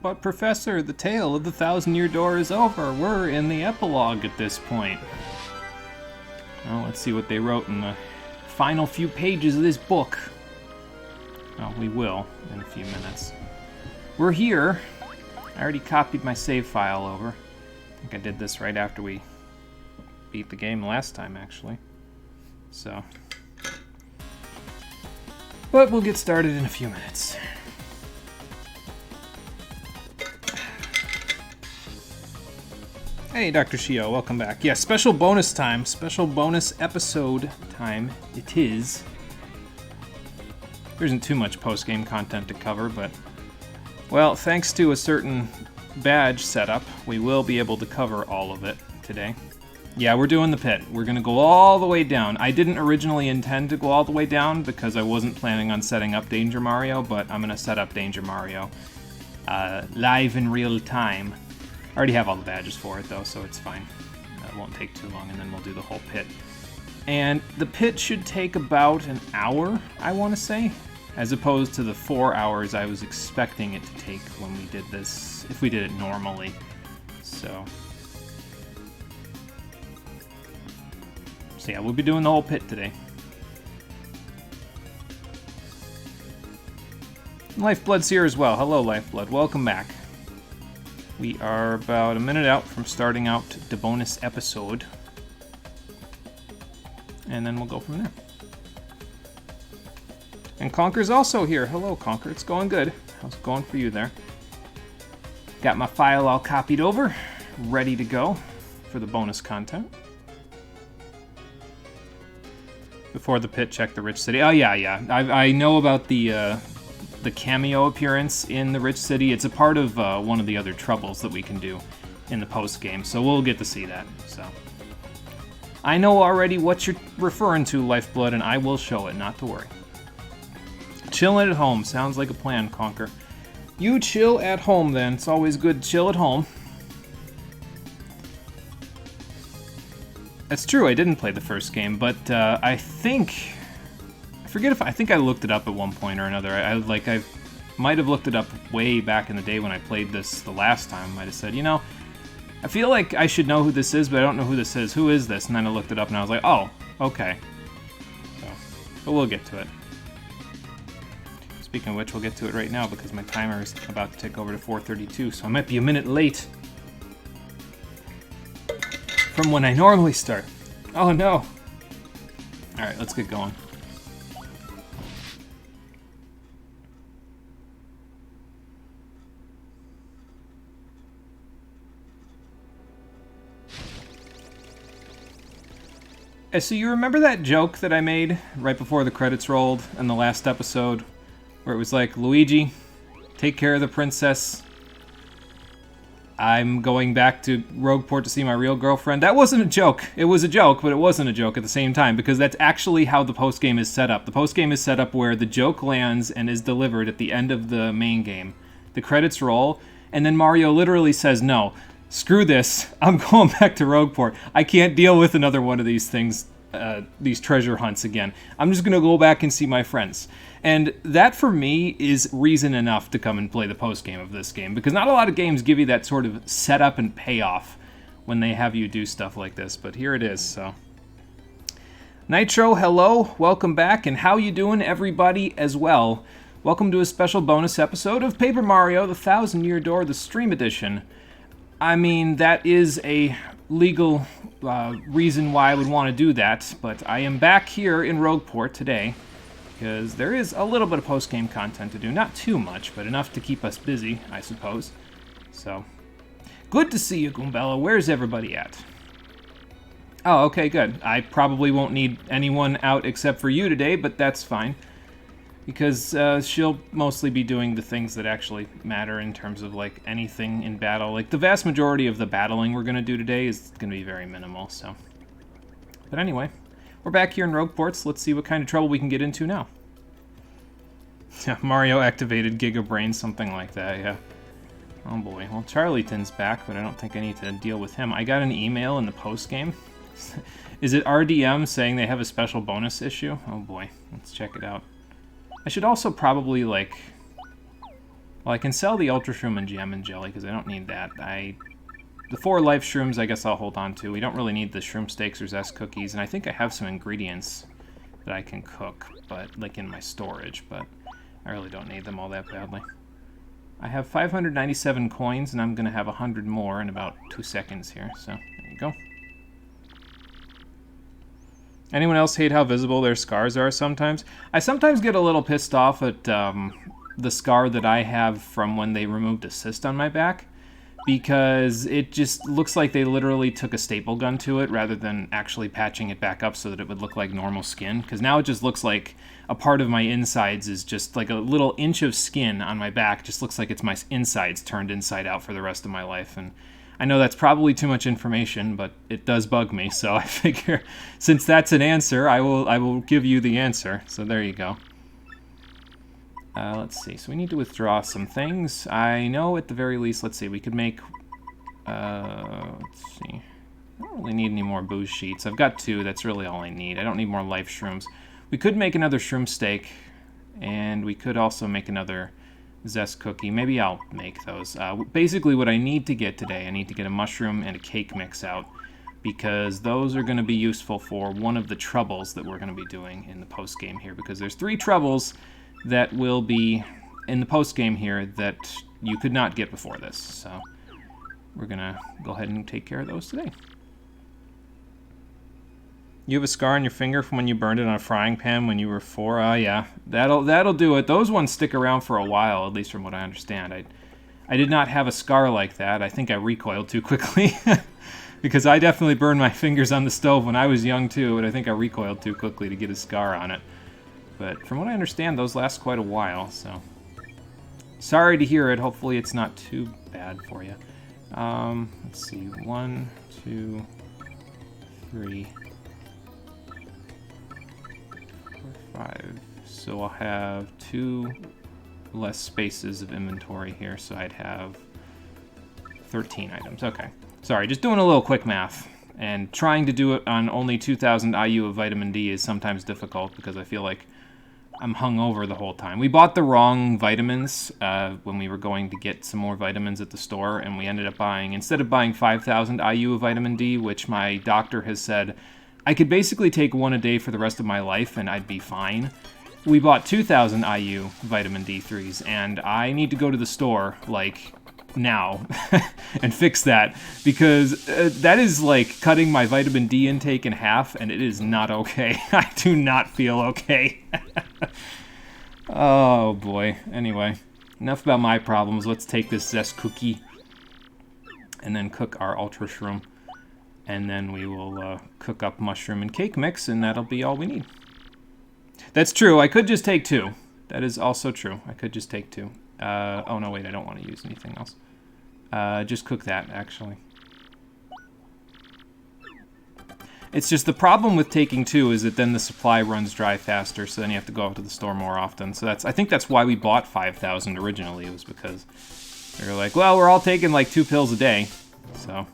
But Professor, the tale of the 1,000-year door is over. We're in the epilogue at this point. Well, let's see what they wrote in the final few pages of this book. Well, we will in a few minutes. We're here. I already copied my save file over. I think I did this right after we beat the game last time, actually. So. But we'll get started in a few minutes. Hey, Dr. Shio, welcome back. Yeah, special bonus time. Special bonus episode time it is. There isn't too much post-game content to cover, but... well, thanks to a certain badge setup, we will be able to cover all of it today. Yeah, we're doing the pit. We're going to go all the way down. I didn't originally intend to go all the way down because I wasn't planning on setting up Danger Mario, but I'm going to set up Danger Mario live in real time. I already have all the badges for it, though, so it's fine. It won't take too long, and then we'll do the whole pit. And the pit should take about an hour, I want to say, as opposed to the 4 hours I was expecting it to take when we did this, if we did it normally. So yeah, we'll be doing the whole pit today. Lifeblood's here as well. Hello, Lifeblood. Welcome back. We are about a minute out from starting out the bonus episode. And then we'll go from there. And Conker's also here. Hello, Conker. It's going good. How's it going for you there? Got my file all copied over, ready to go for the bonus content. Before the pit, check the Rich City. Oh, yeah. I know about the cameo appearance in the Rich City. It's a part of one of the other troubles that we can do in the post-game, so we'll get to see that. So I know already what you're referring to, Lifeblood, and I will show it, not to worry. Chilling at home. Sounds like a plan, Conker. You chill at home, then. It's always good to chill at home. That's true, I didn't play the first game, but I think... I think I looked it up at one point or another. I might have looked it up way back in the day when I played this the last time. I might have said, you know, I feel like I should know who this is, but I don't know who this is. Who is this? And then I looked it up and I was like, oh, okay. So, but we'll get to it. Speaking of which, we'll get to it right now because my timer is about to tick over to 4:32, so I might be a minute late from when I normally start. Oh no. Alright, let's get going. So you remember that joke that I made right before the credits rolled in the last episode? Where it was like, Luigi, take care of the princess. I'm going back to Rogueport to see my real girlfriend. That wasn't a joke. It was a joke, but it wasn't a joke at the same time, because that's actually how the postgame is set up. The postgame is set up where the joke lands and is delivered at the end of the main game. The credits roll, and then Mario literally says, no, screw this, I'm going back to Rogueport. I can't deal with another one of these things, these treasure hunts again. I'm just going to go back and see my friends. And that, for me, is reason enough to come and play the post-game of this game, because not a lot of games give you that sort of setup and payoff when they have you do stuff like this, but here it is, so. Nitro, hello, welcome back, and how you doing, everybody, as well? Welcome to a special bonus episode of Paper Mario, the 1,000-Year Door, the Stream Edition. I mean, that is a legal reason why I would want to do that, but I am back here in Rogueport today, because there is a little bit of post-game content to do. Not too much, but enough to keep us busy, I suppose. So, good to see you, Goombella. Where's everybody at? Oh, okay, good. I probably won't need anyone out except for you today, but that's fine. Because she'll mostly be doing the things that actually matter in terms of, like, anything in battle. Like, the vast majority of the battling we're going to do today is going to be very minimal, so. But anyway, we're back here in Rogueport, so let's see what kind of trouble we can get into now. Yeah, Mario activated Giga Brain, something like that, yeah. Oh boy, well, Charlieton's back, but I don't think I need to deal with him. I got an email in the post-game. Is it RDM saying they have a special bonus issue? Oh boy, let's check it out. I should also probably, like, Well, I can sell the Ultra Shroom and Jam and Jelly because I don't need that. The 4 life shrooms I guess I'll hold on to. We don't really need the shroom steaks or zest cookies, and I think I have some ingredients that I can cook, but like in my storage, but I really don't need them all that badly. I have 597 coins, and I'm going to have 100 more in about 2 seconds here, so there you go. Anyone else hate how visible their scars are sometimes? I sometimes get a little pissed off at the scar that I have from when they removed a cyst on my back, because it just looks like they literally took a staple gun to it rather than actually patching it back up so that it would look like normal skin. Because now it just looks like a part of my insides is just like a little inch of skin on my back. Just looks like it's my insides turned inside out for the rest of my life. And I know that's probably too much information, but it does bug me. So I figure since that's an answer, I will give you the answer. So there you go. Let's see, so we need to withdraw some things. I know at the very least, let's see, we could make, let's see, I don't really need any more booze sheets. I've got 2, that's really all I need. I don't need more life shrooms. We could make another shroom steak, and we could also make another zest cookie. Maybe I'll make those. Basically what I need to get today, I need to get a mushroom and a cake mix out, because those are going to be useful for one of the troubles that we're going to be doing in the post-game here, because there's 3 troubles that will be in the post-game here that you could not get before this. So we're going to go ahead and take care of those today. You have a scar on your finger from when you burned it on a frying pan when you were 4? Oh, yeah. That'll do it. Those ones stick around for a while, at least from what I understand. I did not have a scar like that. I think I recoiled too quickly. Because I definitely burned my fingers on the stove when I was young, too, and I think I recoiled too quickly to get a scar on it. But from what I understand, those last quite a while, so... Sorry to hear it. Hopefully it's not too bad for you. Let's see. 1, 2, 3, 4, 5. So I'll have 2 less spaces of inventory here, so I'd have 13 items. Okay. Sorry, just doing a little quick math. And trying to do it on only 2,000 IU of vitamin D is sometimes difficult because I feel like I'm hungover the whole time. We bought the wrong vitamins when we were going to get some more vitamins at the store, and we ended up buying, instead of buying 5,000 IU of vitamin D, which my doctor has said I could basically take 1 a day for the rest of my life and I'd be fine, we bought 2,000 IU vitamin D3s, and I need to go to the store, like, now and fix that, because that is like cutting my vitamin D intake in half, and it is not okay. I do not feel okay. Oh boy. Anyway, enough about my problems. Let's take this zest cookie and then cook our ultra shroom, and then we will cook up mushroom and cake mix, and that'll be all we need. That's true. I could just take 2. That is also true. I could just take 2. Oh no, wait, I don't want to use anything else. Just cook that, actually. It's just the problem with taking 2 is that then the supply runs dry faster, so then you have to go out to the store more often. So I think that's why we bought 5,000 originally, was because they were like, well, we're all taking like 2 pills a day. So,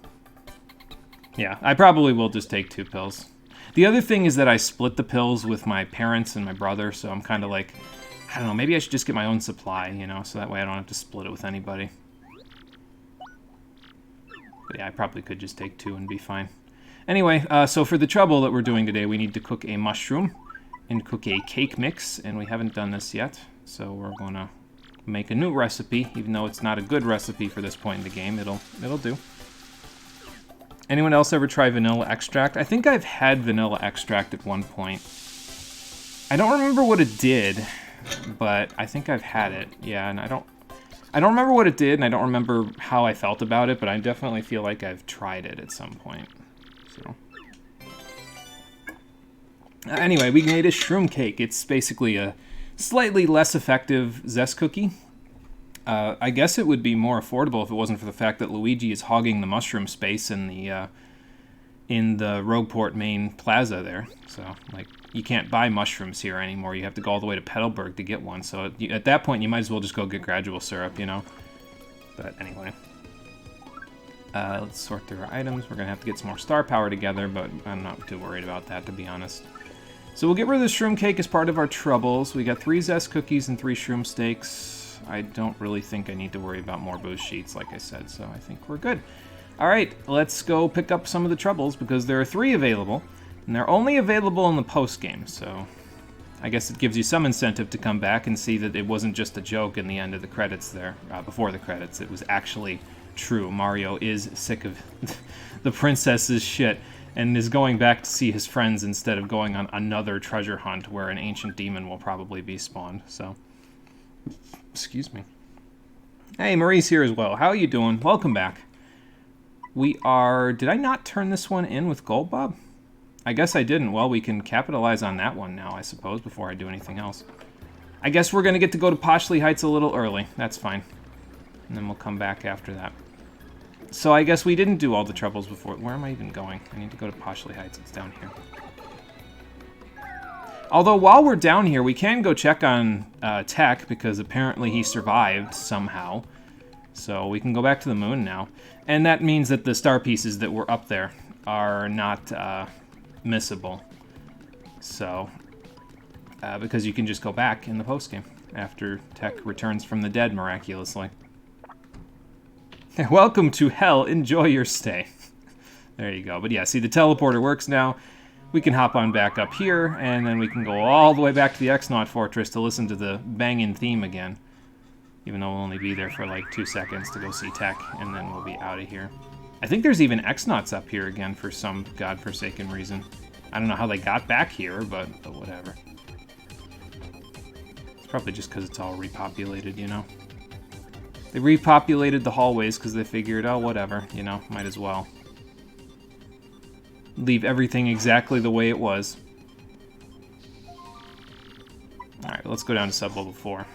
yeah, I probably will just take 2 pills. The other thing is that I split the pills with my parents and my brother, so I'm kind of like, I don't know, maybe I should just get my own supply, you know, so that way I don't have to split it with anybody. But yeah, I probably could just take 2 and be fine. Anyway, so for the trouble that we're doing today, we need to cook a mushroom and cook a cake mix, and we haven't done this yet. So we're going to make a new recipe, even though it's not a good recipe for this point in the game. It'll do. Anyone else ever try vanilla extract? I think I've had vanilla extract at one point. I don't remember what it did, but I think I've had it. Yeah, and I don't remember what it did, and I don't remember how I felt about it, but I definitely feel like I've tried it at some point. So anyway, we made a shroom cake. It's basically a slightly less effective zest cookie. I guess it would be more affordable if it wasn't for the fact that Luigi is hogging the mushroom space in the Rogueport main plaza there. So, like, you can't buy mushrooms here anymore. You have to go all the way to Petalburg to get one. So at that point, you might as well just go get gradual syrup, you know? But anyway. Let's sort through our items. We're going to have to get some more star power together, but I'm not too worried about that, to be honest. So we'll get rid of the shroom cake as part of our troubles. We got 3 zest cookies and 3 shroom steaks. I don't really think I need to worry about more boost sheets, like I said, so I think we're good. Alright, let's go pick up some of the troubles, because there are 3 available, and they're only available in the post-game, so I guess it gives you some incentive to come back and see that it wasn't just a joke in the end of the credits there, before the credits. It was actually true. Mario is sick of the princess's shit, and is going back to see his friends instead of going on another treasure hunt where an ancient demon will probably be spawned, so... Excuse me. Hey, Marie's here as well. How are you doing? Welcome back. We are... Did I not turn this one in with Gold Bob? I guess I didn't. Well, we can capitalize on that one now, I suppose, before I do anything else. I guess we're going to get to go to Poshley Heights a little early. That's fine. And then we'll come back after that. So I guess we didn't do all the troubles before. Where am I even going? I need to go to Poshley Heights. It's down here. Although, while we're down here, we can go check on Tech, because apparently he survived somehow. So we can go back to the moon now. And that means that the star pieces that were up there are not missable. So, because you can just go back in the postgame after Tech returns from the dead miraculously. Welcome to hell, enjoy your stay. There you go. But yeah, see, the teleporter works now. We can hop on back up here, and then we can go all the way back to the XNaught Fortress to listen to the banging theme again. Even though we'll only be there for like 2 seconds to go see Tech, and then we'll be out of here. I think there's even XNaughts up here again for some godforsaken reason. I don't know how they got back here, but whatever. It's probably just because it's all repopulated, you know? They repopulated the hallways because they figured, oh, whatever, you know, might as well. Leave everything exactly the way it was. Alright, let's go down to sub-level 4.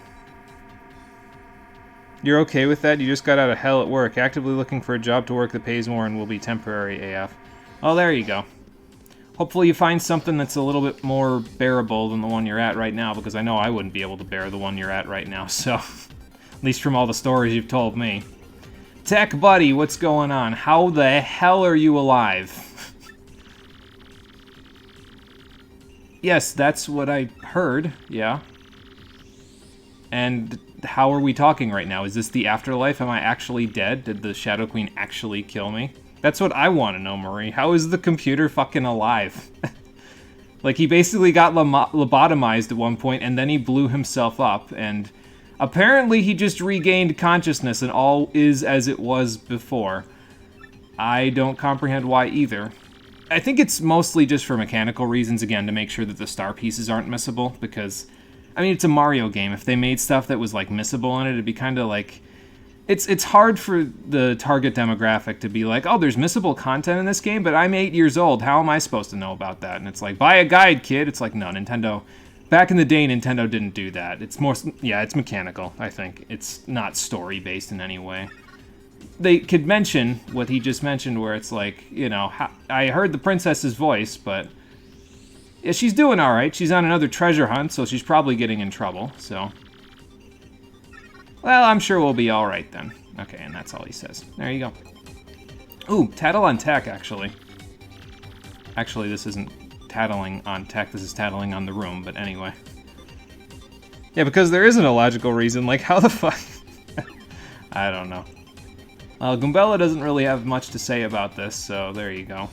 You're okay with that? You just got out of hell at work, actively looking for a job to work that pays more and will be temporary AF. Oh, there you go. Hopefully you find something that's a little bit more bearable than the one you're at right now, because I know I wouldn't be able to bear the one you're at right now, so... At least from all the stories you've told me. Tech buddy, what's going on? How the hell are you alive? Yes, that's what I heard, yeah. And how are we talking right now? Is this the afterlife? Am I actually dead? Did the Shadow Queen actually kill me? That's what I want to know, Marie. How is the computer fucking alive? Like, he basically got lobotomized at one point, and then he blew himself up, and... Apparently he just regained consciousness and all is as it was before. I don't comprehend why either. I think it's mostly just for mechanical reasons, again, to make sure that the star pieces aren't missable, because, I mean, it's a Mario game. If they made stuff that was, like, missable in it, it'd be kind of like... It's hard for the target demographic to be like, oh, there's missable content in this game, but I'm 8 years old. How am I supposed to know about that? And it's like, buy a guide, kid. It's like, no, Nintendo... Back in the day, Nintendo didn't do that. It's more, yeah, it's mechanical, I think. It's not story-based in any way. They could mention what he just mentioned, where it's like, you know, I heard the princess's voice, but yeah, she's doing all right. She's on another treasure hunt, so she's probably getting in trouble, so. Well, I'm sure we'll be all right then. Okay, and that's all he says. There you go. Ooh, tattle on Tech, actually. Actually, this isn't tattling on Tech, this is tattling on the room, but anyway. Yeah, because there isn't a logical reason, like, how the fuck? I don't know. Goombella doesn't really have much to say about this, so there you go.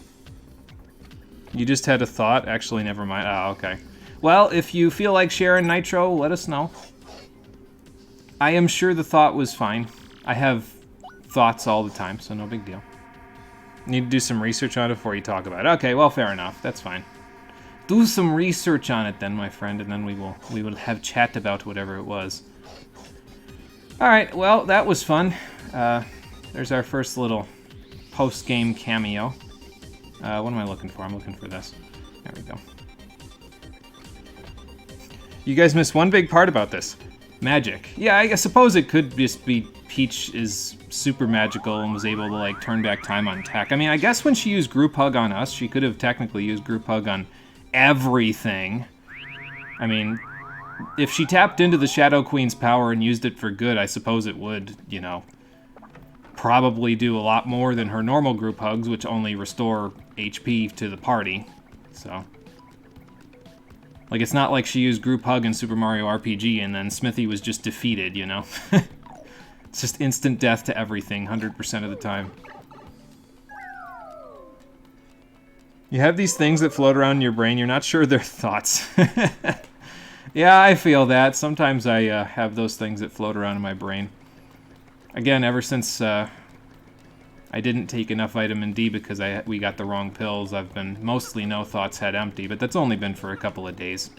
You just had a thought? Actually, never mind. Oh, okay. Well, if you feel like sharing Nitro, let us know. I am sure the thought was fine. I have thoughts all the time, so no big deal. Need to do some research on it before you talk about it. Okay, well, fair enough. That's fine. Do some research on it then, my friend, and then we will have chat about whatever it was. Alright, well, that was fun. There's our first little post-game cameo. What am I looking for? I'm looking for this. There we go. You guys missed one big part about this. Magic. Yeah, I suppose it could just be Peach is super magical and was able to, like, turn back time on Tech. I mean, I guess when she used Group Hug on us, she could have technically used Group Hug on everything. I mean, if she tapped into the Shadow Queen's power and used it for good, I suppose it would, you know, probably do a lot more than her normal Group Hugs, which only restore HP to the party, so. Like, it's not like she used Group Hug in Super Mario RPG and then Smithy was just defeated, you know? It's just instant death to everything, 100% of the time. You have these things that float around in your brain, you're not sure they're thoughts. Yeah, I feel that. Sometimes I have those things that float around in my brain. Again, ever since I didn't take enough vitamin D because we got the wrong pills, I've been mostly no thoughts head empty, but that's only been for a couple of days.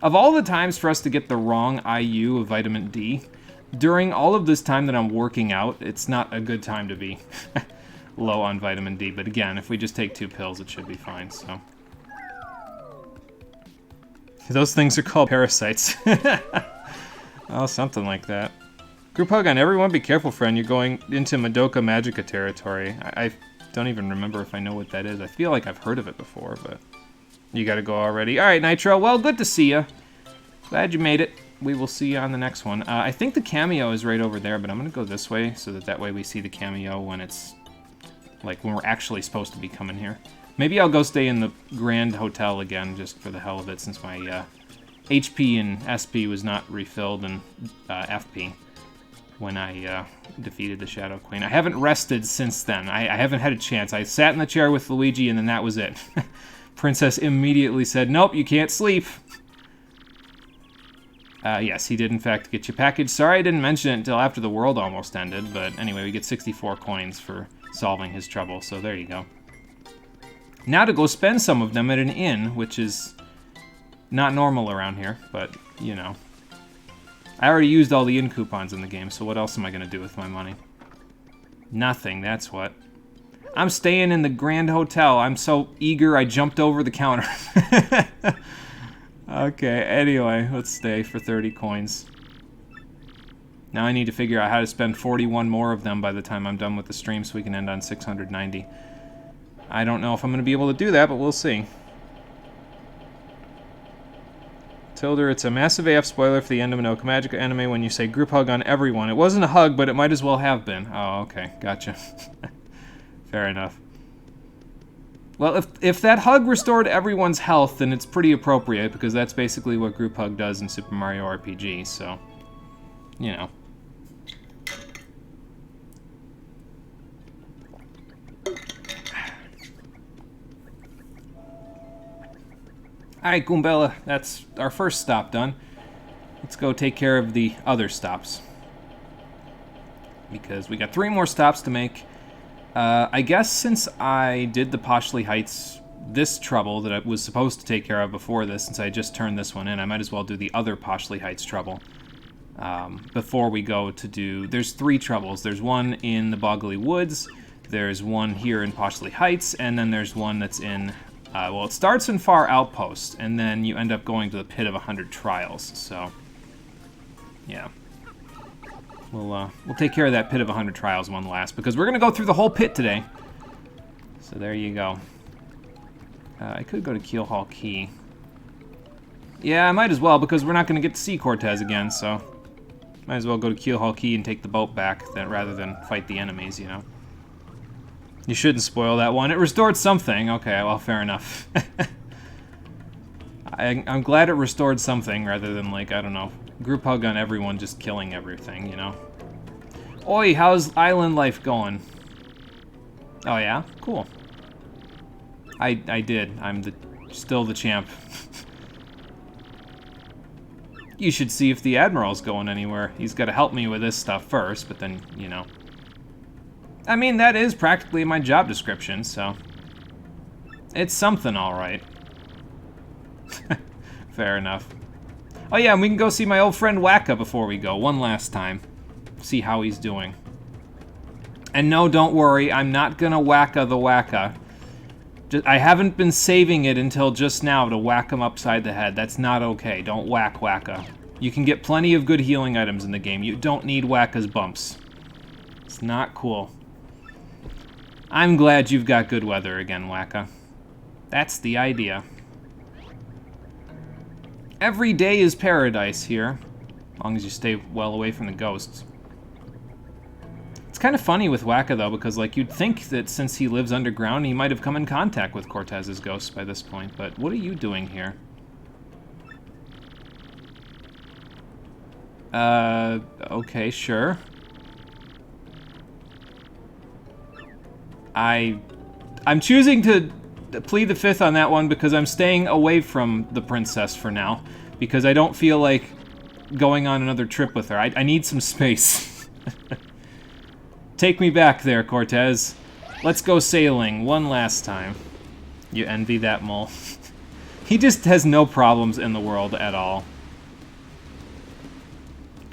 Of all the times for us to get the wrong IU of vitamin D, during all of this time that I'm working out, it's not a good time to be low on vitamin D. But again, if we just take 2 pills, it should be fine, so. Those things are called parasites. Oh, something like that. Group hug on everyone. Be careful, friend. You're going into Madoka Magica territory. I don't even remember if I know what that is. I feel like I've heard of it before, but you gotta go already. All right, Nitro. Well, good to see you. Glad you made it. We will see you on the next one. I think the cameo is right over there, but I'm gonna go this way so that way we see the cameo when it's like when we're actually supposed to be coming here. Maybe I'll go stay in the Grand Hotel again, just for the hell of it, since my HP and SP was not refilled in FP when I defeated the Shadow Queen. I haven't rested since then. I haven't had a chance. I sat in the chair with Luigi, and then that was it. Princess immediately said, nope, you can't sleep. Yes, he did in fact get your package. Sorry I didn't mention it until after the world almost ended, but anyway, we get 64 coins for solving his trouble, so there you go. Now to go spend some of them at an inn, which is not normal around here, but, you know. I already used all the inn coupons in the game, so what else am I going to do with my money? Nothing, that's what. I'm staying in the Grand Hotel. I'm so eager I jumped over the counter. Okay, anyway, let's stay for 30 coins. Now I need to figure out how to spend 41 more of them by the time I'm done with the stream so we can end on 690. I don't know if I'm going to be able to do that, but we'll see. Tilder, it's a massive AF spoiler for the end of Madoka Magica anime when you say group hug on everyone. It wasn't a hug, but it might as well have been. Oh, okay, gotcha. Fair enough. Well, if that hug restored everyone's health, then it's pretty appropriate, because that's basically what group hug does in Super Mario RPG, so, you know. Alright, Goombella, that's our first stop done. Let's go take care of the other stops. Because we got 3 more stops to make. I guess since I did the Poshley Heights, this trouble that I was supposed to take care of before this, since I just turned this one in, I might as well do the other Poshley Heights trouble. Before we go to do... There's 3 troubles. There's one in the Boggly Woods, there's one here in Poshley Heights, and then there's one that's in... well, it starts in Far Outpost, and then you end up going to the Pit of 100 Trials, so... Yeah. We'll take care of that Pit of 100 Trials one last, because we're going to go through the whole pit today. So there you go. I could go to Keel Hall Key. Yeah, I might as well, because we're not going to get to see Cortez again, so... Might as well go to Keel Hall Key and take the boat back, rather than fight the enemies, you know. You shouldn't spoil that one. It restored something. Okay, well, fair enough. I'm glad it restored something, rather than, like, I don't know, group hug on everyone just killing everything, you know? Oi, how's island life going? Oh, yeah? Cool. I did. I'm still the champ. You should see if the Admiral's going anywhere. He's got to help me with this stuff first, but then, you know. I mean, that is practically my job description, so... It's something, alright. Fair enough. Oh yeah, and we can go see my old friend Wacka before we go, one last time. See how he's doing. And no, don't worry, I'm not gonna Wacka the Wacka. I haven't been saving it until just now to whack him upside the head. That's not okay. Don't whack Wacka. You can get plenty of good healing items in the game. You don't need Wacka's bumps. It's not cool. I'm glad you've got good weather again, Wacka. That's the idea. Every day is paradise here, as long as you stay well away from the ghosts. It's kind of funny with Wacka, though, because, like, you'd think that since he lives underground, he might have come in contact with Cortez's ghosts by this point, but what are you doing here? Okay, sure. I'm choosing to plead the fifth on that one because I'm staying away from the princess for now. Because I don't feel like going on another trip with her. I need some space. Take me back there, Cortez. Let's go sailing one last time. You envy that mole. He just has no problems in the world at all.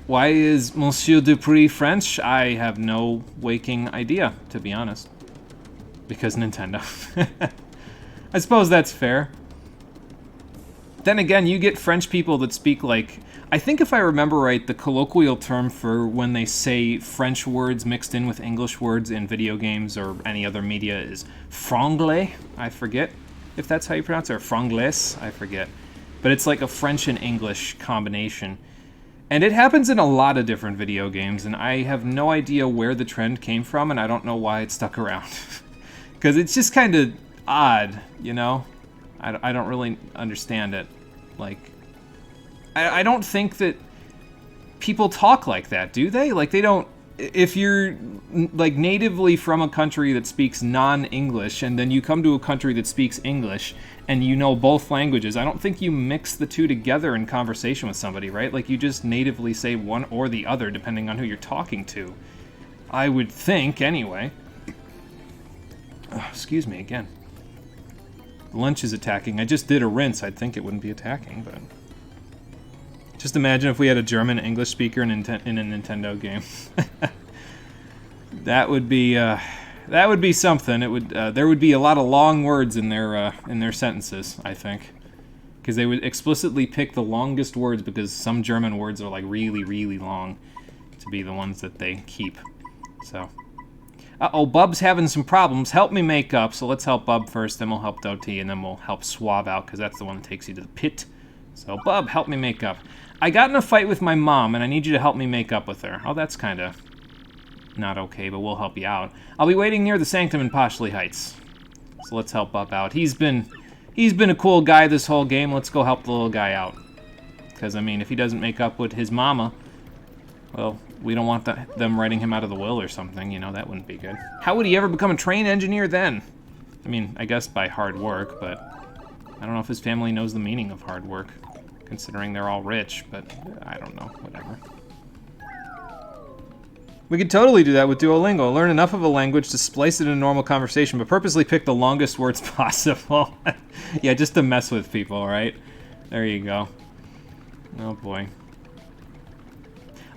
Why is Monsieur Dupree French? I have no waking idea, to be honest. Because Nintendo. I suppose that's fair. Then again, you get French people that speak like... I think if I remember right, the colloquial term for when they say French words mixed in with English words in video games or any other media is franglais. I forget if that's how you pronounce it, or franglais. I forget. But it's like a French and English combination. And it happens in a lot of different video games, and I have no idea where the trend came from, and I don't know why it stuck around. Because it's just kind of odd, you know? I don't really understand it. Like, I don't think that people talk like that, do they? Like, they don't... If you're, like, natively from a country that speaks non-English, and then you come to a country that speaks English, and you know both languages, I don't think you mix the two together in conversation with somebody, right? Like, you just natively say one or the other, depending on who you're talking to. I would think, anyway. Oh, excuse me, again. Lunch is attacking. I just did a rinse. I'd think it wouldn't be attacking, but... Just imagine if we had a German English speaker in a Nintendo game. That would be something. It would there would be a lot of long words in their sentences, I think, because they would explicitly pick the longest words because some German words are like really, really long to be the ones that they keep. So, uh-oh, Bub's having some problems. Help me make up. So let's help Bub first, then we'll help Doty, and then we'll help Swab out because that's the one that takes you to the pit. So, Bub, help me make up. I got in a fight with my mom, and I need you to help me make up with her. Oh, that's kind of not okay, but we'll help you out. I'll be waiting near the Sanctum in Poshley Heights. So let's help Bub out. He's been a cool guy this whole game. Let's go help the little guy out. Because, I mean, if he doesn't make up with his mama, well, we don't want them writing him out of the will or something. You know, that wouldn't be good. How would he ever become a train engineer then? I mean, I guess by hard work, but I don't know if his family knows the meaning of hard work. Considering they're all rich, but I don't know, whatever. We could totally do that with Duolingo. Learn enough of a language to splice it in a normal conversation, but purposely pick the longest words possible. Yeah, just to mess with people, right? There you go. Oh boy.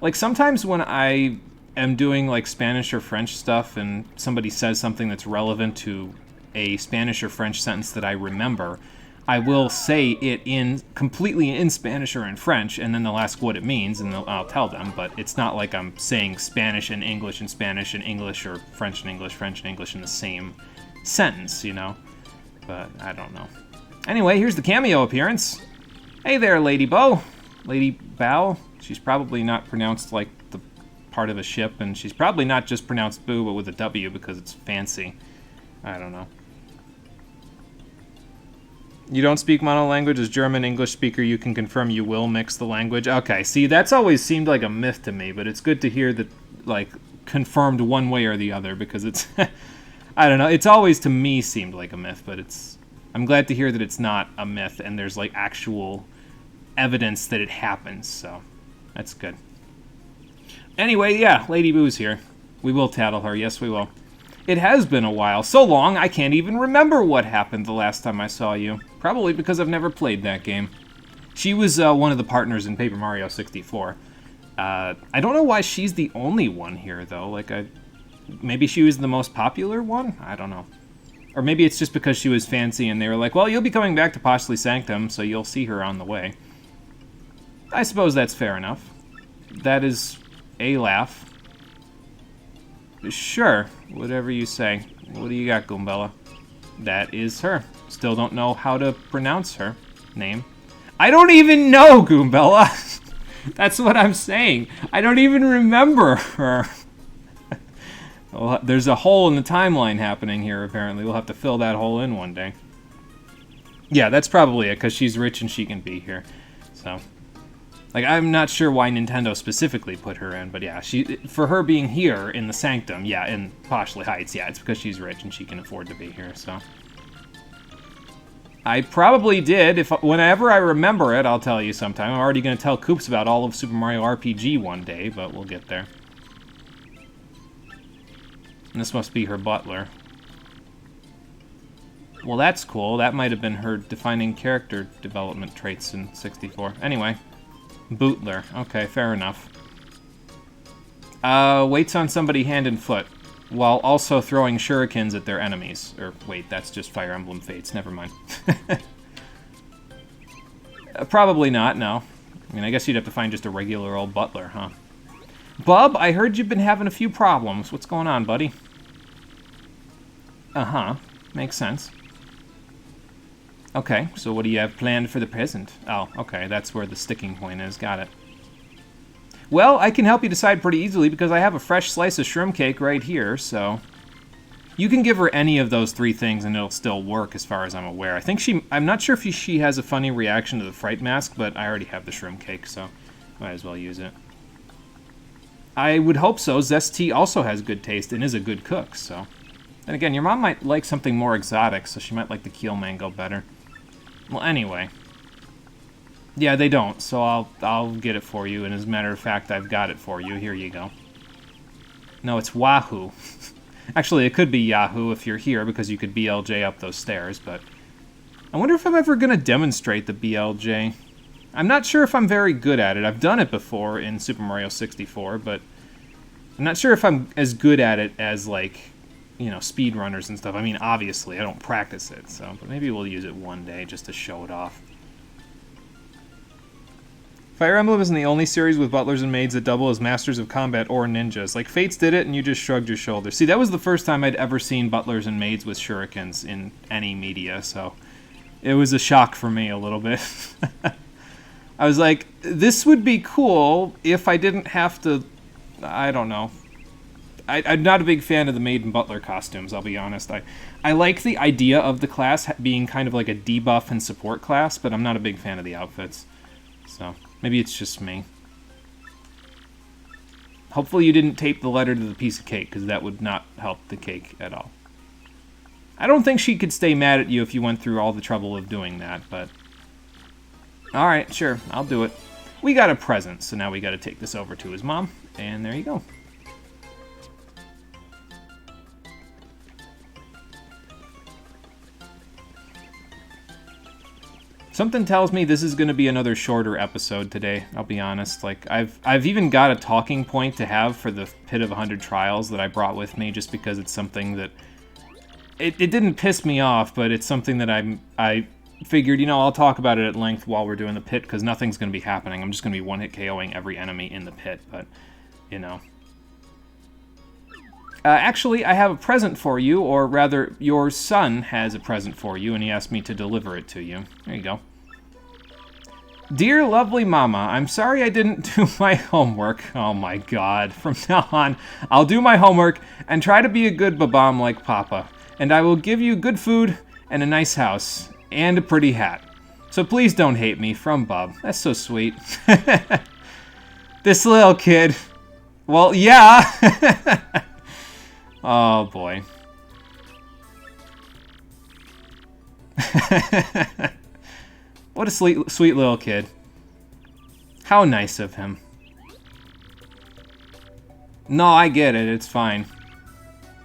Like, sometimes when I am doing, like, Spanish or French stuff and somebody says something that's relevant to a Spanish or French sentence that I remember, I will say it completely in Spanish or in French, and then they'll ask what it means, and I'll tell them, but it's not like I'm saying Spanish and English and Spanish and English, or French and English, French and English in the same sentence, you know? But I don't know. Anyway, here's the cameo appearance. Hey there, Lady Bo. Lady Bow. She's probably not pronounced like the part of a ship, and she's probably not just pronounced Boo, but with a W because it's fancy. I don't know. You don't speak monolanguage. As German English speaker, you can confirm you will mix the language. Okay, see, that's always seemed like a myth to me, but it's good to hear that, like, confirmed one way or the other, because it's, I don't know, it's always to me seemed like a myth, but I'm glad to hear that it's not a myth, and there's, like, actual evidence that it happens, so that's good. Anyway, yeah, Lady Boo's here. We will tattle her, yes we will. It has been a while. So long, I can't even remember what happened the last time I saw you. Probably because I've never played that game. She was one of the partners in Paper Mario 64. I don't know why she's the only one here, though. Like, maybe she was the most popular one? I don't know. Or maybe it's just because she was fancy and they were like, well, you'll be coming back to Poshley Sanctum, so you'll see her on the way. I suppose that's fair enough. That is a laugh. Sure, whatever you say. What do you got, Goombella? That is her. Still don't know how to pronounce her name. I don't even know, Goombella! That's what I'm saying. I don't even remember her. Well, there's a hole in the timeline happening here, apparently. We'll have to fill that hole in one day. Yeah, that's probably it, because she's rich and she can be here. So, Like, I'm not sure why Nintendo specifically put her in, but yeah, for her being here in the Sanctum, yeah, in Poshley Heights, yeah, it's because she's rich and she can afford to be here, so. I probably did. Whenever I remember it, I'll tell you sometime. I'm already going to tell Koops about all of Super Mario RPG one day, but we'll get there. And this must be her butler. Well, that's cool. That might have been her defining character development traits in 64. Anyway. Bootler. Okay, fair enough. Waits on somebody hand and foot, while also throwing shurikens at their enemies. Or, wait, that's just Fire Emblem Fates. Never mind. Probably not, no. I mean, I guess you'd have to find just a regular old butler, huh? Bub, I heard you've been having a few problems. What's going on, buddy? Uh-huh. Makes sense. Okay, so what do you have planned for the present? Oh, okay, that's where the sticking point is. Got it. Well, I can help you decide pretty easily because I have a fresh slice of shroom cake right here, so... You can give her any of those 3 things and it'll still work as far as I'm aware. I think I'm not sure if she has a funny reaction to the fright mask, but I already have the shroom cake, so might as well use it. I would hope so. Zest Tea also has good taste and is a good cook, so... And again, your mom might like something more exotic, so she might like the Keel Mango better. Well, anyway. Yeah, they don't, so I'll get it for you, and as a matter of fact, I've got it for you. Here you go. No, it's Wahoo. Actually, it could be Yahoo if you're here, because you could BLJ up those stairs, but... I wonder if I'm ever going to demonstrate the BLJ. I'm not sure if I'm very good at it. I've done it before in Super Mario 64, but... I'm not sure if I'm as good at it as, like... you know, speedrunners and stuff. I mean, obviously, I don't practice it, so... But maybe we'll use it one day, just to show it off. Fire Emblem isn't the only series with butlers and maids that double as masters of combat or ninjas. Like, Fates did it, and you just shrugged your shoulders. See, that was the first time I'd ever seen butlers and maids with shurikens in any media, so... It was a shock for me a little bit. I was like, this would be cool if I didn't have to... I don't know... I'm not a big fan of the maid and butler costumes, I'll be honest. I like the idea of the class being kind of like a debuff and support class, but I'm not a big fan of the outfits. So, maybe it's just me. Hopefully you didn't tape the letter to the piece of cake, because that would not help the cake at all. I don't think she could stay mad at you if you went through all the trouble of doing that, but... Alright, sure, I'll do it. We got a present, so now we gotta take this over to his mom, and there you go. Something tells me this is going to be another shorter episode today, I'll be honest. Like, I've even got a talking point to have for the Pit of 100 Trials that I brought with me, just because it's something that... It didn't piss me off, but it's something that I figured, you know, I'll talk about it at length while we're doing the pit, because nothing's going to be happening. I'm just going to be one-hit KOing every enemy in the pit, but, you know... Actually, I have a present for you, or rather, your son has a present for you, and he asked me to deliver it to you. There you go. Dear lovely mama, I'm sorry I didn't do my homework. Oh my god, from now on, I'll do my homework and try to be a good babam like papa. And I will give you good food and a nice house and a pretty hat. So please don't hate me, from Bub. That's so sweet. This little kid. Well, yeah. Oh boy. What a sweet little kid. How nice of him. No, I get it. It's fine.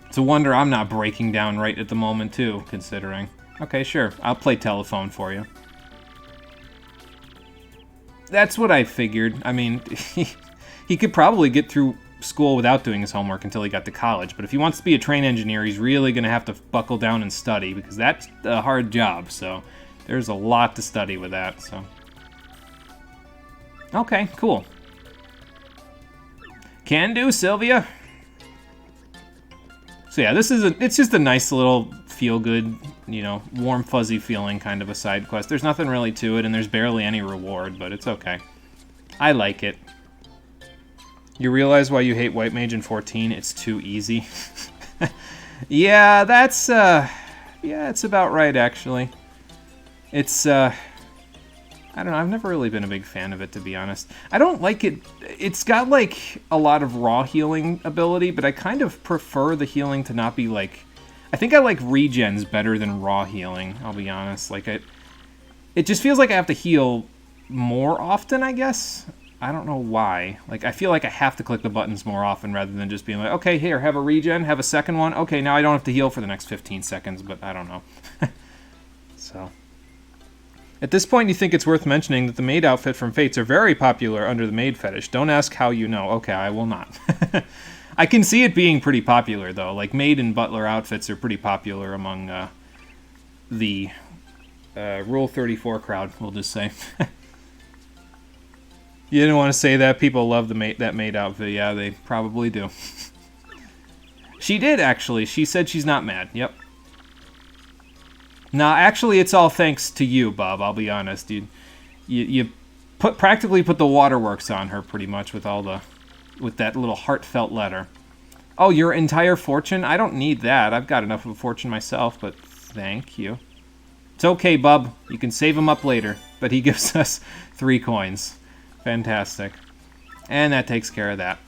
It's a wonder I'm not breaking down right at the moment, too, considering. Okay, sure. I'll play telephone for you. That's what I figured. I mean, he could probably get through school without doing his homework until he got to college, but if he wants to be a train engineer, he's really going to have to buckle down and study, because that's a hard job, so there's a lot to study with that, so. Okay, cool. Can do, Sylvia. So yeah, it's just a nice little feel-good, you know, warm, fuzzy feeling kind of a side quest. There's nothing really to it, and there's barely any reward, but it's okay. I like it. You realize why you hate White Mage in 14? It's too easy. Yeah, that's, yeah, it's about right, actually. It's, I don't know, I've never really been a big fan of it, to be honest. I don't like it. It's got, like, a lot of raw healing ability, but I kind of prefer the healing to not be, like... I think I like regens better than raw healing, I'll be honest. Like, it just feels like I have to heal more often, I guess? I don't know why. Like, I feel like I have to click the buttons more often rather than just being like, okay, here, have a regen, have a second one. Okay, now I don't have to heal for the next 15 seconds, but I don't know. So... At this point, you think it's worth mentioning that the maid outfit from Fates are very popular under the maid fetish. Don't ask how you know. Okay, I will not. I can see it being pretty popular, though. Like, maid and butler outfits are pretty popular among the Rule 34 crowd, we'll just say. You didn't want to say that? People love that maid outfit. Yeah, they probably do. She did, actually. She said she's not mad. Yep. Nah, actually, it's all thanks to you, Bob. I'll be honest, dude. You practically put the waterworks on her, pretty much, with that little heartfelt letter. Oh, your entire fortune? I don't need that. I've got enough of a fortune myself, but thank you. It's okay, Bub. You can save him up later. But he gives us 3 coins. Fantastic. And that takes care of that.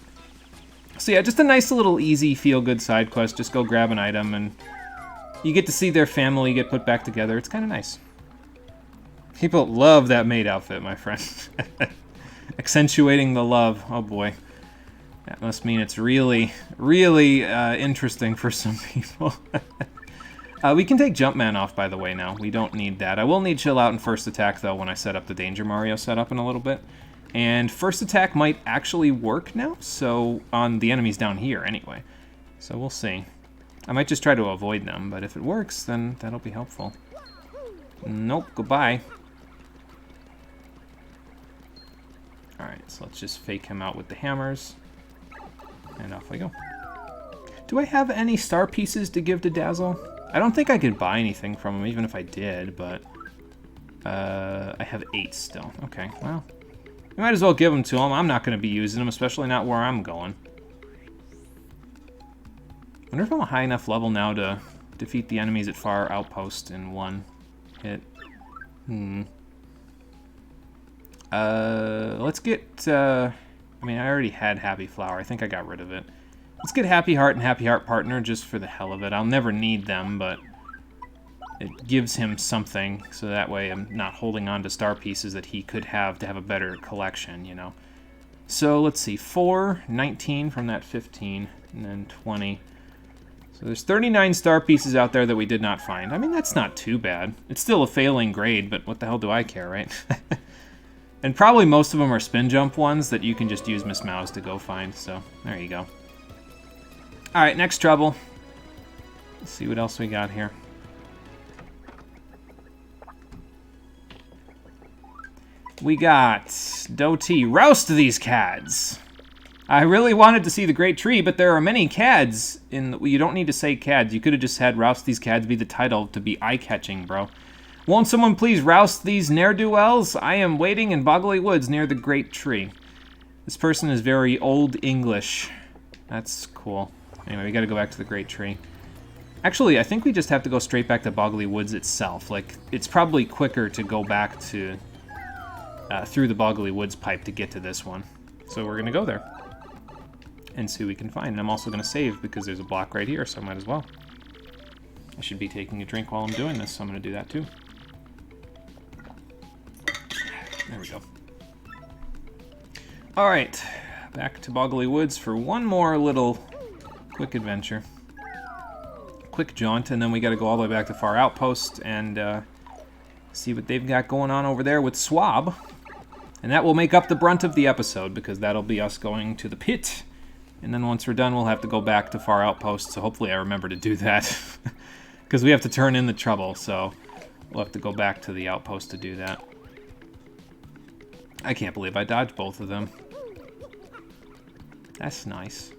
So yeah, just a nice little easy feel-good side quest. Just go grab an item and... You get to see their family get put back together. It's kind of nice. People love that maid outfit, my friend. Accentuating the love. Oh boy. That must mean it's really, really interesting for some people. We can take Jumpman off, by the way, now. We don't need that. I will need Chill Out and First Attack, though, when I set up the Danger Mario setup in a little bit. And First Attack might actually work now, so on the enemies down here, anyway. So we'll see. I might just try to avoid them, but if it works, then that'll be helpful. Nope, goodbye. Alright, so let's just fake him out with the hammers. And off we go. Do I have any star pieces to give to Dazzle? I don't think I could buy anything from him, even if I did, but... I have 8 still. Okay, well... I might as well give them to him. I'm not going to be using them, especially not where I'm going. I wonder if I'm a high enough level now to defeat the enemies at Far Outpost in 1 hit. Let's get... I mean, I already had Happy Flower. I think I got rid of it. Let's get Happy Heart and Happy Heart Partner just for the hell of it. I'll never need them, but it gives him something, so that way I'm not holding on to star pieces that he could have to have a better collection, you know. So, let's see. 4, 19 from that 15, and then 20... So there's 39 star pieces out there that we did not find. I mean, that's not too bad. It's still a failing grade, but what the hell do I care, right? And probably most of them are spin jump ones that you can just use Miss Mouse to go find, so there you go. Alright, next trouble. Let's see what else we got here. We got Doti. Roust these cads! I really wanted to see the Great Tree, but there are many cads in... You don't need to say cads. You could have just had Roust these cads be the title to be eye-catching, bro. Won't someone please roust these ne'er-do-wells? I am waiting in Boggly Woods near the Great Tree. This person is very old English. That's cool. Anyway, we gotta go back to the Great Tree. Actually, I think we just have to go straight back to Boggly Woods itself. Like, it's probably quicker to go back to... through the Boggly Woods pipe to get to this one. So we're gonna go there. And see what we can find. And I'm also going to save because there's a block right here, so I might as well. I should be taking a drink while I'm doing this, so I'm going to do that too. There we go. Alright, back to Boggly Woods for one more little quick adventure. Quick jaunt, and then we got to go all the way back to Far Outpost and see what they've got going on over there with Swab. And that will make up the brunt of the episode, because that'll be us going to the pit. And then once we're done, we'll have to go back to Far Outpost, so hopefully I remember to do that. Because we have to turn in the trouble, so we'll have to go back to the outpost to do that. I can't believe I dodged both of them. That's nice.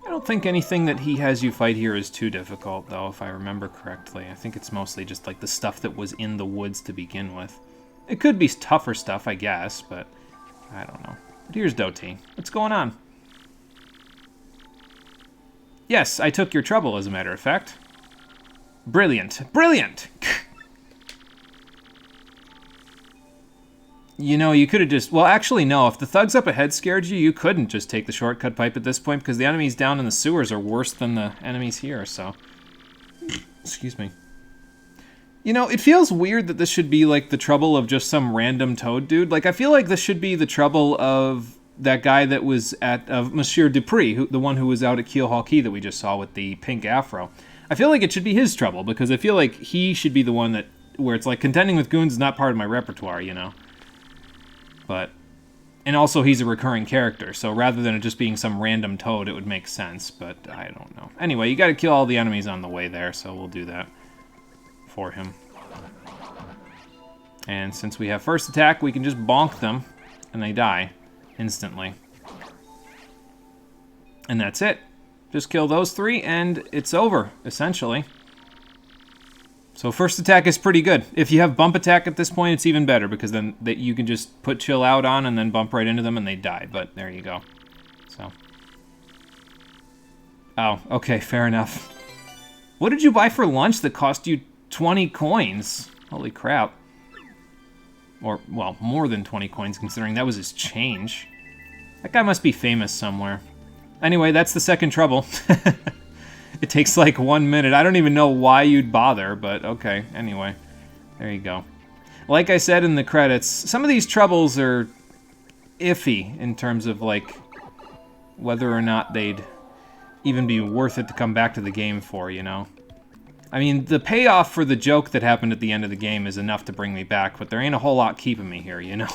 I don't think anything that he has you fight here is too difficult, though, if I remember correctly. I think it's mostly just like the stuff that was in the woods to begin with. It could be tougher stuff, I guess, but I don't know. But here's Doti. What's going on? Yes, I took your trouble, as a matter of fact. Brilliant. Brilliant! You know, you could have just... Well, actually, no. If the thugs up ahead scared you, you couldn't just take the shortcut pipe at this point, because the enemies down in the sewers are worse than the enemies here, so... Excuse me. You know, it feels weird that this should be, like, the trouble of just some random toad dude. Like, I feel like this should be the trouble of that guy that was of Monsieur Dupree, the one who was out at Keelhaul Key that we just saw with the pink afro. I feel like it should be his trouble, because I feel like he should be the one that... Where it's like, contending with goons is not part of my repertoire, you know? But, and also he's a recurring character, so rather than it just being some random toad, it would make sense, but I don't know. Anyway, you gotta kill all the enemies on the way there, so we'll do that for him. And since we have first attack, we can just bonk them, and they die instantly. And that's it. Just kill those 3, and it's over, essentially. So first attack is pretty good. If you have bump attack at this point, it's even better, because then you can just put chill out on and then bump right into them and they die. But there you go. So. Oh, okay, fair enough. What did you buy for lunch that cost you 20 coins? Holy crap. Or, well, more than 20 coins, considering that was his change. That guy must be famous somewhere. Anyway, that's the second trouble. It takes like 1 minute. I don't even know why you'd bother, but okay. Anyway, there you go. Like I said in the credits, some of these troubles are iffy in terms of like whether or not they'd even be worth it to come back to the game for, you know? I mean, the payoff for the joke that happened at the end of the game is enough to bring me back, but there ain't a whole lot keeping me here, you know?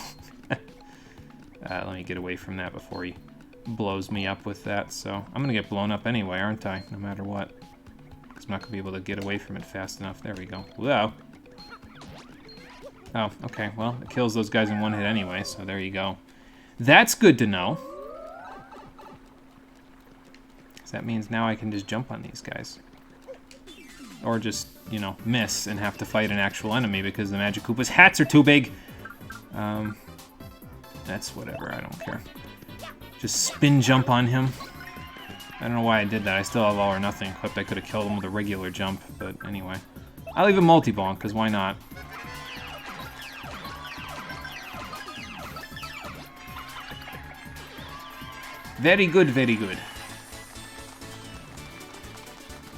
Let me get away from that before he blows me up with that, so I'm gonna get blown up anyway, aren't I? No matter what. Because I'm not gonna be able to get away from it fast enough. There we go. Whoa. Oh, okay, well, it kills those guys in one hit anyway, so there you go. That's good to know. Because that means now I can just jump on these guys. Or just, you know, miss and have to fight an actual enemy because the Magikoopa's hats are too big. That's whatever, I don't care. Just spin jump on him. I don't know why I did that. I still have all or nothing equipped. I could have killed him with a regular jump, but anyway. I'll leave a multi-bonk, because why not? Very good, very good.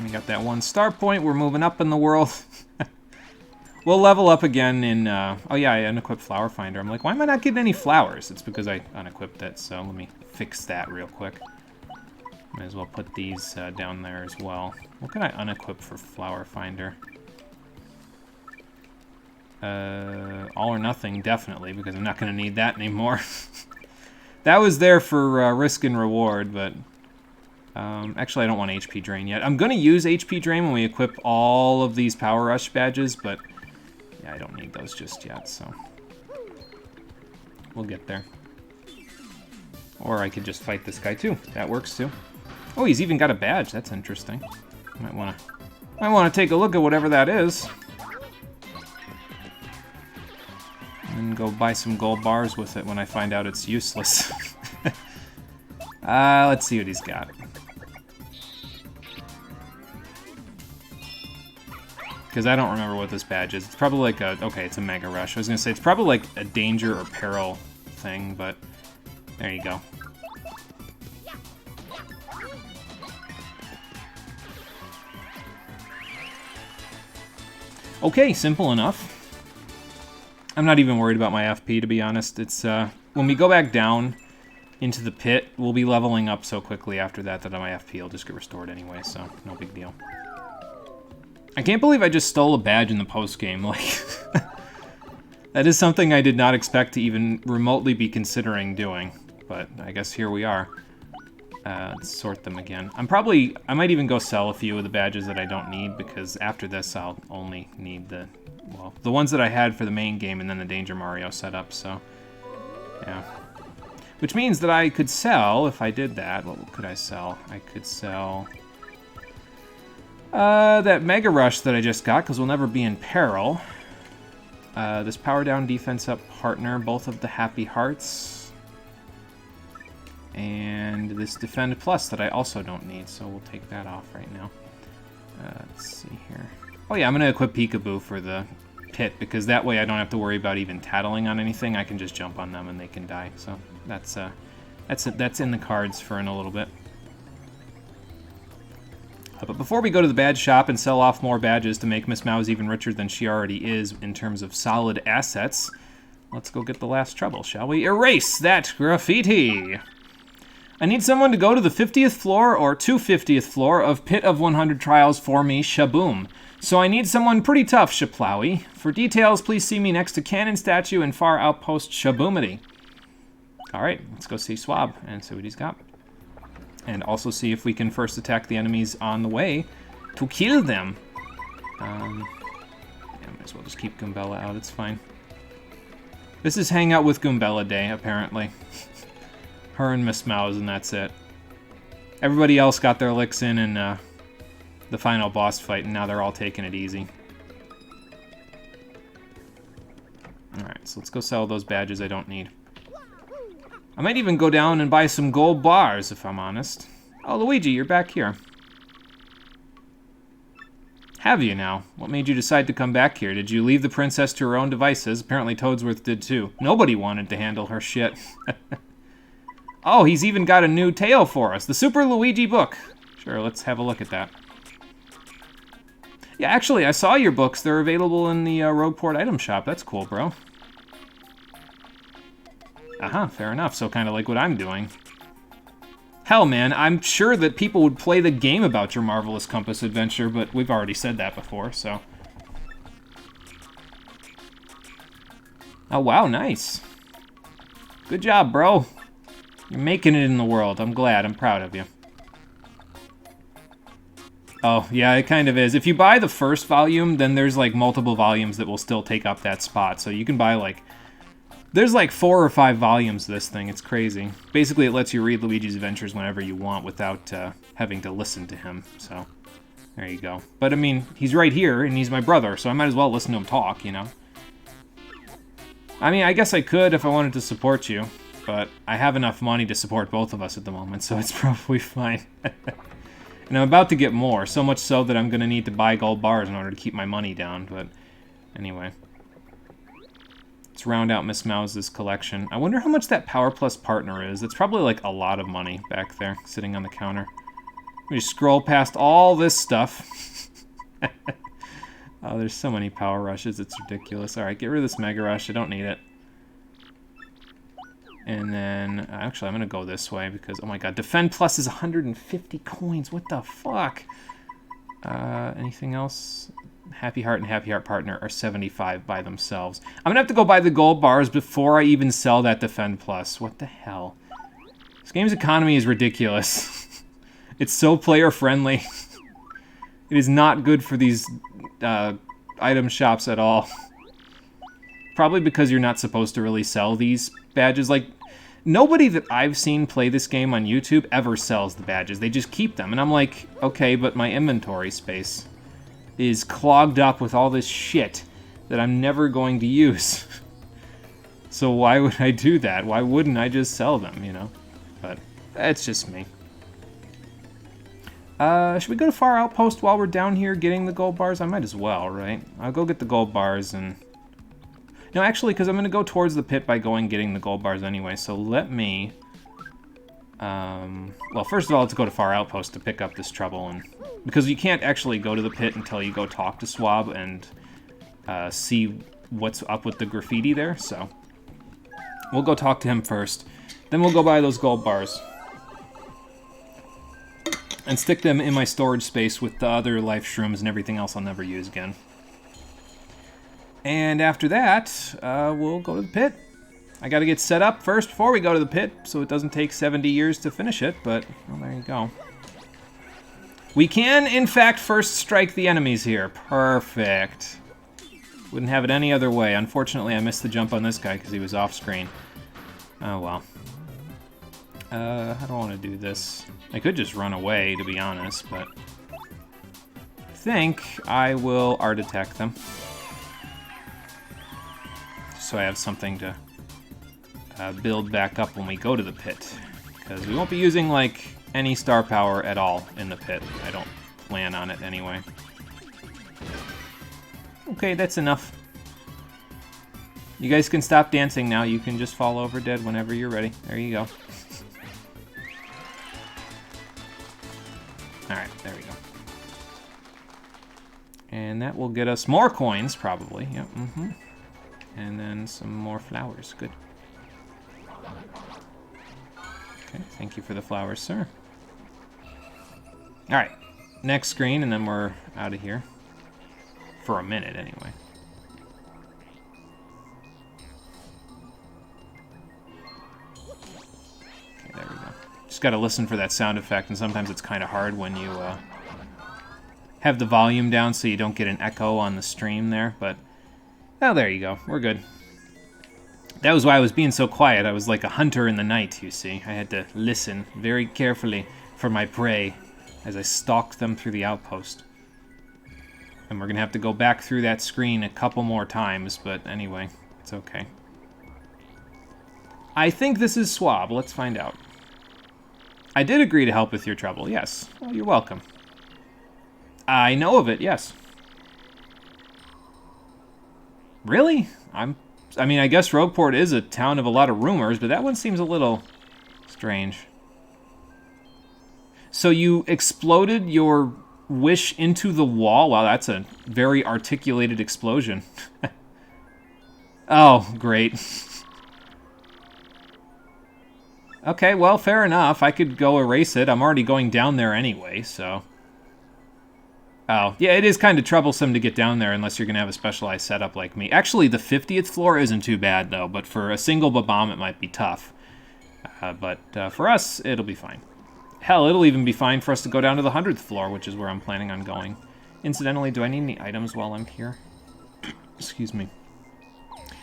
We got that 1 star point. We're moving up in the world. We'll level up again in... oh yeah, I unequipped Flower Finder. I'm like, why am I not getting any flowers? It's because I unequipped it, so let me fix that real quick. Might as well put these down there as well. What can I unequip for Flower Finder? All or nothing, definitely, because I'm not going to need that anymore. That was there for risk and reward, but... actually, I don't want HP Drain yet. I'm going to use HP Drain when we equip all of these Power Rush badges, but... yeah, I don't need those just yet, so... we'll get there. Or I could just fight this guy, too. That works, too. Oh, he's even got a badge. That's interesting. Might want to take a look at whatever that is. And go buy some gold bars with it when I find out it's useless. Let's see what he's got. Because I don't remember what this badge is. It's probably like a... okay, it's a Mega Rush. I was going to say, it's probably like a danger or peril thing, but... there you go. Okay, simple enough. I'm not even worried about my FP, to be honest. It's, when we go back down into the pit, we'll be leveling up so quickly after that that my FP will just get restored anyway, so no big deal. I can't believe I just stole a badge in the post-game, like... that is something I did not expect to even remotely be considering doing, but I guess here we are. Let's sort them again. I might even go sell a few of the badges that I don't need, because after this I'll only need the ones that I had for the main game and then the Danger Mario setup, so... yeah. Which means that I could sell, if I did that, what could I sell? I could sell... that Mega Rush that I just got, because we'll never be in peril. This Power Down Defense Up Partner, both of the Happy Hearts. And this Defend Plus that I also don't need, so we'll take that off right now. Let's see here. Oh yeah, I'm going to equip Peekaboo for the pit, because that way I don't have to worry about even tattling on anything. I can just jump on them and they can die. So that's in the cards for in a little bit. But before we go to the badge shop and sell off more badges to make Miss Mouse even richer than she already is in terms of solid assets, let's go get the last trouble, shall we? Erase that graffiti! I need someone to go to the 50th floor or 250th floor of Pit of 100 Trials for me, Shaboom. So I need someone pretty tough, Shaplowy. For details, please see me next to Cannon Statue and Far Outpost Shaboomity. Alright, let's go see Swab and see what he's got. And also see if we can first attack the enemies on the way to kill them. Yeah, might as well just keep Goombella out, it's fine. This is Hang Out with Goombella Day, apparently. Her and Miss Mouse, and that's it. Everybody else got their licks in the final boss fight, and now they're all taking it easy. Alright, so let's go sell those badges I don't need. I might even go down and buy some gold bars, if I'm honest. Oh, Luigi, you're back here. Have you now? What made you decide to come back here? Did you leave the princess to her own devices? Apparently Toadsworth did too. Nobody wanted to handle her shit. Oh, he's even got a new tale for us. The Super Luigi book. Sure, let's have a look at that. Yeah, actually, I saw your books. They're available in the Rogueport item shop. That's cool, bro. Aha, fair enough. So kind of like what I'm doing. Hell, man, I'm sure that people would play the game about your Marvelous Compass adventure, but we've already said that before, so... Oh, wow, nice. Good job, bro. You're making it in the world. I'm glad. I'm proud of you. Oh, yeah, it kind of is. If you buy the first volume, then there's, like, multiple volumes that will still take up that spot. So you can buy, like... There's, like, 4 or 5 volumes of this thing. It's crazy. Basically, it lets you read Luigi's Adventures whenever you want without having to listen to him. So, there you go. But, I mean, he's right here, and he's my brother, so I might as well listen to him talk, you know? I mean, I guess I could if I wanted to support you. But I have enough money to support both of us at the moment, so it's probably fine. And I'm about to get more, so much so that I'm going to need to buy gold bars in order to keep my money down, but anyway. Let's round out Miss Mouse's collection. I wonder how much that Power Plus partner is. It's probably like a lot of money back there, sitting on the counter. We just scroll past all this stuff. Oh, there's so many Power Rushes, it's ridiculous. Alright, get rid of this Mega Rush, I don't need it. And then, actually, I'm going to go this way because, oh my god, Defend Plus is 150 coins. What the fuck? Anything else? Happy Heart and Happy Heart Partner are 75 by themselves. I'm going to have to go buy the gold bars before I even sell that Defend Plus. What the hell? This game's economy is ridiculous. It's so player-friendly. It is not good for these item shops at all. Probably because you're not supposed to really sell these badges. Like, nobody that I've seen play this game on YouTube ever sells the badges. They just keep them. And I'm like, okay, but my inventory space is clogged up with all this shit that I'm never going to use. So why would I do that? Why wouldn't I just sell them, you know? But that's just me. Should we go to Far Outpost while we're down here getting the gold bars? I might as well, right? I'll go get the gold bars and... No, actually, because I'm going to go towards the pit by getting the gold bars anyway, so let me... well, first of all, let's go to Far Outpost to pick up this trouble, and because you can't actually go to the pit until you go talk to Swab and see what's up with the graffiti there, so... We'll go talk to him first, then we'll go buy those gold bars. And stick them in my storage space with the other life shrooms and everything else I'll never use again. And after that, we'll go to the pit. I gotta get set up first before we go to the pit, so it doesn't take 70 years to finish it, but, well, there you go. We can, in fact, first strike the enemies here. Perfect. Wouldn't have it any other way. Unfortunately, I missed the jump on this guy because he was off-screen. Oh, well. How do I want to do this? I could just run away, to be honest, but... I think I will art attack them. So I have something to build back up when we go to the pit. Because we won't be using, like, any star power at all in the pit. I don't plan on it anyway. Okay, that's enough. You guys can stop dancing now. You can just fall over dead whenever you're ready. There you go. Alright, there we go. And that will get us more coins, probably. Yep, And then some more flowers. Good. Okay, thank you for the flowers, sir. Alright, next screen, and then we're out of here. For a minute, anyway. Okay, there we go. Just gotta listen for that sound effect, and sometimes it's kind of hard when you have the volume down so you don't get an echo on the stream there, but... Oh, there you go. We're good. That was why I was being so quiet. I was like a hunter in the night, you see. I had to listen very carefully for my prey as I stalked them through the outpost. And we're going to have to go back through that screen a couple more times, but anyway, it's okay. I think this is Swab. Let's find out. I did agree to help with your trouble, yes. Well, you're welcome. I know of it, yes. Really? I mean, I guess Rogueport is a town of a lot of rumors, but that one seems a little strange. So you exploded your wish into the wall? Wow, that's a very articulated explosion. Oh, great. Okay, well, fair enough. I could go erase it. I'm already going down there anyway, so... Oh, yeah, it is kind of troublesome to get down there unless you're going to have a specialized setup like me. Actually, the 50th floor isn't too bad, though, but for a single bomb, it might be tough. But for us, it'll be fine. Hell, it'll even be fine for us to go down to the 100th floor, which is where I'm planning on going. Incidentally, do I need any items while I'm here? Excuse me.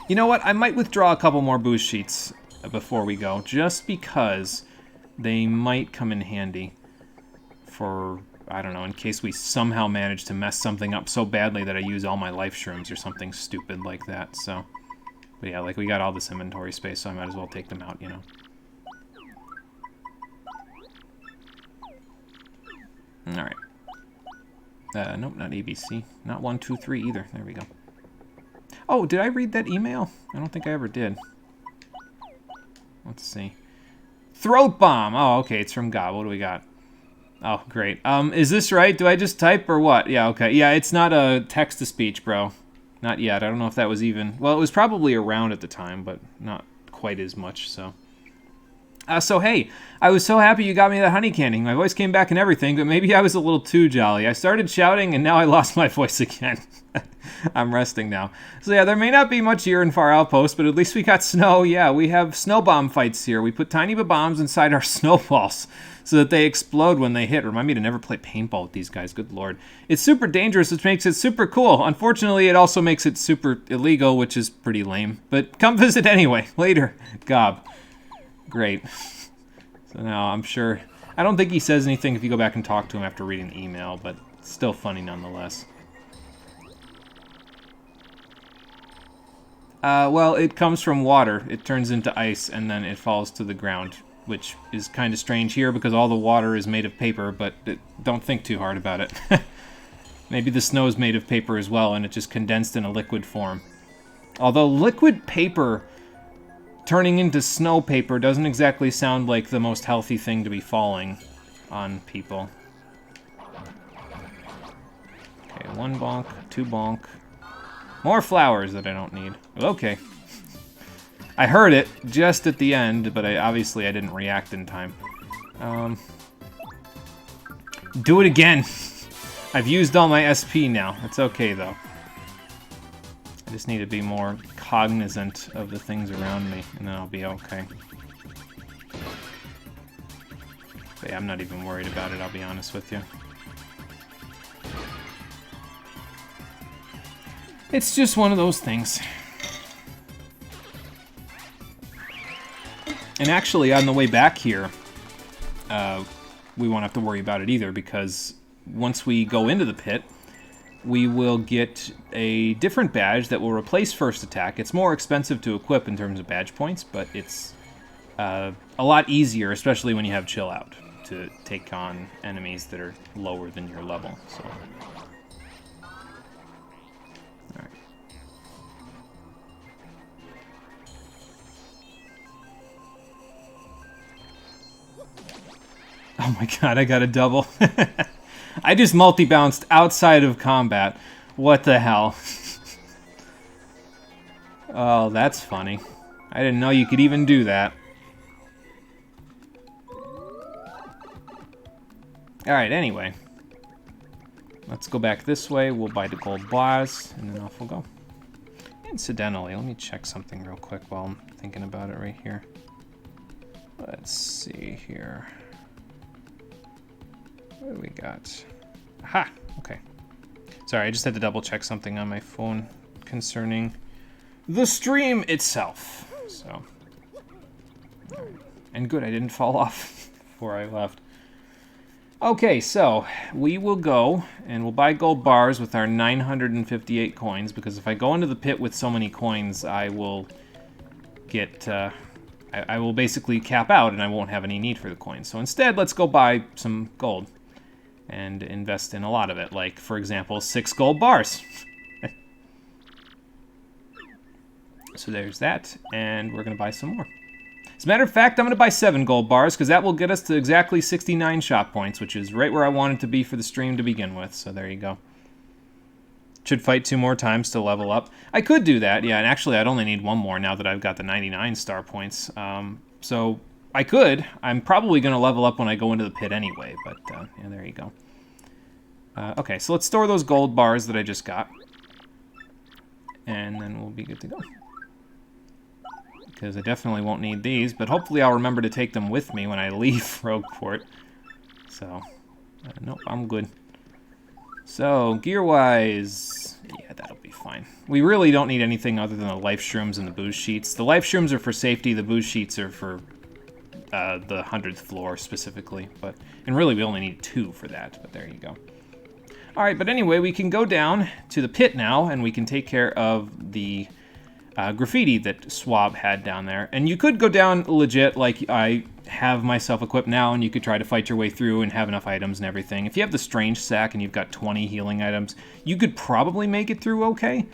You know what? I might withdraw a couple more boost sheets before we go, just because they might come in handy for... I don't know, in case we somehow manage to mess something up so badly that I use all my life shrooms or something stupid like that, so... But yeah, like, we got all this inventory space, so I might as well take them out, you know. Alright. Nope, not ABC. Not 1, 2, 3 either. There we go. Oh, did I read that email? I don't think I ever did. Let's see. Throat bomb! Oh, okay, it's from God. What do we got? Oh, great. Is this right? Do I just type or what? Yeah, okay. Yeah, it's not a text-to-speech, bro. Not yet. I don't know if that was even... Well, it was probably around at the time, but not quite as much, so... So, hey, I was so happy you got me that honey candy. My voice came back and everything, but maybe I was a little too jolly. I started shouting, and now I lost my voice again. I'm resting now. So, yeah, there may not be much here in Far Outpost, but at least we got snow. Yeah, we have snow bomb fights here. We put tiny bombs inside our snowballs so that they explode when they hit. Remind me to never play paintball with these guys. Good lord. It's super dangerous, which makes it super cool. Unfortunately, it also makes it super illegal, which is pretty lame. But come visit anyway. Later. Gob. Great. So now I'm sure... I don't think he says anything if you go back and talk to him after reading the email, but it's still funny nonetheless. Well, it comes from water. It turns into ice, and then it falls to the ground, which is kind of strange here because all the water is made of paper, but don't think too hard about it. Maybe the snow is made of paper as well, and it just condensed in a liquid form. Although liquid paper turning into snow paper doesn't exactly sound like the most healthy thing to be falling on people. Okay, 1 bonk, 2 bonk. More flowers that I don't need. Okay. I heard it just at the end, but obviously I didn't react in time. Do it again! I've used all my SP now. It's okay, though. I just need to be more cognizant of the things around me, and then I'll be okay. But yeah, I'm not even worried about it, I'll be honest with you. It's just one of those things. And actually, on the way back here, we won't have to worry about it either, because once we go into the pit, we will get a different badge that will replace First Attack. It's more expensive to equip in terms of badge points, but it's a lot easier, especially when you have Chill Out, to take on enemies that are lower than your level. So, alright. Oh my god, I got a double. I just multi-bounced outside of combat. What the hell? Oh, that's funny. I didn't know you could even do that. Alright, anyway. Let's go back this way. We'll buy the gold bars, and then off we'll go. Incidentally, let me check something real quick while I'm thinking about it right here. Let's see here. What do we got? Aha! Okay. Sorry, I just had to double check something on my phone concerning the stream itself. So. Right. And good, I didn't fall off before I left. Okay, so we will go and we'll buy gold bars with our 958 coins, because if I go into the pit with so many coins, I will get, I will basically cap out and I won't have any need for the coins. So instead, let's go buy some gold and invest in a lot of it. Like, for example, 6 gold bars. So there's that, and we're going to buy some more. As a matter of fact, I'm going to buy 7 gold bars, because that will get us to exactly 69 shop points, which is right where I wanted to be for the stream to begin with. So there you go. Should fight 2 more times to level up. I could do that, yeah, and actually I'd only need 1 more now that I've got the 99 star points. So I could. I'm probably going to level up when I go into the pit anyway, but yeah, there you go. Okay, so let's store those gold bars that I just got. And then we'll be good to go. Because I definitely won't need these, but hopefully I'll remember to take them with me when I leave Rogueport. So, nope, I'm good. So, gear-wise, yeah, that'll be fine. We really don't need anything other than the life shrooms and the booze sheets. The life shrooms are for safety, the booze sheets are for the 100th floor specifically. And really, we only need 2 for that, but there you go. Alright, but anyway, we can go down to the pit now, and we can take care of the graffiti that Swab had down there. And you could go down legit like I have myself equipped now, and you could try to fight your way through and have enough items and everything. If you have the strange sack and you've got 20 healing items, you could probably make it through okay.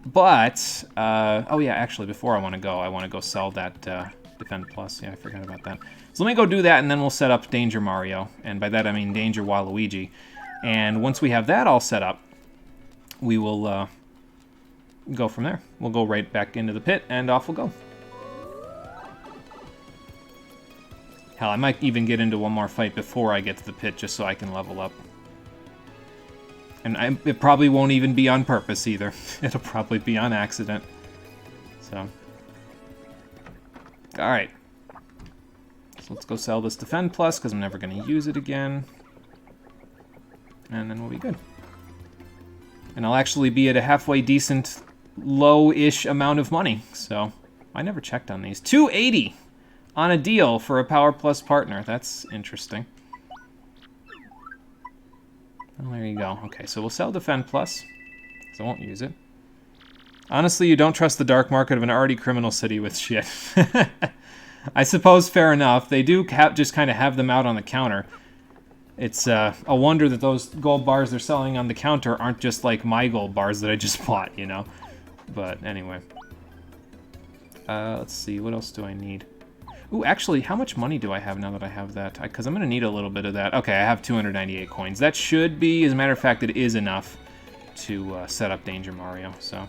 But, oh yeah, actually, before I want to go sell that Defend Plus. Yeah, I forgot about that. So let me go do that, and then we'll set up Danger Mario. And by that I mean Danger Waluigi. And once we have that all set up, we will go from there. We'll go right back into the pit, and off we'll go. Hell, I might even get into one more fight before I get to the pit, just so I can level up. And it probably won't even be on purpose, either. It'll probably be on accident. So. Alright. So let's go sell this Defend Plus, because I'm never going to use it again. And then we'll be good. And I'll actually be at a halfway decent, low-ish amount of money. So, I never checked on these. 280 on a deal for a Power Plus partner. That's interesting. Well, there you go. Okay, so we'll sell Defend Plus, because I won't use it. Honestly, you don't trust the dark market of an already criminal city with shit. I suppose fair enough. They do just kind of have them out on the counter. It's a wonder that those gold bars they're selling on the counter aren't just like my gold bars that I just bought, you know? But anyway. Let's see, what else do I need? Ooh, actually, how much money do I have now that I have that? Because I'm going to need a little bit of that. Okay, I have 298 coins. That should be, as a matter of fact, it is enough to set up Danger Mario, so.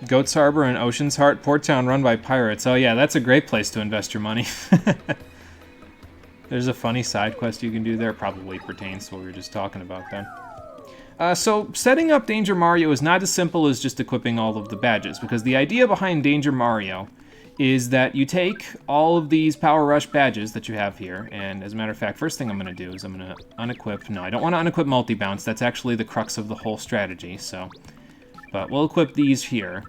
Goat's Harbor and Ocean's Heart, port town run by pirates. Oh yeah, that's a great place to invest your money. There's a funny side quest you can do there. Probably pertains to what we were just talking about then. So setting up Danger Mario is not as simple as just equipping all of the badges, because the idea behind Danger Mario is that you take all of these Power Rush badges that you have here, and as a matter of fact, first thing I'm going to do is I'm going to unequip... No, I don't want to unequip multi-bounce. That's actually the crux of the whole strategy, so... But we'll equip these here.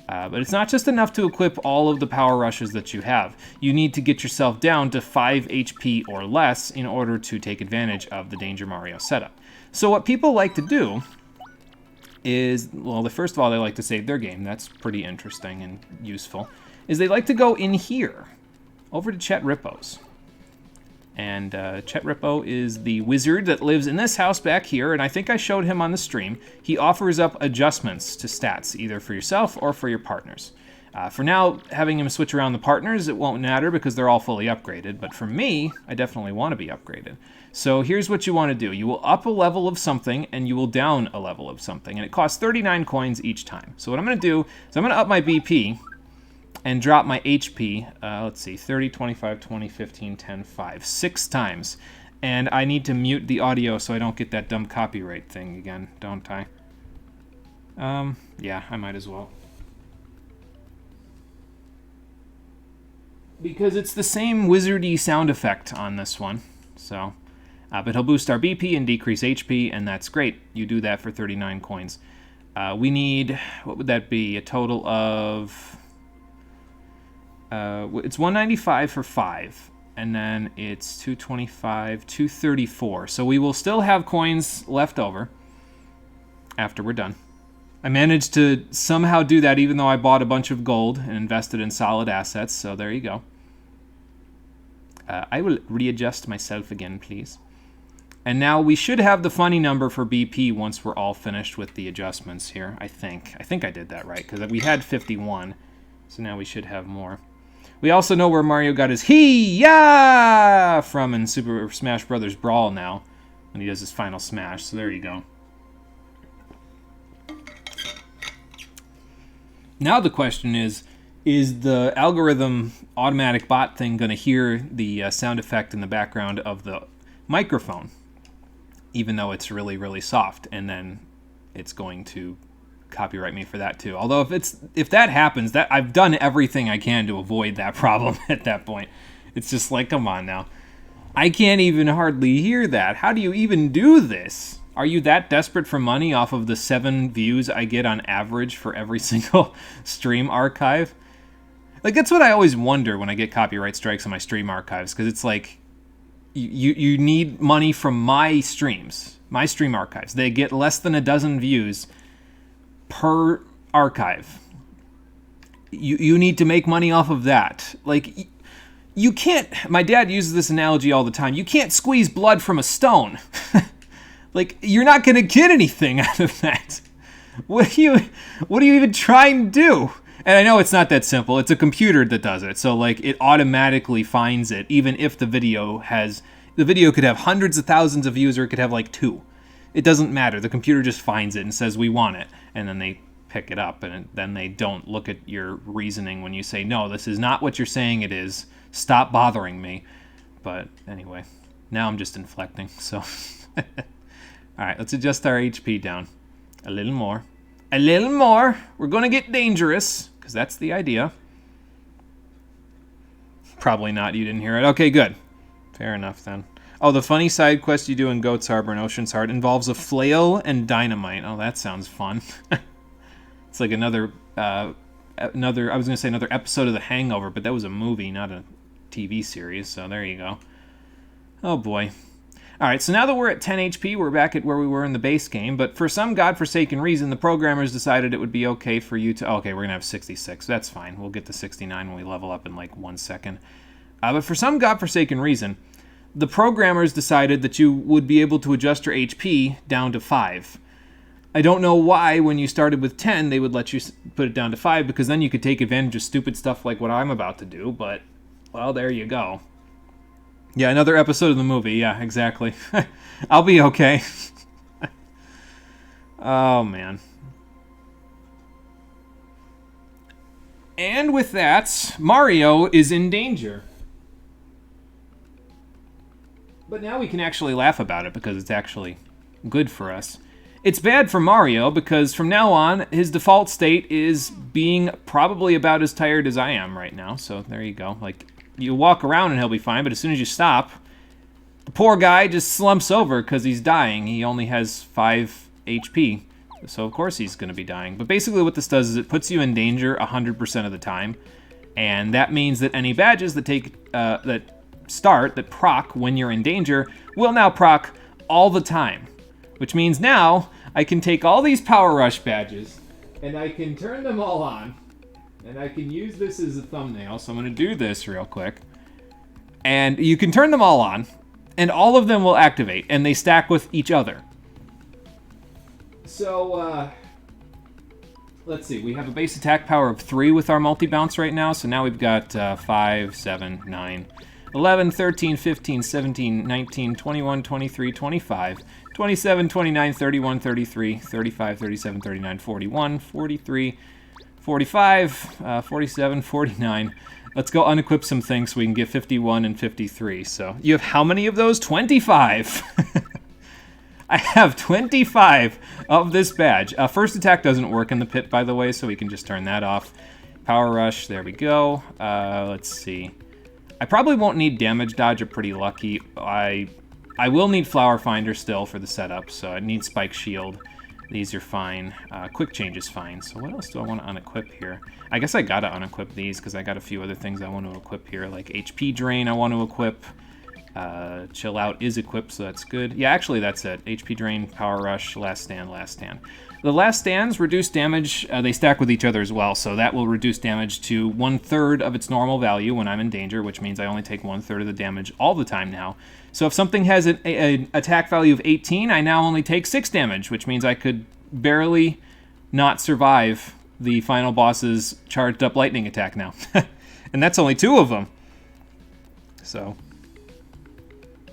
But it's not just enough to equip all of the Power Rushes that you have. You need to get yourself down to 5 HP or less in order to take advantage of the Danger Mario setup. So what people like to do is, well, first of all, they like to save their game. That's pretty interesting and useful. Is they like to go in here, over to Chetrippo's. And Chetrippo is the wizard that lives in this house back here, and I think I showed him on the stream. He offers up adjustments to stats, either for yourself or for your partners. For now, having him switch around the partners, it won't matter because they're all fully upgraded. But for me, I definitely want to be upgraded. So here's what you want to do. You will up a level of something, and you will down a level of something. And it costs 39 coins each time. So what I'm going to do is I'm going to up my BP and drop my HP. Let's see, 30, 25, 20, 15, 10, 5. 6 times. And I need to mute the audio so I don't get that dumb copyright thing again, don't I? Yeah, I might as well. Because it's the same wizardy sound effect on this one. So, but he'll boost our BP and decrease HP, and that's great. You do that for 39 coins. We need, what would that be? A total of, it's 195 for 5. And then it's 225, 234. So we will still have coins left over after we're done. I managed to somehow do that even though I bought a bunch of gold and invested in solid assets, so there you go. I will readjust myself again, please. And now we should have the funny number for BP once we're all finished with the adjustments here, I think. I think I did that right, because we had 51, so now we should have more. We also know where Mario got his Hee-Yah from in Super Smash Bros. Brawl now, when he does his final smash, so there you go. Now the question is the algorithm automatic bot thing going to hear the sound effect in the background of the microphone, even though it's really, really soft, and then it's going to copyright me for that too. Although if that happens, that I've done everything I can to avoid that problem at that point. It's just like, come on now. I can't even hardly hear that. How do you even do this? Are you that desperate for money off of the 7 views I get on average for every single stream archive? Like, that's what I always wonder when I get copyright strikes on my stream archives, because it's like, you need money from my streams, my stream archives. They get less than a dozen views per archive. You need to make money off of that. Like, you can't, my dad uses this analogy all the time, you can't squeeze blood from a stone. Like, you're not going to get anything out of that. What are you even trying to do? And I know it's not that simple. It's a computer that does it. So, like, it automatically finds it, even if the video could have hundreds of thousands of views, or it could have, like, 2. It doesn't matter. The computer just finds it and says, we want it. And then they pick it up, and then they don't look at your reasoning when you say, no, this is not what you're saying it is. Stop bothering me. But anyway, now I'm just inflecting, so... All right, let's adjust our HP down. A little more. A little more. We're going to get dangerous, because that's the idea. Probably not. You didn't hear it. Okay, good. Fair enough, then. Oh, the funny side quest you do in Goat's Harbor and Ocean's Heart involves a flail and dynamite. Oh, that sounds fun. It's like another I was going to say another episode of The Hangover, but that was a movie, not a TV series, so there you go. Oh, boy. Alright, so now that we're at 10 HP, we're back at where we were in the base game, but for some godforsaken reason, the programmers decided it would be okay for you to... Okay, we're going to have 66. That's fine. We'll get to 69 when we level up in like 1 second. But for some godforsaken reason, the programmers decided that you would be able to adjust your HP down to 5. I don't know why, when you started with 10, they would let you put it down to 5, because then you could take advantage of stupid stuff like what I'm about to do, but, well, there you go. Yeah, another episode of the movie. Yeah, exactly. I'll be okay. Oh, man. And with that, Mario is in danger. But now we can actually laugh about it because it's actually good for us. It's bad for Mario because from now on, his default state is being probably about as tired as I am right now. So there you go. Like, you walk around and he'll be fine, but as soon as you stop, the poor guy just slumps over because he's dying. He only has 5 HP, so of course he's going to be dying. But basically what this does is it puts you in danger 100% of the time, and that means that any badges that that proc when you're in danger will now proc all the time. Which means now I can take all these Power Rush badges and I can turn them all on. And I can use this as a thumbnail, so I'm going to do this real quick. And you can turn them all on, and all of them will activate, and they stack with each other. So, let's see. We have a base attack power of 3 with our multi-bounce right now, so now we've got 5, 7, 9, 11, 13, 15, 17, 19, 21, 23, 25, 27, 29, 31, 33, 35, 37, 39, 41, 43, 45, 47, 49. Let's go unequip some things so we can get 51 and 53. So you have how many of those? 25. I have 25 of this badge. First attack doesn't work in the pit, by the way, so we can just turn that off. Power rush, there we go. Let's see. I probably won't need damage dodge, I'm pretty lucky. I will need flower finder still for the setup, so I need spike shield. These are fine. Quick change is fine. So what else do I want to unequip here? I guess I gotta unequip these because I got a few other things I want to equip here, like HP drain I want to equip. Chill out is equipped, so that's good. Yeah, actually that's it. HP drain, power rush, last stand, last stand. The last stands reduce damage. They stack with each other as well, so that will reduce damage to 1/3 of its normal value when I'm in danger, which means I only take 1/3 of the damage all the time now. So if something has an attack value of 18, I now only take 6 damage, which means I could barely not survive the final boss's charged up lightning attack now. And that's only 2 of them. So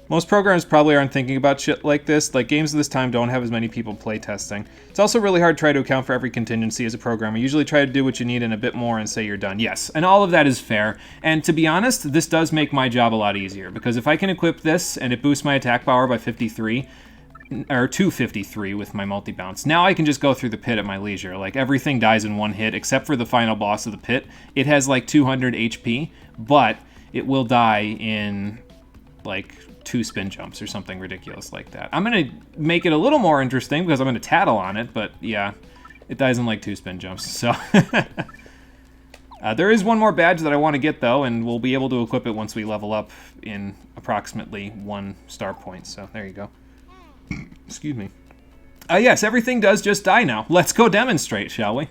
most programs probably aren't thinking about shit like this. Like, games of this time don't have as many people playtesting. It's also really hard to try to account for every contingency as a programmer. You usually try to do what you need and a bit more and say you're done. Yes, and all of that is fair. And to be honest, this does make my job a lot easier, because if I can equip this and it boosts my attack power by 53, or 253 with my multi-bounce, now I can just go through the pit at my leisure. Like, everything dies in one hit, except for the final boss of the pit. It has like 200 HP, but it will die in like 2 spin jumps or something ridiculous like that. I'm going to make it a little more interesting because I'm going to tattle on it, but yeah, it dies in like 2 spin jumps. So there is one more badge that I want to get though, and we'll be able to equip it once we level up in approximately 1 star point. So there you go. Excuse me. Yes, everything does just die now. Let's go demonstrate, shall we?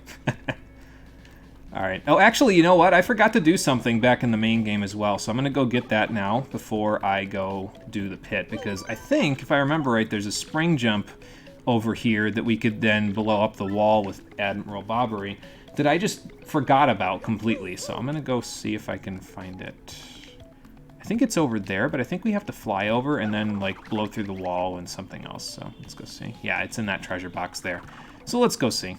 All right. Oh, actually, you know what? I forgot to do something back in the main game as well, so I'm going to go get that now before I go do the pit, because I think, if I remember right, there's a spring jump over here that we could then blow up the wall with Admiral Bobbery that I just forgot about completely, so I'm going to go see if I can find it. I think it's over there, but I think we have to fly over and then, like, blow through the wall and something else, so let's go see. Yeah, it's in that treasure box there. So let's go see.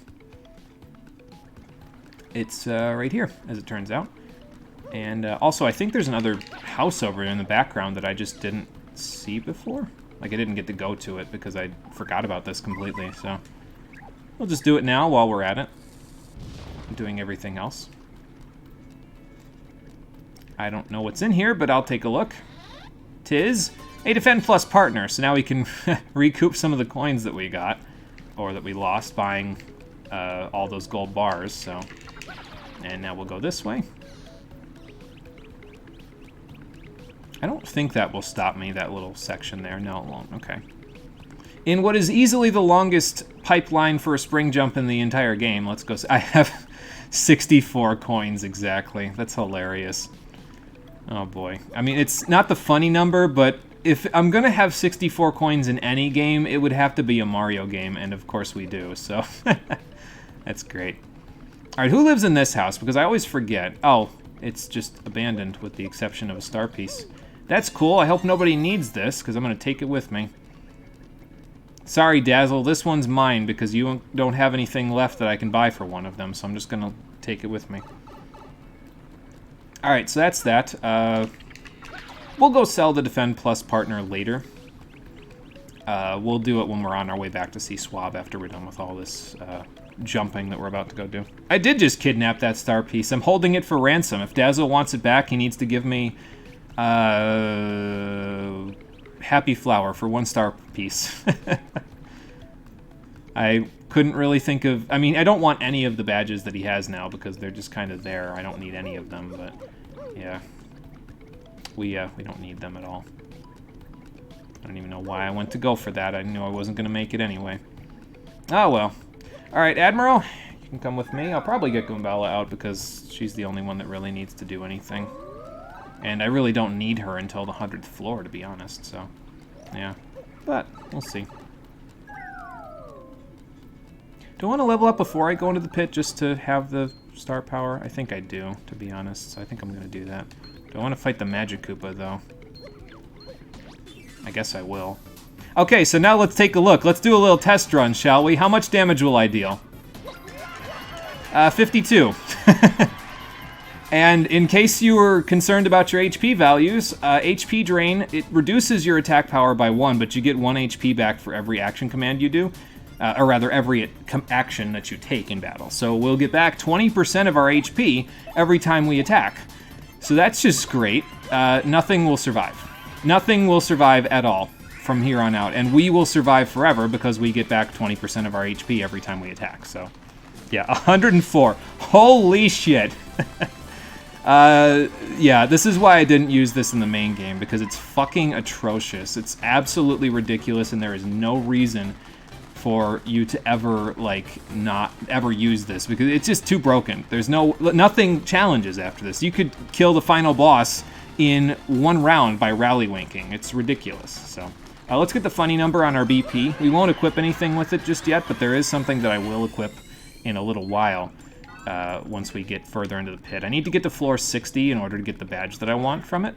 It's right here, as it turns out. And also, I think there's another house over in the background that I just didn't see before. Like, I didn't get to go to it because I forgot about this completely, so we'll just do it now while we're at it. Doing everything else. I don't know what's in here, but I'll take a look. 'Tis a Defend Plus partner, so now we can recoup some of the coins that we got, or that we lost buying all those gold bars, so... And now we'll go this way. I don't think that will stop me, that little section there. No, it won't. Okay. In what is easily the longest pipeline for a spring jump in the entire game, let's go... I have 64 coins exactly. That's hilarious. Oh boy. I mean, it's not the funny number, but if I'm gonna have 64 coins in any game, it would have to be a Mario game, and of course we do, so... That's great. Alright, who lives in this house? Because I always forget. Oh, it's just abandoned with the exception of a star piece. That's cool. I hope nobody needs this, because I'm going to take it with me. Sorry, Dazzle, this one's mine, because you don't have anything left that I can buy for one of them, so I'm just going to take it with me. Alright, so that's that. We'll go sell the Defend Plus partner later. We'll do it when we're on our way back to see Swab after we're done with all this jumping that we're about to go do. I did just kidnap that star piece. I'm holding it for ransom. If Dazzle wants it back, he needs to give me Happy Flower for 1 star piece. I couldn't really think of... I mean, I don't want any of the badges that he has now because they're just kind of there. I don't need any of them, but yeah. We don't need them at all. I don't even know why I went to go for that. I knew I wasn't going to make it anyway. Oh, well. Alright, Admiral, you can come with me. I'll probably get Goombella out because she's the only one that really needs to do anything. And I really don't need her until the 100th floor, to be honest, so... Yeah. But, we'll see. Do I want to level up before I go into the pit just to have the star power? I think I do, to be honest. So I think I'm going to do that. Do I want to fight the Magikoopa, though? I guess I will. Okay, so now let's take a look. Let's do a little test run, shall we? How much damage will I deal? 52. And in case you were concerned about your HP values, HP drain, it reduces your attack power by 1, but you get 1 HP back for every action command you do. Or rather, every action that you take in battle. So we'll get back 20% of our HP every time we attack. So that's just great. Nothing will survive. Nothing will survive at all from here on out. And we will survive forever because we get back 20% of our HP every time we attack. So, yeah, 104. Holy shit. Yeah, this is why I didn't use this in the main game, because it's fucking atrocious. It's absolutely ridiculous, and there is no reason for you to ever, like, not ever use this, because it's just too broken. There's nothing challenges after this. You could kill the final boss in 1 round by rally winking. It's ridiculous. So, let's get the funny number on our BP. We won't equip anything with it just yet, but there is something that I will equip in a little while. Once we get further into the pit. I need to get to floor 60 in order to get the badge that I want from it.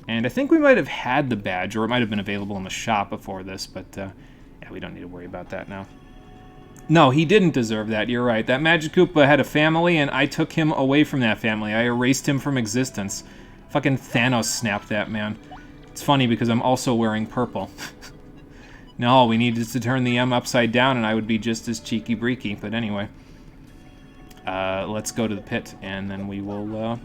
And I think we might have had the badge, or it might have been available in the shop before this, but yeah, we don't need to worry about that now. No, he didn't deserve that, you're right. That Magikoopa had a family, and I took him away from that family. I erased him from existence. Fucking Thanos snapped that, man. It's funny because I'm also wearing purple. No, we needed to turn the M upside down, and I would be just as cheeky-breeky, but anyway. Let's go to the pit, and then we will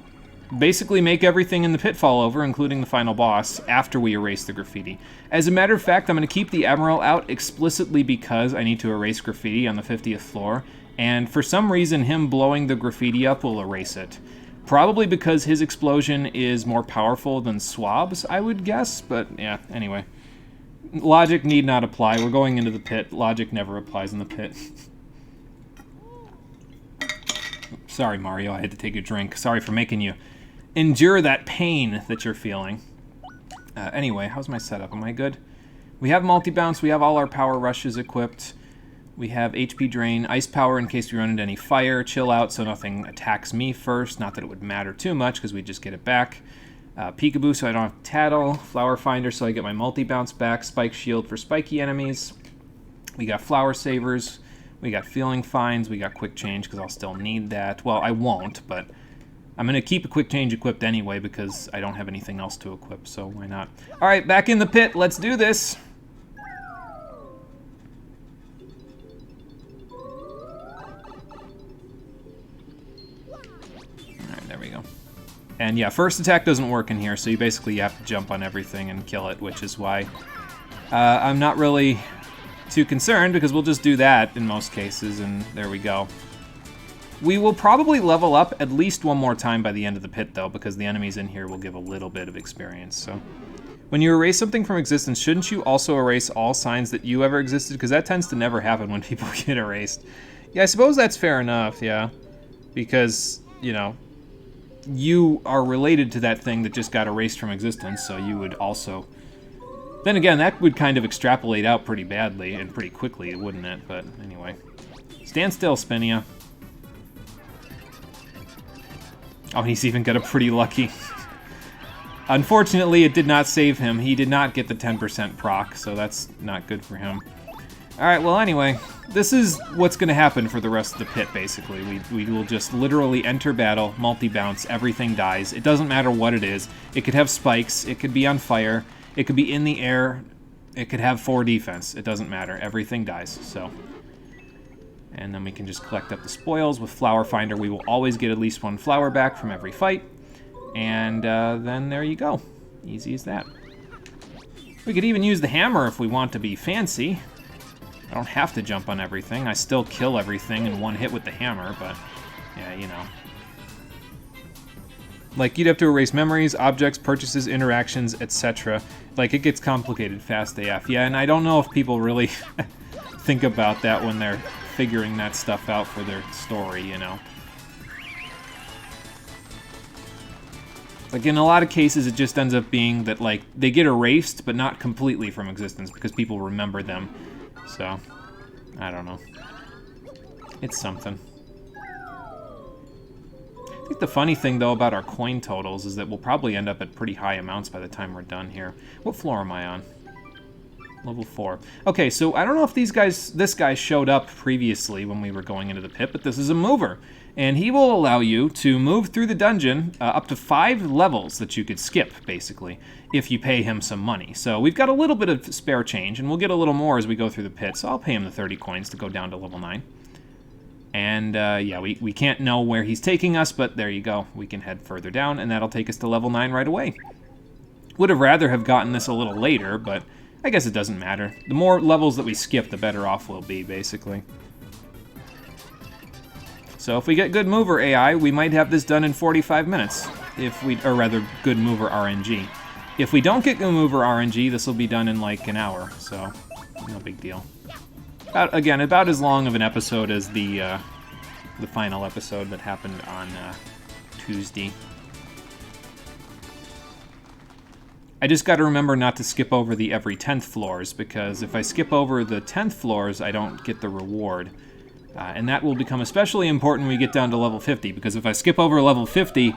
basically make everything in the pit fall over, including the final boss, after we erase the graffiti. As a matter of fact, I'm going to keep the Emerald out explicitly because I need to erase graffiti on the 50th floor, and for some reason, him blowing the graffiti up will erase it. Probably because his explosion is more powerful than Swab's, I would guess, but yeah, anyway. Logic need not apply. We're going into the pit. Logic never applies in the pit. Sorry, Mario, I had to take a drink. Sorry for making you endure that pain that you're feeling. Anyway, how's my setup? Am I good? We have multi-bounce. We have all our power rushes equipped. We have HP drain, ice power in case we run into any fire, chill out so nothing attacks me first. Not that it would matter too much because we just get it back. Peekaboo so I don't have to tattle. Flower finder so I get my multi-bounce back. Spike shield for spiky enemies. We got flower savers. We got feeling fines, we got quick change because I'll still need that. Well, I won't, but I'm going to keep a quick change equipped anyway because I don't have anything else to equip, so why not? All right, back in the pit, let's do this. All right, there we go. And yeah, first attack doesn't work in here, so you basically have to jump on everything and kill it, which is why I'm not really too concerned, because we'll just do that in most cases, and there we go. We will probably level up at least 1 more time by the end of the pit, though, because the enemies in here will give a little bit of experience. So, when you erase something from existence, shouldn't you also erase all signs that you ever existed? Because that tends to never happen when people get erased. Yeah, I suppose that's fair enough, yeah. Because, you know, you are related to that thing that just got erased from existence, so you would also... Then again, that would kind of extrapolate out pretty badly and pretty quickly, wouldn't it? But anyway. Stand still, Spinia. Oh, he's even got a pretty lucky. Unfortunately, it did not save him. He did not get the 10% proc, so that's not good for him. Alright, well anyway, this is what's going to happen for the rest of the pit, basically. We will just literally enter battle, multi-bounce, everything dies. It doesn't matter what it is. It could have spikes, it could be on fire, it could be in the air, it could have 4 defense. It doesn't matter. Everything dies, so... And then we can just collect up the spoils. With Flower Finder, we will always get at least 1 flower back from every fight. And then there you go. Easy as that. We could even use the hammer if we want to be fancy. I don't have to jump on everything. I still kill everything in 1 hit with the hammer, but yeah, you know. Like, you'd have to erase memories, objects, purchases, interactions, etc. Like, it gets complicated fast AF. Yeah, and I don't know if people really think about that when they're figuring that stuff out for their story, you know. Like, in a lot of cases, it just ends up being that, like, they get erased, but not completely from existence, because people remember them. So, I don't know. It's something. I think the funny thing, though, about our coin totals is that we'll probably end up at pretty high amounts by the time we're done here. What floor am I on? Level 4. Okay, so I don't know if this guy showed up previously when we were going into the pit, but this is a mover. And he will allow you to move through the dungeon up to 5 levels that you could skip, basically, if you pay him some money. So we've got a little bit of spare change, and we'll get a little more as we go through the pit, so I'll pay him the 30 coins to go down to level 9. And, yeah, we can't know where he's taking us, but there you go. We can head further down, and that'll take us to level 9 right away. Would have rather have gotten this a little later, but I guess it doesn't matter. The more levels that we skip, the better off we'll be, basically. So if we get good mover AI, we might have this done in 45 minutes. Or rather, good mover RNG. If we don't get good mover RNG, this will be done in like an hour, so no big deal. Again, about as long of an episode as the final episode that happened on Tuesday. I just got to remember not to skip over the every 10th floors, because if I skip over the 10th floors, I don't get the reward. And that will become especially important when we get down to level 50, because if I skip over level 50,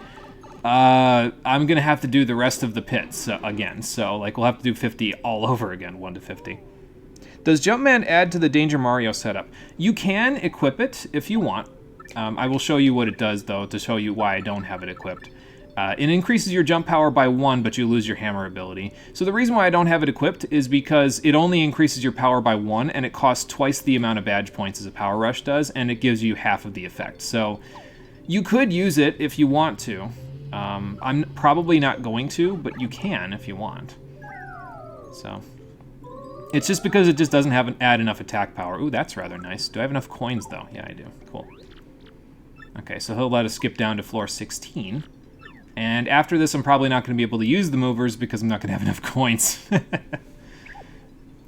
I'm going to have to do the rest of the pits again. So, like, we'll have to do 50 all over again, 1 to 50. Does Jumpman add to the Danger Mario setup? You can equip it if you want. I will show you what it does, though, to show you why I don't have it equipped. It increases your jump power by 1, but you lose your hammer ability. So the reason why I don't have it equipped is because it only increases your power by 1, and it costs twice the amount of badge points as a Power Rush does, and it gives you half of the effect. So you could use it if you want to. I'm probably not going to, but you can if you want. So it's just because it just doesn't add enough attack power. Ooh, that's rather nice. Do I have enough coins, though? Yeah, I do. Cool. Okay, so he'll let us skip down to floor 16. And after this, I'm probably not going to be able to use the movers because I'm not going to have enough coins.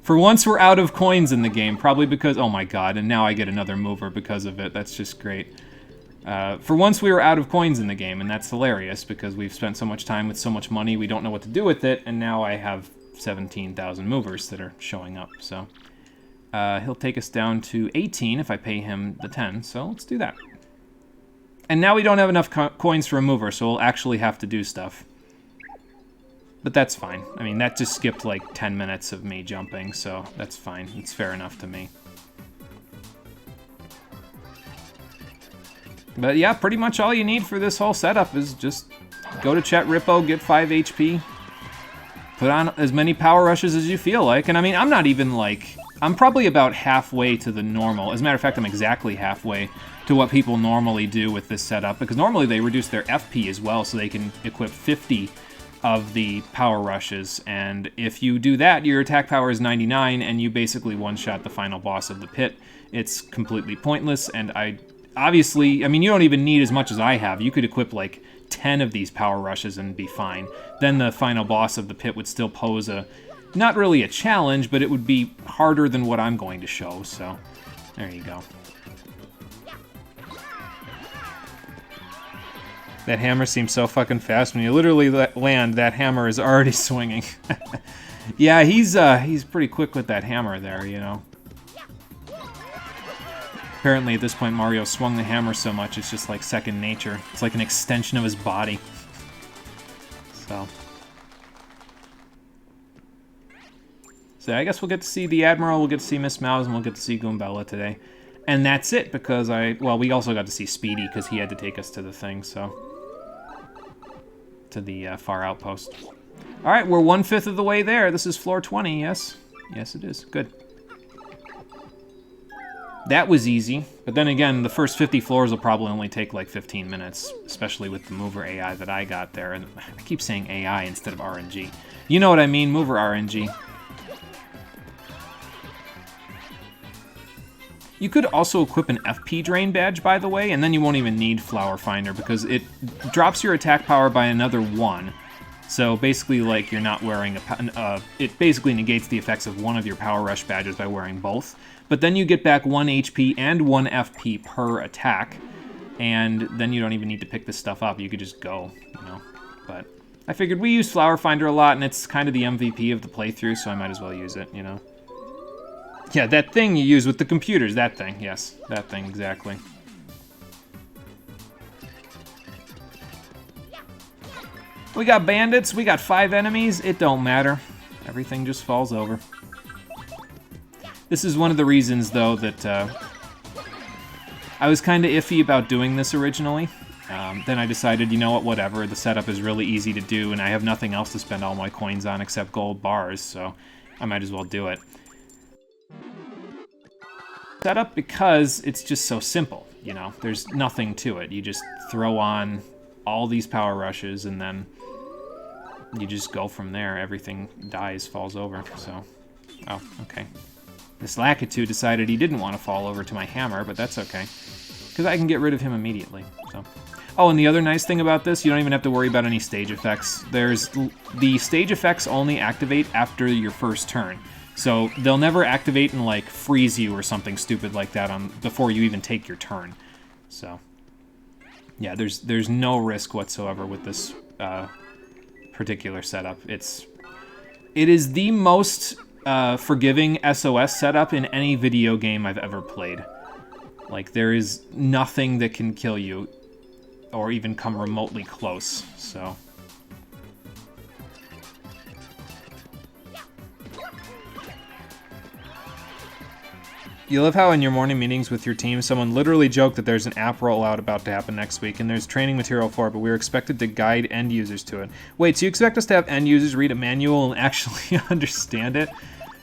For once, we're out of coins in the game, probably because... Oh my god, and now I get another mover because of it. That's just great. For once, we were out of coins in the game, and that's hilarious because we've spent so much time with so much money, we don't know what to do with it, and now I have 17,000 movers that are showing up. So he'll take us down to 18 if I pay him the 10, so let's do that. And now we don't have enough coins for a mover, so we'll actually have to do stuff. But that's fine. I mean, that just skipped like 10 minutes of me jumping, so that's fine. It's fair enough to me. But yeah, pretty much all you need for this whole setup is just go to chetrippo, get 5 HP, put on as many power rushes as you feel like. And I mean, I'm not even like... I'm probably about halfway to the normal. As a matter of fact, I'm exactly halfway to what people normally do with this setup, because normally they reduce their FP as well so they can equip 50 of the power rushes, and if you do that, your attack power is 99, and you basically one-shot the final boss of the pit. It's completely pointless, and obviously, I mean, you don't even need as much as I have. You could equip like 10 of these power rushes and be fine. Then the final boss of the pit would still pose not really a challenge, but it would be harder than what I'm going to show, so there you go. That hammer seems so fucking fast. When you literally land, that hammer is already swinging. Yeah, he's pretty quick with that hammer there, you know. Apparently at this point Mario swung the hammer so much it's just like second nature. It's like an extension of his body. So I guess we'll get to see the Admiral, we'll get to see Miss Mouse, and we'll get to see Goombella today. And that's it, because we also got to see Speedy, because he had to take us to the thing, so... to the far outpost. Alright, we're 1/5 of the way there. This is floor 20, yes? Yes, it is. Good. That was easy, but then again, the first 50 floors will probably only take like 15 minutes, especially with the mover AI that I got there. And I keep saying AI instead of RNG. You know what I mean, mover RNG. You could also equip an FP drain badge, by the way, and then you won't even need Flower Finder because it drops your attack power by another 1. So basically, like, you're not wearing it basically negates the effects of one of your Power Rush badges by wearing both. But then you get back 1 HP and 1 FP per attack, and then you don't even need to pick this stuff up. You could just go, you know. But I figured we use Flower Finder a lot, and it's kind of the MVP of the playthrough, so I might as well use it, you know. Yeah, that thing you use with the computers, that thing, yes. That thing, exactly. We got bandits, we got 5 enemies, it don't matter. Everything just falls over. This is one of the reasons, though, that I was kind of iffy about doing this originally. Then I decided, you know what, whatever, the setup is really easy to do, and I have nothing else to spend all my coins on except gold bars, so I might as well do it. Setup because it's just so simple, you know? There's nothing to it. You just throw on all these power rushes, and then you just go from there. Everything dies, falls over, so... Oh, okay. This Lakitu decided he didn't want to fall over to my hammer, but that's okay. Because I can get rid of him immediately, so... Oh, and the other nice thing about this, you don't even have to worry about any stage effects. The stage effects only activate after your first turn. So they'll never activate and, like, freeze you or something stupid like that before you even take your turn. So, yeah, there's no risk whatsoever with this particular setup. It is the most forgiving SOS setup in any video game I've ever played. Like, there is nothing that can kill you or even come remotely close, so... You love how in your morning meetings with your team, someone literally joked that there's an app rollout about to happen next week, and there's training material for it, but we were expected to guide end users to it. Wait, so you expect us to have end users read a manual and actually understand it?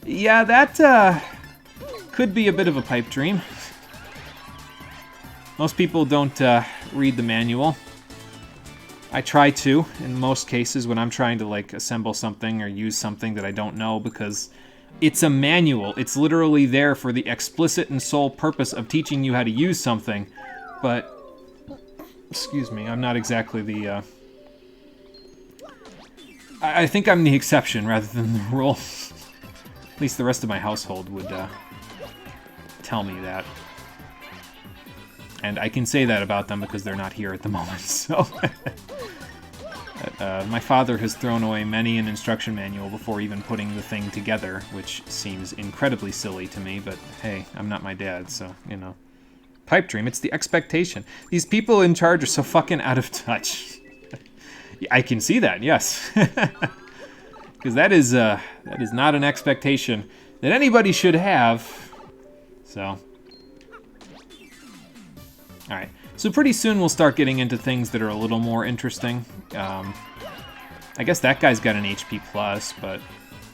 Yeah, that could be a bit of a pipe dream. Most people don't read the manual. I try to, in most cases, when I'm trying to, like, assemble something or use something that I don't know, because it's a manual. It's literally there for the explicit and sole purpose of teaching you how to use something, but... Excuse me, I'm not exactly the, I think I'm the exception rather than the rule. At least the rest of my household would, tell me that. And I can say that about them because they're not here at the moment, so... my father has thrown away many an instruction manual before even putting the thing together, which seems incredibly silly to me, but hey, I'm not my dad, so, you know. Pipe dream, it's the expectation. These people in charge are so fucking out of touch. I can see that, yes. Because that is not an expectation that anybody should have, so... Alright, so pretty soon we'll start getting into things that are a little more interesting. I guess that guy's got an HP+, but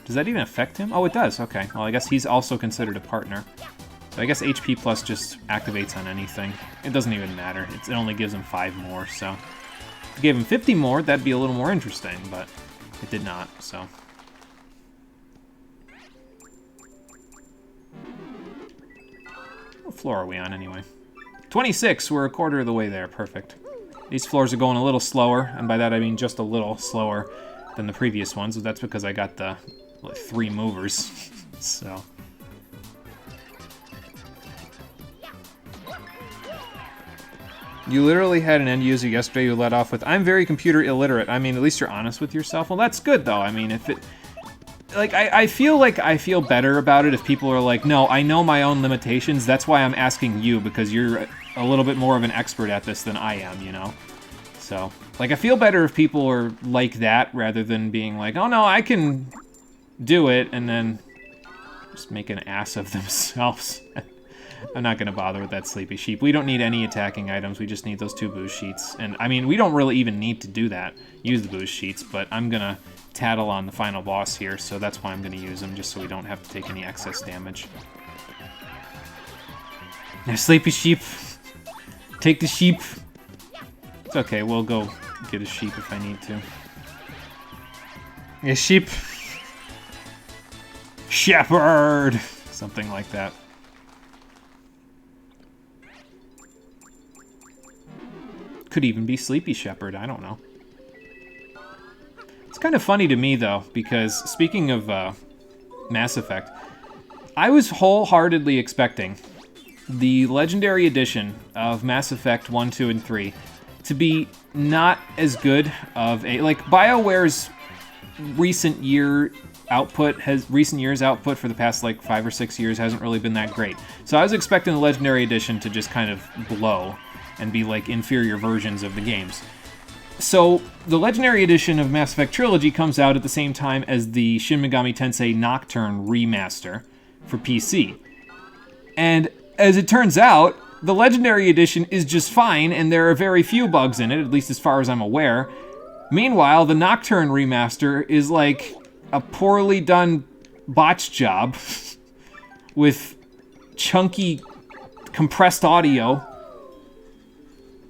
does that even affect him? Oh, it does, okay. Well, I guess he's also considered a partner. So I guess HP+ just activates on anything. It doesn't even matter. It only gives him 5 more, so... If it gave him 50 more, that'd be a little more interesting, but it did not, so... What floor are we on, anyway? 26, we're a quarter of the way there, perfect. These floors are going a little slower, and by that I mean just a little slower than the previous ones, so that's because I got the, like, 3 movers, so... You literally had an end user yesterday who led off with, "I'm very computer illiterate." I mean, at least you're honest with yourself. Well, that's good, though. I mean, if it... Like, I feel better about it if people are like, no, I know my own limitations, that's why I'm asking you, because you're a little bit more of an expert at this than I am, you know? So, like, I feel better if people are like that, rather than being like, oh no, I can do it, and then just make an ass of themselves. I'm not gonna bother with that Sleepy Sheep. We don't need any attacking items, we just need those 2 boost sheets. And, I mean, we don't really even need to do that, use the boost sheets, but I'm gonna tattle on the final boss here, so that's why I'm gonna use them, just so we don't have to take any excess damage. Now, Sleepy Sheep, take the sheep. It's okay, we'll go get a sheep if I need to. A sheep. Shepherd! Something like that. Could even be Sleepy Shepherd, I don't know. It's kind of funny to me, though, because speaking of Mass Effect, I was wholeheartedly expecting the Legendary Edition of Mass Effect 1, 2, and 3 to be not as good of a... Like, BioWare's recent years output for the past like 5 or 6 years hasn't really been that great. So I was expecting the Legendary Edition to just kind of blow and be like inferior versions of the games. So the Legendary Edition of Mass Effect Trilogy comes out at the same time as the Shin Megami Tensei Nocturne remaster for PC. And as it turns out, the Legendary Edition is just fine, and there are very few bugs in it, at least as far as I'm aware. Meanwhile, the Nocturne remaster is like a poorly done botch job with chunky compressed audio.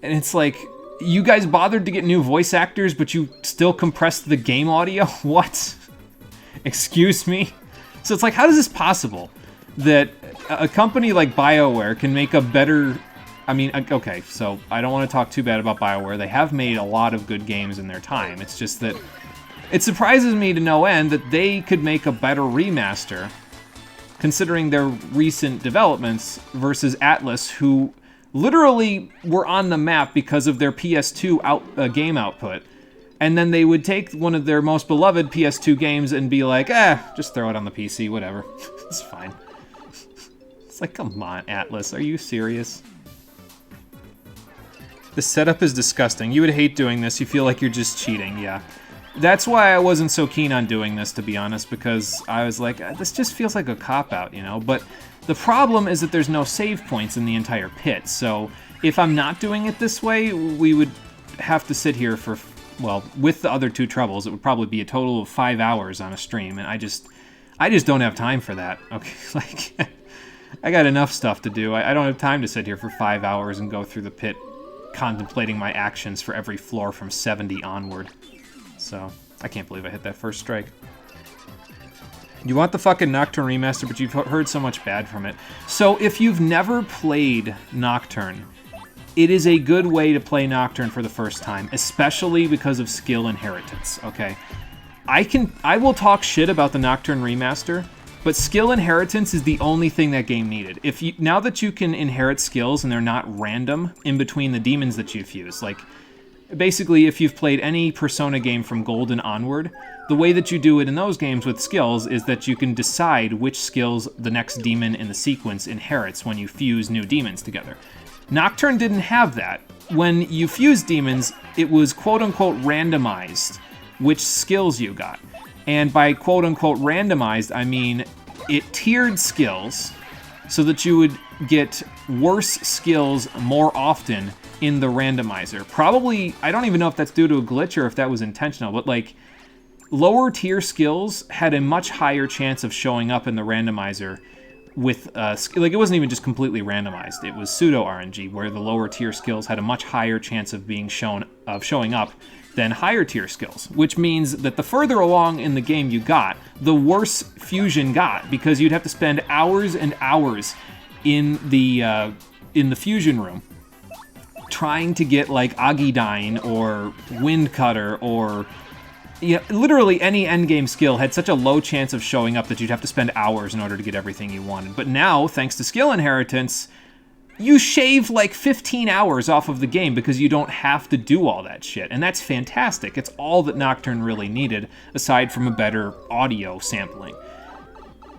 And it's like, you guys bothered to get new voice actors, but you still compressed the game audio? What? Excuse me? So it's like, how is this possible? That a company like BioWare can make a better... I mean, okay, so I don't want to talk too bad about BioWare. They have made a lot of good games in their time. It's just that it surprises me to no end that they could make a better remaster, considering their recent developments, versus Atlus, who literally were on the map because of their PS2 game output. And then they would take one of their most beloved PS2 games and be like, just throw it on the PC, whatever. It's fine. It's like, come on, Atlus, are you serious? The setup is disgusting. You would hate doing this. You feel like you're just cheating, yeah. That's why I wasn't so keen on doing this, to be honest, because I was like, this just feels like a cop-out, you know? But the problem is that there's no save points in the entire pit, so if I'm not doing it this way, we would have to sit here for, well, with the other two troubles, it would probably be a total of 5 hours on a stream, and I just don't have time for that, okay? Like, I got enough stuff to do. I don't have time to sit here for 5 hours and go through the pit contemplating my actions for every floor from 70 onward. So, I can't believe I hit that first strike. You want the fucking Nocturne remaster, but you've heard so much bad from it. So if you've never played Nocturne, it is a good way to play Nocturne for the first time, especially because of skill inheritance, okay? I will talk shit about the Nocturne remaster, but skill inheritance is the only thing that game needed. Now that you can inherit skills and they're not random in between the demons that you fuse, like basically if you've played any Persona game from Golden onward, the way that you do it in those games with skills is that you can decide which skills the next demon in the sequence inherits when you fuse new demons together. Nocturne didn't have that. When you fused demons, it was quote-unquote randomized which skills you got. And by quote-unquote randomized, I mean it tiered skills so that you would get worse skills more often in the randomizer. Probably, I don't even know if that's due to a glitch or if that was intentional, but like, lower tier skills had a much higher chance of showing up in the randomizer with, like, it wasn't even just completely randomized. It was pseudo RNG, where the lower tier skills had a much higher chance of showing up than higher tier skills, which means that the further along in the game you got, the worse fusion got, because you'd have to spend hours and hours in the fusion room trying to get like Agidyne or Wind Cutter or literally any endgame skill had such a low chance of showing up that you'd have to spend hours in order to get everything you wanted. But now, thanks to skill inheritance, you shave like 15 hours off of the game because you don't have to do all that shit. And that's fantastic. It's all that Nocturne really needed, aside from a better audio sampling.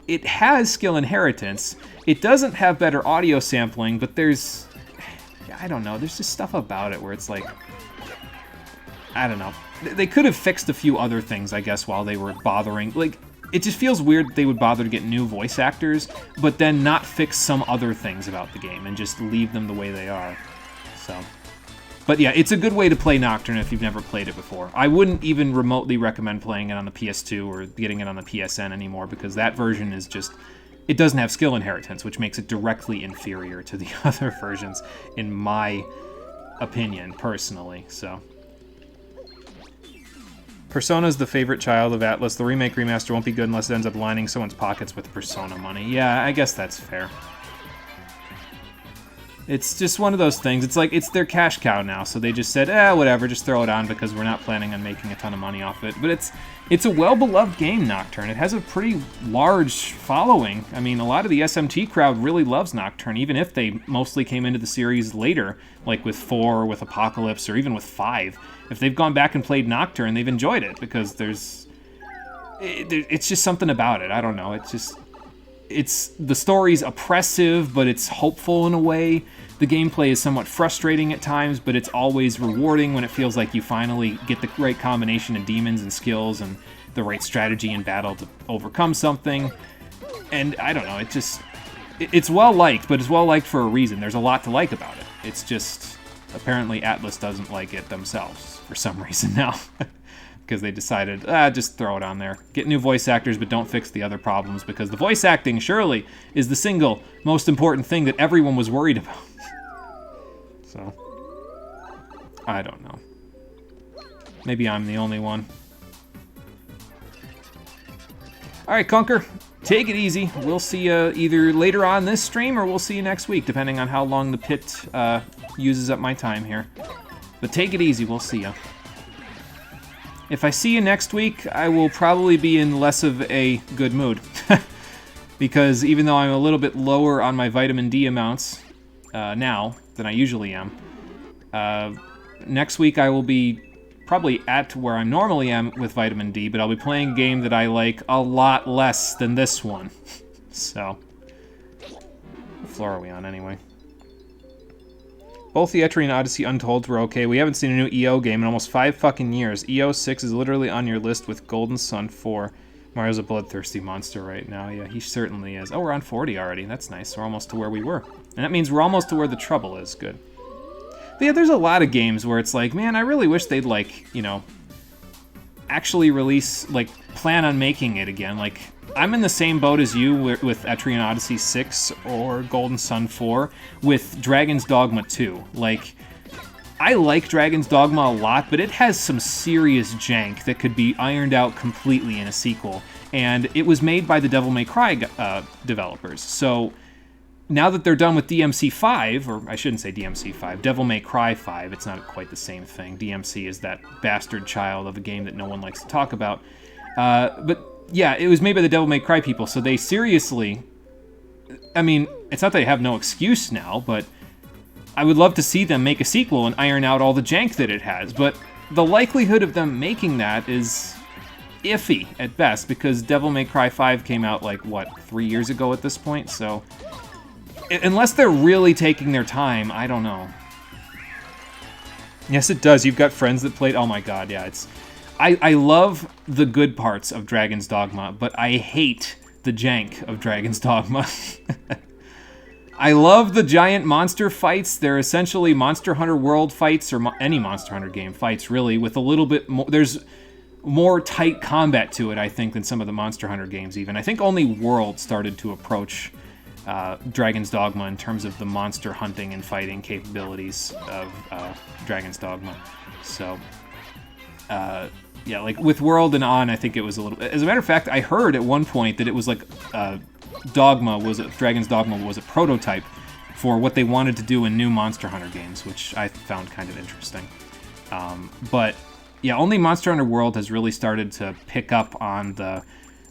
It has skill inheritance. It doesn't have better audio sampling, but there's... I don't know, there's just stuff about it where it's like... I don't know. They could have fixed a few other things, I guess, while they were bothering. Like, it just feels weird that they would bother to get new voice actors, but then not fix some other things about the game and just leave them the way they are. So, but yeah, it's a good way to play Nocturne if you've never played it before. I wouldn't even remotely recommend playing it on the PS2 or getting it on the PSN anymore, because that version is just... It doesn't have skill inheritance, which makes it directly inferior to the other versions, in my opinion, personally, so... Persona's the favorite child of Atlus. The remake remaster won't be good unless it ends up lining someone's pockets with Persona money. Yeah, I guess that's fair. It's just one of those things. It's like, it's their cash cow now, so they just said, whatever, just throw it on because we're not planning on making a ton of money off it. But it's a well-beloved game, Nocturne. It has a pretty large following. I mean, a lot of the SMT crowd really loves Nocturne, even if they mostly came into the series later, like with 4, with Apocalypse, or even with 5. If they've gone back and played Nocturne, they've enjoyed it, because there's it's just something about it. I don't know. The story's oppressive, but it's hopeful in a way. The gameplay is somewhat frustrating at times, but it's always rewarding when it feels like you finally get the right combination of demons and skills and the right strategy in battle to overcome something. And I don't know, it's well-liked, but it's well-liked for a reason. There's a lot to like about it. It's just, apparently Atlas doesn't like it themselves for some reason now. Because they decided, just throw it on there. Get new voice actors, but don't fix the other problems, because the voice acting, surely, is the single most important thing that everyone was worried about. So, I don't know. Maybe I'm the only one. Alright, Conker, take it easy. We'll see you either later on this stream, or we'll see you next week, depending on how long the pit uses up my time here. But take it easy, we'll see you. If I see you next week, I will probably be in less of a good mood. Because even though I'm a little bit lower on my vitamin D amounts now than I usually am, next week I will be probably at where I normally am with vitamin D, but I'll be playing a game that I like a lot less than this one. So, what floor are we on anyway? Both the Etrian Odyssey Untold were okay. We haven't seen a new EO game in almost 5 fucking years. EO 6 is literally on your list with Golden Sun 4. Mario's a bloodthirsty monster right now. Yeah, he certainly is. Oh, we're on 40 already. That's nice. We're almost to where we were. And that means we're almost to where the trouble is. Good. But yeah, there's a lot of games where it's like, man, I really wish they'd, like, you know, actually release, like, plan on making it again. Like, I'm in the same boat as you with Etrian Odyssey 6 or Golden Sun 4 with Dragon's Dogma 2. Like, I like Dragon's Dogma a lot, but it has some serious jank that could be ironed out completely in a sequel. And it was made by the Devil May Cry developers. So now that they're done with DMC 5, or I shouldn't say DMC 5, Devil May Cry 5, it's not quite the same thing. DMC is that bastard child of a game that no one likes to talk about. But yeah, it was made by the Devil May Cry people, so they seriously... I mean, it's not that they have no excuse now, but I would love to see them make a sequel and iron out all the jank that it has, but the likelihood of them making that is iffy at best, because Devil May Cry 5 came out, like, what, 3 years ago at this point, so... Unless they're really taking their time, I don't know. Yes, it does. You've got friends that played... Oh my god, yeah, it's... I love the good parts of Dragon's Dogma, but I hate the jank of Dragon's Dogma. I love the giant monster fights. They're essentially Monster Hunter World fights, or any Monster Hunter game fights, really, with a little bit more... There's more tight combat to it, I think, than some of the Monster Hunter games, even. I think only World started to approach Dragon's Dogma in terms of the monster hunting and fighting capabilities of Dragon's Dogma. So... yeah, like, with World and On, I think it was a little... As a matter of fact, I heard at one point that it was like, Dragon's Dogma was a prototype for what they wanted to do in new Monster Hunter games, which I found kind of interesting. But, yeah, only Monster Hunter World has really started to pick up on the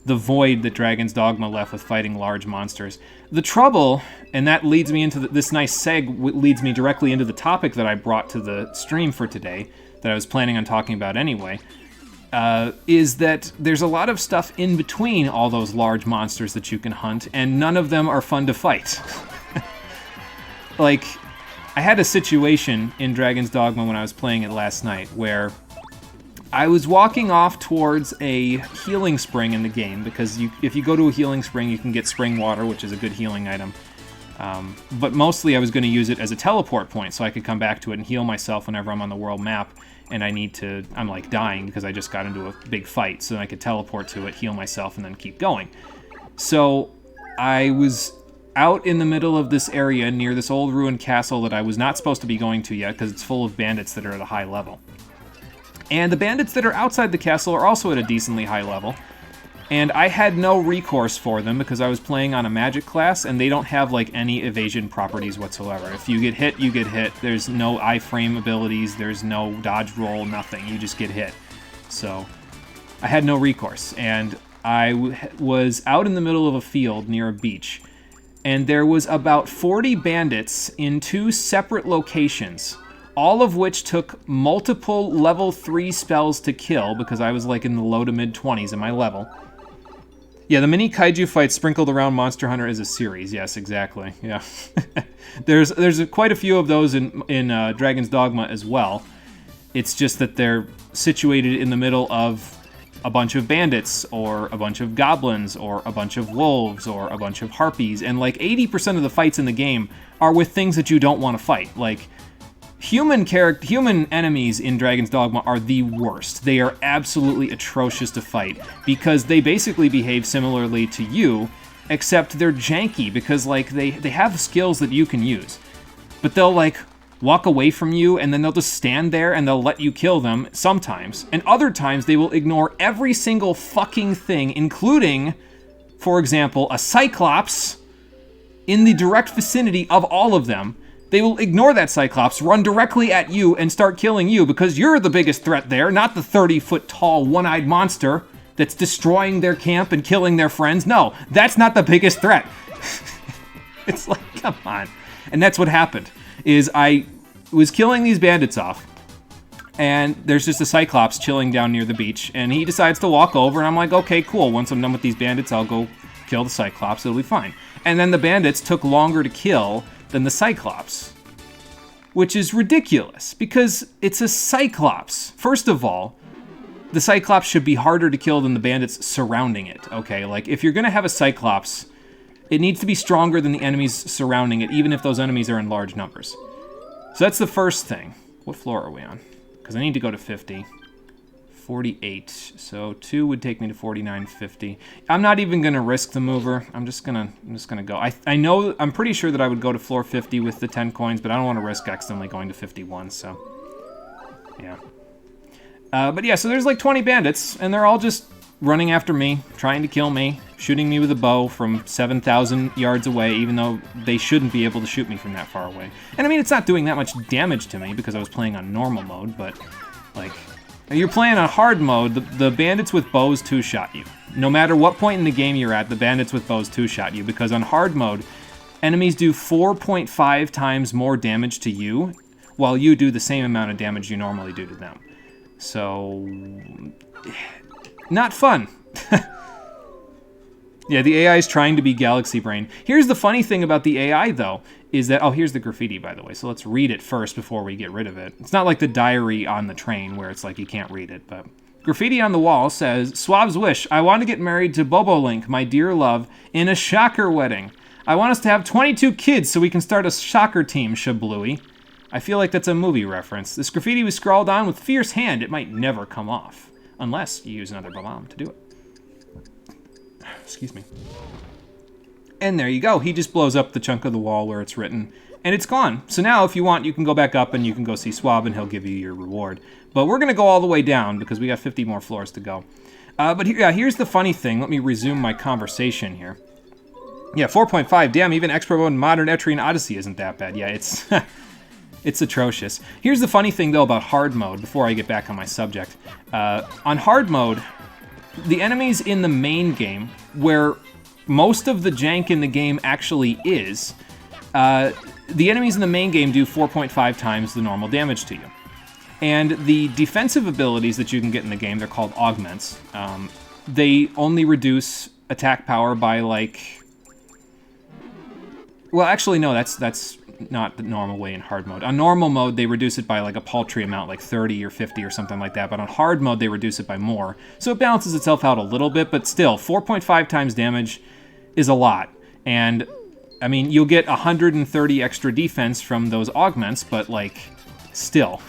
void that Dragon's Dogma left with fighting large monsters. The trouble, and that leads me into this nice seg, leads me directly into the topic that I brought to the stream for today, that I was planning on talking about anyway, is that there's a lot of stuff in between all those large monsters that you can hunt, and none of them are fun to fight. Like, I had a situation in Dragon's Dogma when I was playing it last night, where I was walking off towards a healing spring in the game, because if you go to a healing spring, you can get spring water, which is a good healing item. But mostly I was going to use it as a teleport point, so I could come back to it and heal myself whenever I'm on the world map, and I'm like dying because I just got into a big fight, so then I could teleport to it, heal myself, and then keep going. So I was out in the middle of this area near this old ruined castle that I was not supposed to be going to yet, because it's full of bandits that are at a high level. And the bandits that are outside the castle are also at a decently high level. And I had no recourse for them because I was playing on a magic class, and they don't have, like, any evasion properties whatsoever. If you get hit, you get hit. There's no iframe abilities, there's no dodge roll, nothing. You just get hit. So I had no recourse, and I was out in the middle of a field near a beach, and there was about 40 bandits in 2 separate locations, all of which took multiple level 3 spells to kill, because I was like in the low to mid 20s in my level. Yeah, the mini kaiju fights sprinkled around Monster Hunter is a series. Yes, exactly. Yeah. there's quite a few of those in Dragon's Dogma as well. It's just that they're situated in the middle of a bunch of bandits, or a bunch of goblins, or a bunch of wolves, or a bunch of harpies, and like 80% of the fights in the game are with things that you don't want to fight. Like, human enemies in Dragon's Dogma are the worst. They are absolutely atrocious to fight, because they basically behave similarly to you, except they're janky, because like they have skills that you can use. But they'll like walk away from you, and then they'll just stand there and they'll let you kill them sometimes. And other times they will ignore every single fucking thing, including, for example, a Cyclops in the direct vicinity of all of them. They will ignore that Cyclops, run directly at you, and start killing you because you're the biggest threat there, not the 30-foot tall, one-eyed monster that's destroying their camp and killing their friends. No, that's not the biggest threat. It's like, come on. And that's what happened, is I was killing these bandits off, and there's just a Cyclops chilling down near the beach, and he decides to walk over, and I'm like, okay, cool. Once I'm done with these bandits, I'll go kill the Cyclops. It'll be fine. And then the bandits took longer to kill than the Cyclops, which is ridiculous, because it's a Cyclops. First of all, the Cyclops should be harder to kill than the bandits surrounding it, okay? Like, if you're gonna have a Cyclops, it needs to be stronger than the enemies surrounding it, even if those enemies are in large numbers. So that's the first thing. What floor are we on? Because I need to go to 50. 48. So 2 would take me to 49, 50. I'm not even gonna risk the mover. I'm just gonna go. I know, I'm pretty sure that I would go to floor 50 with the 10 coins, but I don't want to risk accidentally going to 51, so yeah. But yeah, so there's like 20 bandits, and they're all just running after me, trying to kill me, shooting me with a bow from 7,000 yards away, even though they shouldn't be able to shoot me from that far away. And I mean, it's not doing that much damage to me because I was playing on normal mode, but like, you're playing on hard mode, the bandits with bows two-shot you. No matter what point in the game you're at, the bandits with bows two-shot you, because on hard mode, enemies do 4.5 times more damage to you, while you do the same amount of damage you normally do to them. So, not fun. Yeah, the AI is trying to be Galaxy Brain. Here's the funny thing about the AI, though, is that... Oh, here's the graffiti, by the way, so let's read it first before we get rid of it. It's not like the diary on the train, where it's like you can't read it, but... Graffiti on the wall says, Swab's wish, I want to get married to Bobolink, my dear love, in a shocker wedding. I want us to have 22 kids so we can start a soccer team, Shablooey. I feel like that's a movie reference. This graffiti was scrawled on with fierce hand. It might never come off, unless you use another bomb to do it. Excuse me. And there you go. He just blows up the chunk of the wall where it's written, and it's gone. So now, if you want, you can go back up and you can go see Swab, and he'll give you your reward. But we're going to go all the way down because we got 50 more floors to go. But here's the funny thing. Let me resume my conversation here. Yeah, 4.5. Damn, even Expert Mode in Modern Etrian Odyssey isn't that bad. Yeah, it's it's atrocious. Here's the funny thing, though, about hard mode, before I get back on my subject. On hard mode, the enemies in the main game, where most of the jank in the game actually is, the enemies in the main game do 4.5 times the normal damage to you. And the defensive abilities that you can get in the game, they're called augments. They only reduce attack power by like... Well, actually, no, that's not the normal way in hard mode. On normal mode, they reduce it by like a paltry amount, like 30 or 50 or something like that. But on hard mode, they reduce it by more. So it balances itself out a little bit, but still, 4.5 times damage is a lot. And, I mean, you'll get 130 extra defense from those augments, but like, still,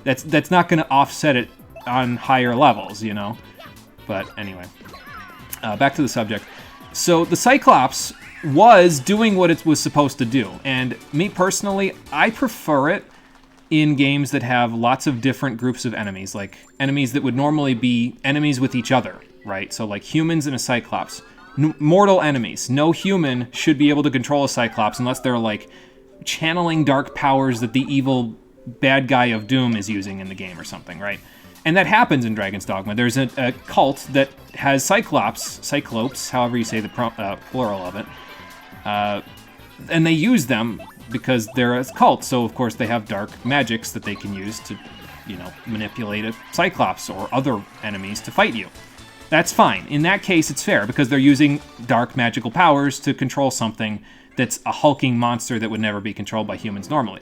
that's not going to offset it on higher levels, you know? But anyway, back to the subject. So the Cyclops was doing what it was supposed to do. And me personally, I prefer it in games that have lots of different groups of enemies, like enemies that would normally be enemies with each other, right? So like humans and a Cyclops. Mortal enemies. No human should be able to control a Cyclops unless they're like channeling dark powers that the evil bad guy of Doom is using in the game or something, right? And that happens in Dragon's Dogma. There's a cult that has Cyclopes, however you say the plural of it, and they use them because they're a cult, so of course they have dark magics that they can use to, manipulate a Cyclops or other enemies to fight you. That's fine. In that case, it's fair, because they're using dark magical powers to control something that's a hulking monster that would never be controlled by humans normally.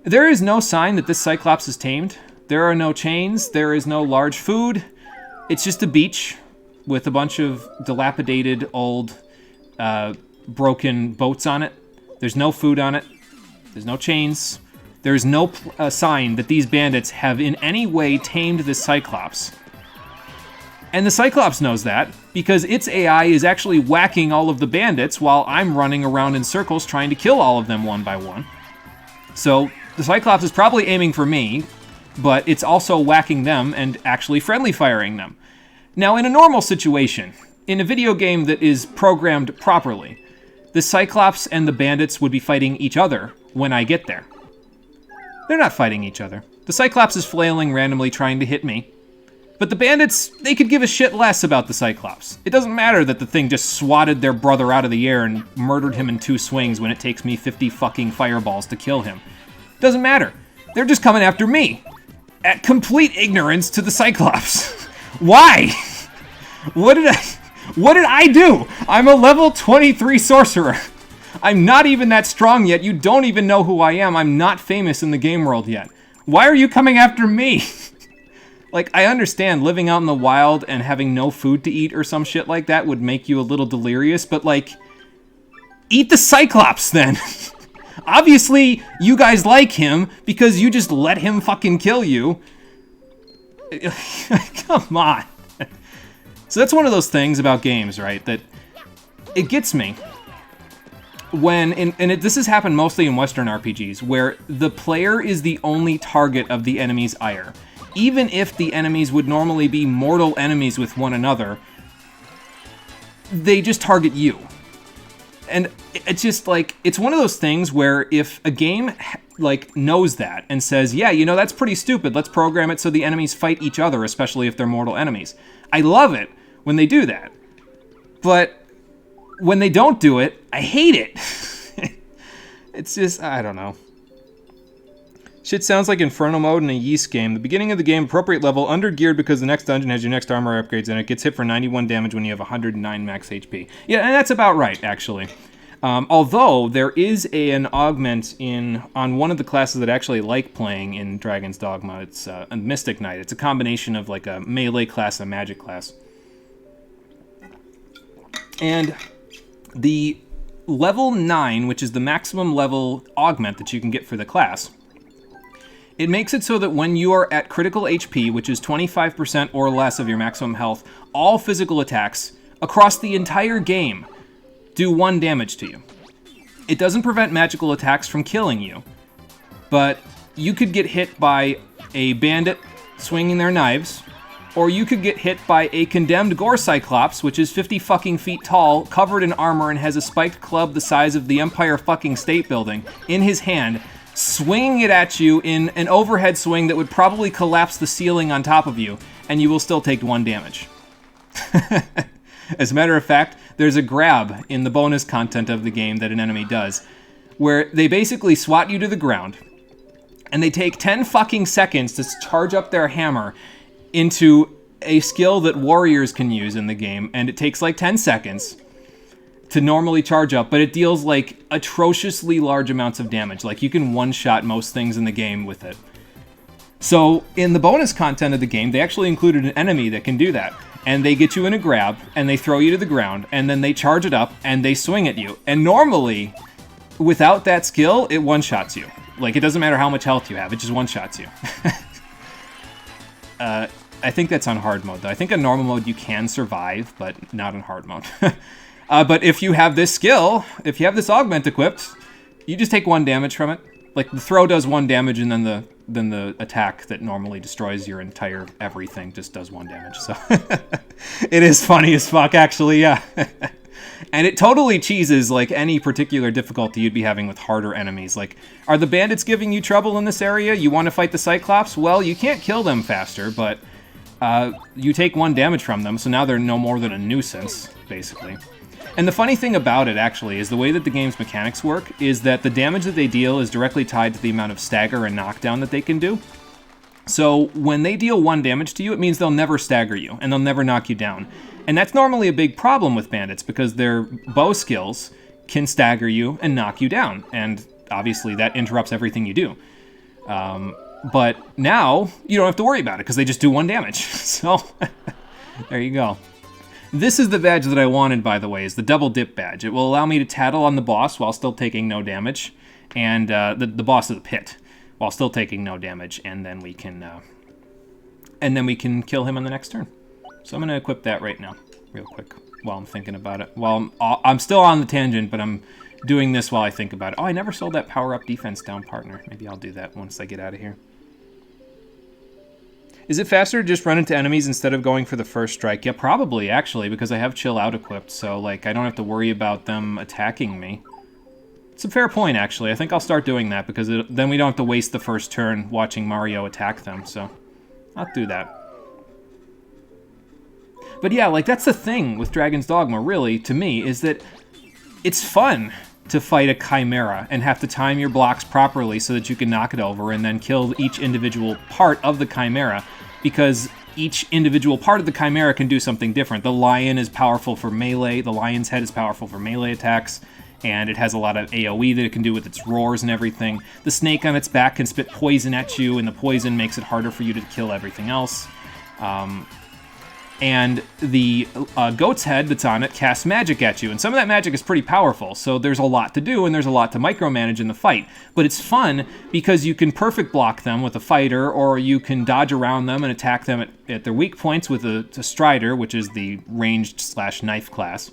There is no sign that this Cyclops is tamed. There are no chains. There is no large food. It's just a beach with a bunch of dilapidated, old, broken boats on it. There's no food on it. There's no chains. There's no sign that these bandits have in any way tamed this Cyclops. And the Cyclops knows that, because its AI is actually whacking all of the bandits while I'm running around in circles trying to kill all of them one by one. So the Cyclops is probably aiming for me, but it's also whacking them and actually friendly firing them. Now, in a normal situation, in a video game that is programmed properly, the Cyclops and the bandits would be fighting each other when I get there. They're not fighting each other. The Cyclops is flailing randomly trying to hit me. But the bandits, they could give a shit less about the Cyclops. It doesn't matter that the thing just swatted their brother out of the air and murdered him in 2 swings when it takes me 50 fucking fireballs to kill him. Doesn't matter. They're just coming after me. At complete ignorance to the Cyclops. Why? What did I do? I'm a level 23 sorcerer. I'm not even that strong yet. You don't even know who I am. I'm not famous in the game world yet. Why are you coming after me? Like, I understand living out in the wild and having no food to eat or some shit like that would make you a little delirious, but, like, eat the Cyclops, then. Obviously, you guys like him because you just let him fucking kill you. Come on. So that's one of those things about games, right, that it gets me when, this has happened mostly in Western RPGs, where the player is the only target of the enemy's ire. Even if the enemies would normally be mortal enemies with one another, they just target you. And it's just like, it's one of those things where if a game like knows that and says, yeah, that's pretty stupid, let's program it so the enemies fight each other, especially if they're mortal enemies. I love it when they do that. But when they don't do it, I hate it. It's just, I don't know. Shit sounds like Inferno mode in a Yeast game. The beginning of the game, appropriate level, under-geared because the next dungeon has your next armor upgrades and it gets hit for 91 damage when you have 109 max HP. Yeah, and that's about right, actually. Although, there is an augment on one of the classes that I actually like playing in Dragon's Dogma. It's a Mystic Knight. It's a combination of like a melee class and a magic class. And the level 9, which is the maximum level augment that you can get for the class, it makes it so that when you are at critical HP, which is 25% or less of your maximum health, all physical attacks across the entire game do 1 damage to you. It doesn't prevent magical attacks from killing you, but you could get hit by a bandit swinging their knives, or you could get hit by a condemned gore cyclops, which is 50 fucking feet tall, covered in armor, and has a spiked club the size of the Empire fucking State Building in his hand, swinging it at you in an overhead swing that would probably collapse the ceiling on top of you, and you will still take 1 damage. As a matter of fact, there's a grab in the bonus content of the game that an enemy does, where they basically swat you to the ground, and they take 10 fucking seconds to charge up their hammer into a skill that warriors can use in the game, and it takes like 10 seconds to normally charge up, but it deals like atrociously large amounts of damage. Like, you can one-shot most things in the game with it. So in the bonus content of the game, they actually included an enemy that can do that. And they get you in a grab, and they throw you to the ground, and then they charge it up, and they swing at you. And normally, without that skill, it one-shots you. Like, it doesn't matter how much health you have, it just one-shots you. I think that's on hard mode, though. I think on normal mode you can survive, but not in hard mode. But if you have this skill, if you have this augment equipped, you just take 1 damage from it. Like, the throw does 1 damage, and then the attack that normally destroys your entire everything just does 1 damage. So it is funny as fuck, actually, yeah. And it totally cheeses, like, any particular difficulty you'd be having with harder enemies. Like, are the bandits giving you trouble in this area? You want to fight the Cyclops? Well, you can't kill them faster, but you take 1 damage from them, so now they're no more than a nuisance, basically. And the funny thing about it, actually, is the way that the game's mechanics work is that the damage that they deal is directly tied to the amount of stagger and knockdown that they can do. So when they deal 1 damage to you, it means they'll never stagger you, and they'll never knock you down. And that's normally a big problem with bandits, because their bow skills can stagger you and knock you down, and obviously that interrupts everything you do. But now, you don't have to worry about it, because they just do 1 damage. So, there you go. This is the badge that I wanted, by the way, is the double dip badge. It will allow me to tattle on the boss while still taking no damage, and the boss of the pit, while still taking no damage, and then we can kill him on the next turn. So I'm going to equip that right now, real quick, while I'm thinking about it. While I'm still on the tangent, but I'm doing this while I think about it. Oh, I never sold that power-up defense down partner. Maybe I'll do that once I get out of here. Is it faster to just run into enemies instead of going for the first strike? Yeah, probably, actually, because I have Chill Out equipped, so, like, I don't have to worry about them attacking me. It's a fair point, actually. I think I'll start doing that, because then we don't have to waste the first turn watching Mario attack them, so I'll do that. But yeah, like, that's the thing with Dragon's Dogma, really, to me, is that it's fun to fight a chimera and have to time your blocks properly so that you can knock it over and then kill each individual part of the chimera, because each individual part of the chimera can do something different. The lion is powerful for melee, the lion's head is powerful for melee attacks, and it has a lot of AoE that it can do with its roars and everything. The snake on its back can spit poison at you, and the poison makes it harder for you to kill everything else. And the goat's head that's on it casts magic at you, and some of that magic is pretty powerful, so there's a lot to do, and there's a lot to micromanage in the fight. But it's fun, because you can perfect block them with a fighter, or you can dodge around them and attack them at their weak points with a strider, which is the ranged/knife class.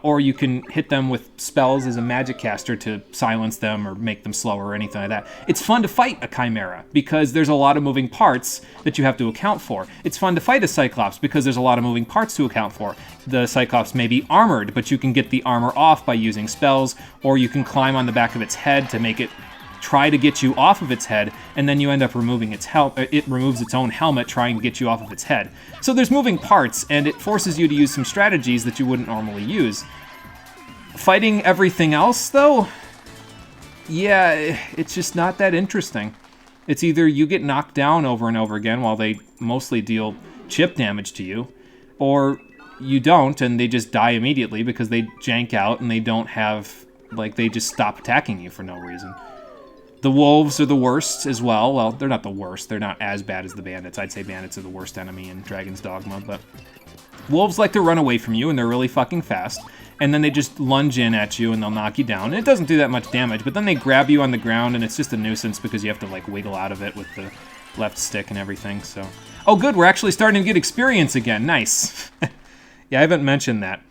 Or you can hit them with spells as a magic caster to silence them or make them slower or anything like that. It's fun to fight a chimera because there's a lot of moving parts that you have to account for. It's fun to fight a cyclops because there's a lot of moving parts to account for. The cyclops may be armored, but you can get the armor off by using spells, or you can climb on the back of its head to make it try to get you off of its head, and then you end up removing its it removes its own helmet trying to get you off of its head. So there's moving parts, and it forces you to use some strategies that you wouldn't normally use. Fighting everything else, though, yeah, it's just not that interesting. It's either you get knocked down over and over again while they mostly deal chip damage to you, or you don't, and they just die immediately because they jank out and they don't have, like, they just stop attacking you for no reason. The wolves are the worst as well. Well, they're not the worst. They're not as bad as the bandits. I'd say bandits are the worst enemy in Dragon's Dogma, but wolves like to run away from you, and they're really fucking fast, and then they just lunge in at you, and they'll knock you down. And it doesn't do that much damage, but then they grab you on the ground, and it's just a nuisance because you have to, like, wiggle out of it with the left stick and everything, so... Oh, good, we're actually starting to get experience again. Nice. Yeah, I haven't mentioned that.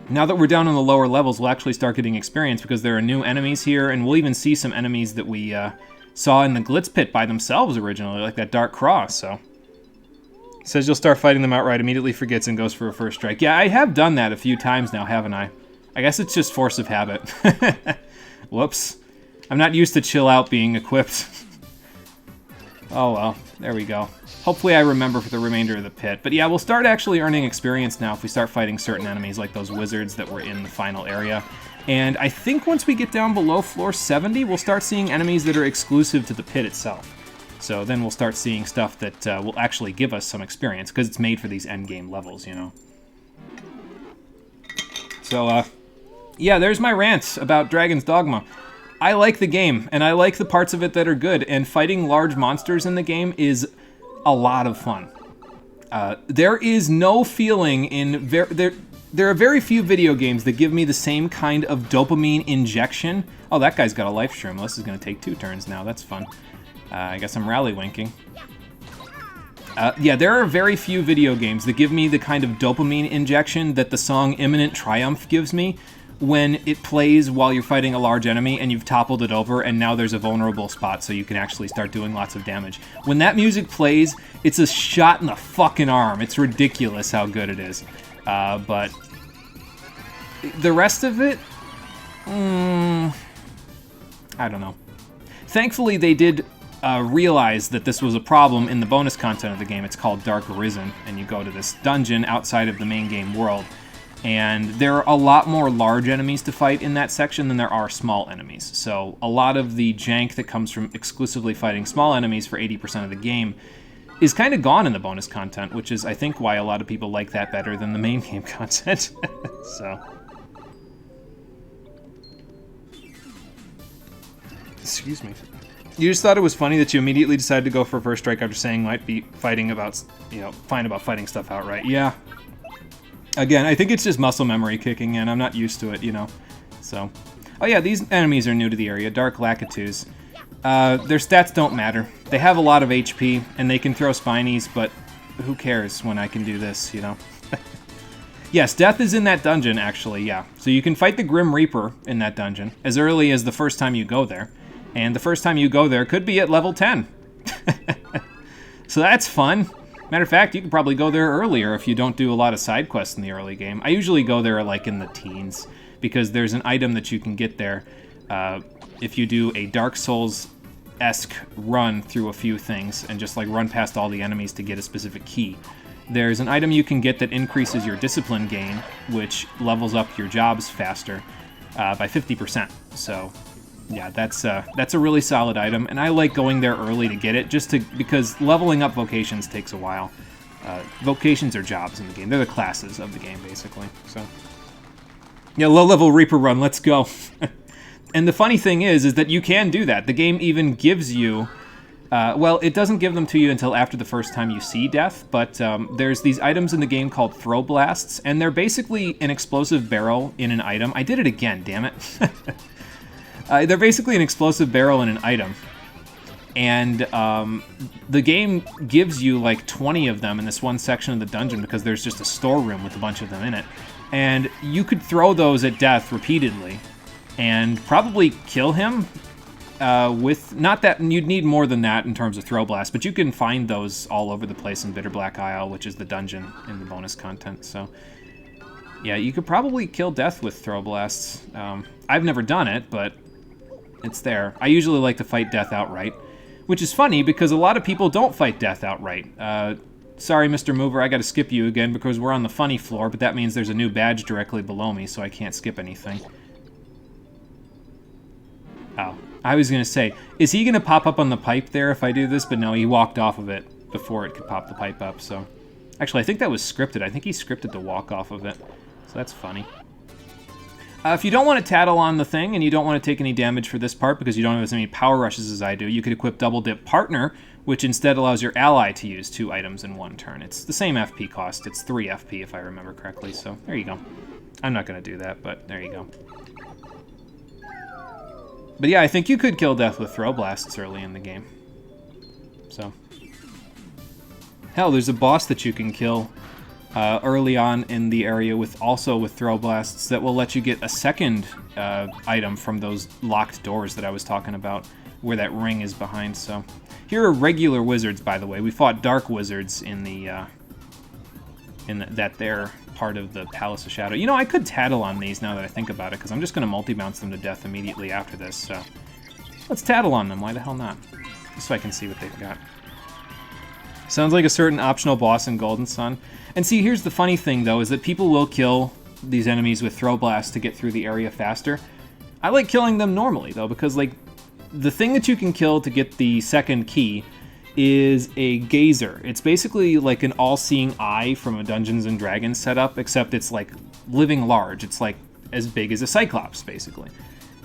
Now that we're down on the lower levels, we'll actually start getting experience because there are new enemies here, and we'll even see some enemies that we saw in the Glitz Pit by themselves originally, like that Dark Cross, so... It says you'll start fighting them outright, immediately forgets and goes for a first strike. Yeah, I have done that a few times now, haven't I? I guess it's just force of habit. Whoops. I'm not used to chill out being equipped. Oh well, there we go. Hopefully I remember for the remainder of the pit. But yeah, we'll start actually earning experience now if we start fighting certain enemies like those wizards that were in the final area. And I think once we get down below floor 70, we'll start seeing enemies that are exclusive to the pit itself. So then we'll start seeing stuff that will actually give us some experience, because it's made for these endgame levels, you know. So, yeah, there's my rant about Dragon's Dogma. I like the game, and I like the parts of it that are good, and fighting large monsters in the game is a lot of fun. There is no feeling in... There are very few video games that give me the same kind of dopamine injection. Oh, that guy's got a life shroom. This is going to take 2 turns now. That's fun. I guess I'm rally-winking. Yeah, there are very few video games that give me the kind of dopamine injection that the song Imminent Triumph gives me when it plays while you're fighting a large enemy and you've toppled it over and now there's a vulnerable spot so you can actually start doing lots of damage. When that music plays, it's a shot in the fucking arm. It's ridiculous how good it is. But the rest of it, I don't know. Thankfully, they did realize that this was a problem in the bonus content of the game. It's called Dark Arisen, and you go to this dungeon outside of the main game world, And there are a lot more large enemies to fight in that section than there are small enemies. So a lot of the jank that comes from exclusively fighting small enemies for 80% of the game is kind of gone in the bonus content, which is, I think, why a lot of people like that better than the main game content. So... Excuse me. You just thought it was funny that you immediately decided to go for first strike after saying might be fighting about, fine about fighting stuff outright. Yeah. Again, I think it's just muscle memory kicking in. I'm not used to it, So. Oh yeah, these enemies are new to the area. Dark Lakitus. Their stats don't matter. They have a lot of HP, and they can throw spinies, but who cares when I can do this, Yes, death is in that dungeon, actually, yeah. So you can fight the Grim Reaper in that dungeon as early as the first time you go there. And the first time you go there could be at level 10. So that's fun. Matter of fact, you could probably go there earlier if you don't do a lot of side quests in the early game. I usually go there like in the teens, because there's an item that you can get there if you do a Dark Souls-esque run through a few things and just like run past all the enemies to get a specific key. There's an item you can get that increases your discipline gain, which levels up your jobs faster by 50%. So... yeah, that's a really solid item, and I like going there early to get it, because leveling up vocations takes a while. Vocations are jobs in the game. They're the classes of the game, basically. So, yeah, low-level Reaper run, let's go. And the funny thing is that you can do that. The game even gives you... well, it doesn't give them to you until after the first time you see death, but there's these items in the game called Throw Blasts, and they're basically an explosive barrel in an item. I did it again, damn it. They're basically an explosive barrel in an item. And the game gives you like 20 of them in this one section of the dungeon because there's just a storeroom with a bunch of them in it. And you could throw those at death repeatedly and probably kill him with... not that... you'd need more than that in terms of throw blast, but you can find those all over the place in Bitter Black Isle, which is the dungeon in the bonus content. So, yeah, you could probably kill death with throw blasts. I've never done it, but... it's there. I usually like to fight death outright, which is funny because a lot of people don't fight death outright. Sorry, Mr. Mover, I gotta skip you again because we're on the funny floor, but that means there's a new badge directly below me, so I can't skip anything. Oh, I was gonna say, is he gonna pop up on the pipe there if I do this? But no, he walked off of it before it could pop the pipe up, so... actually, I think that was scripted. I think he scripted to walk off of it, so that's funny. If you don't want to tattle on the thing and you don't want to take any damage for this part because you don't have as many power rushes as I do, you could equip Double Dip Partner, which instead allows your ally to use 2 items in one turn. It's the same FP cost. It's 3 FP if I remember correctly, so there you go. I'm not going to do that, but there you go. But yeah, I think you could kill death with Throw Blasts early in the game. So. Hell, there's a boss that you can kill early on in the area with Throw Blasts that will let you get a second item from those locked doors that I was talking about, where that ring is behind. So here are regular wizards, by the way. We fought dark wizards in that they're part of the Palace of Shadow. You know, I could tattle on these now that I think about it, because I'm just going to multi-bounce them to death immediately after this. So let's tattle on them. Why the hell not? Just so I can see what they've got. Sounds like a certain optional boss in Golden Sun. And see, here's the funny thing, though, is that people will kill these enemies with Throw Blast to get through the area faster. I like killing them normally, though, because, like, the thing that you can kill to get the second key is a gazer. It's basically like an all-seeing eye from a Dungeons & Dragons setup, except it's, like, living large. It's, like, as big as a Cyclops, basically.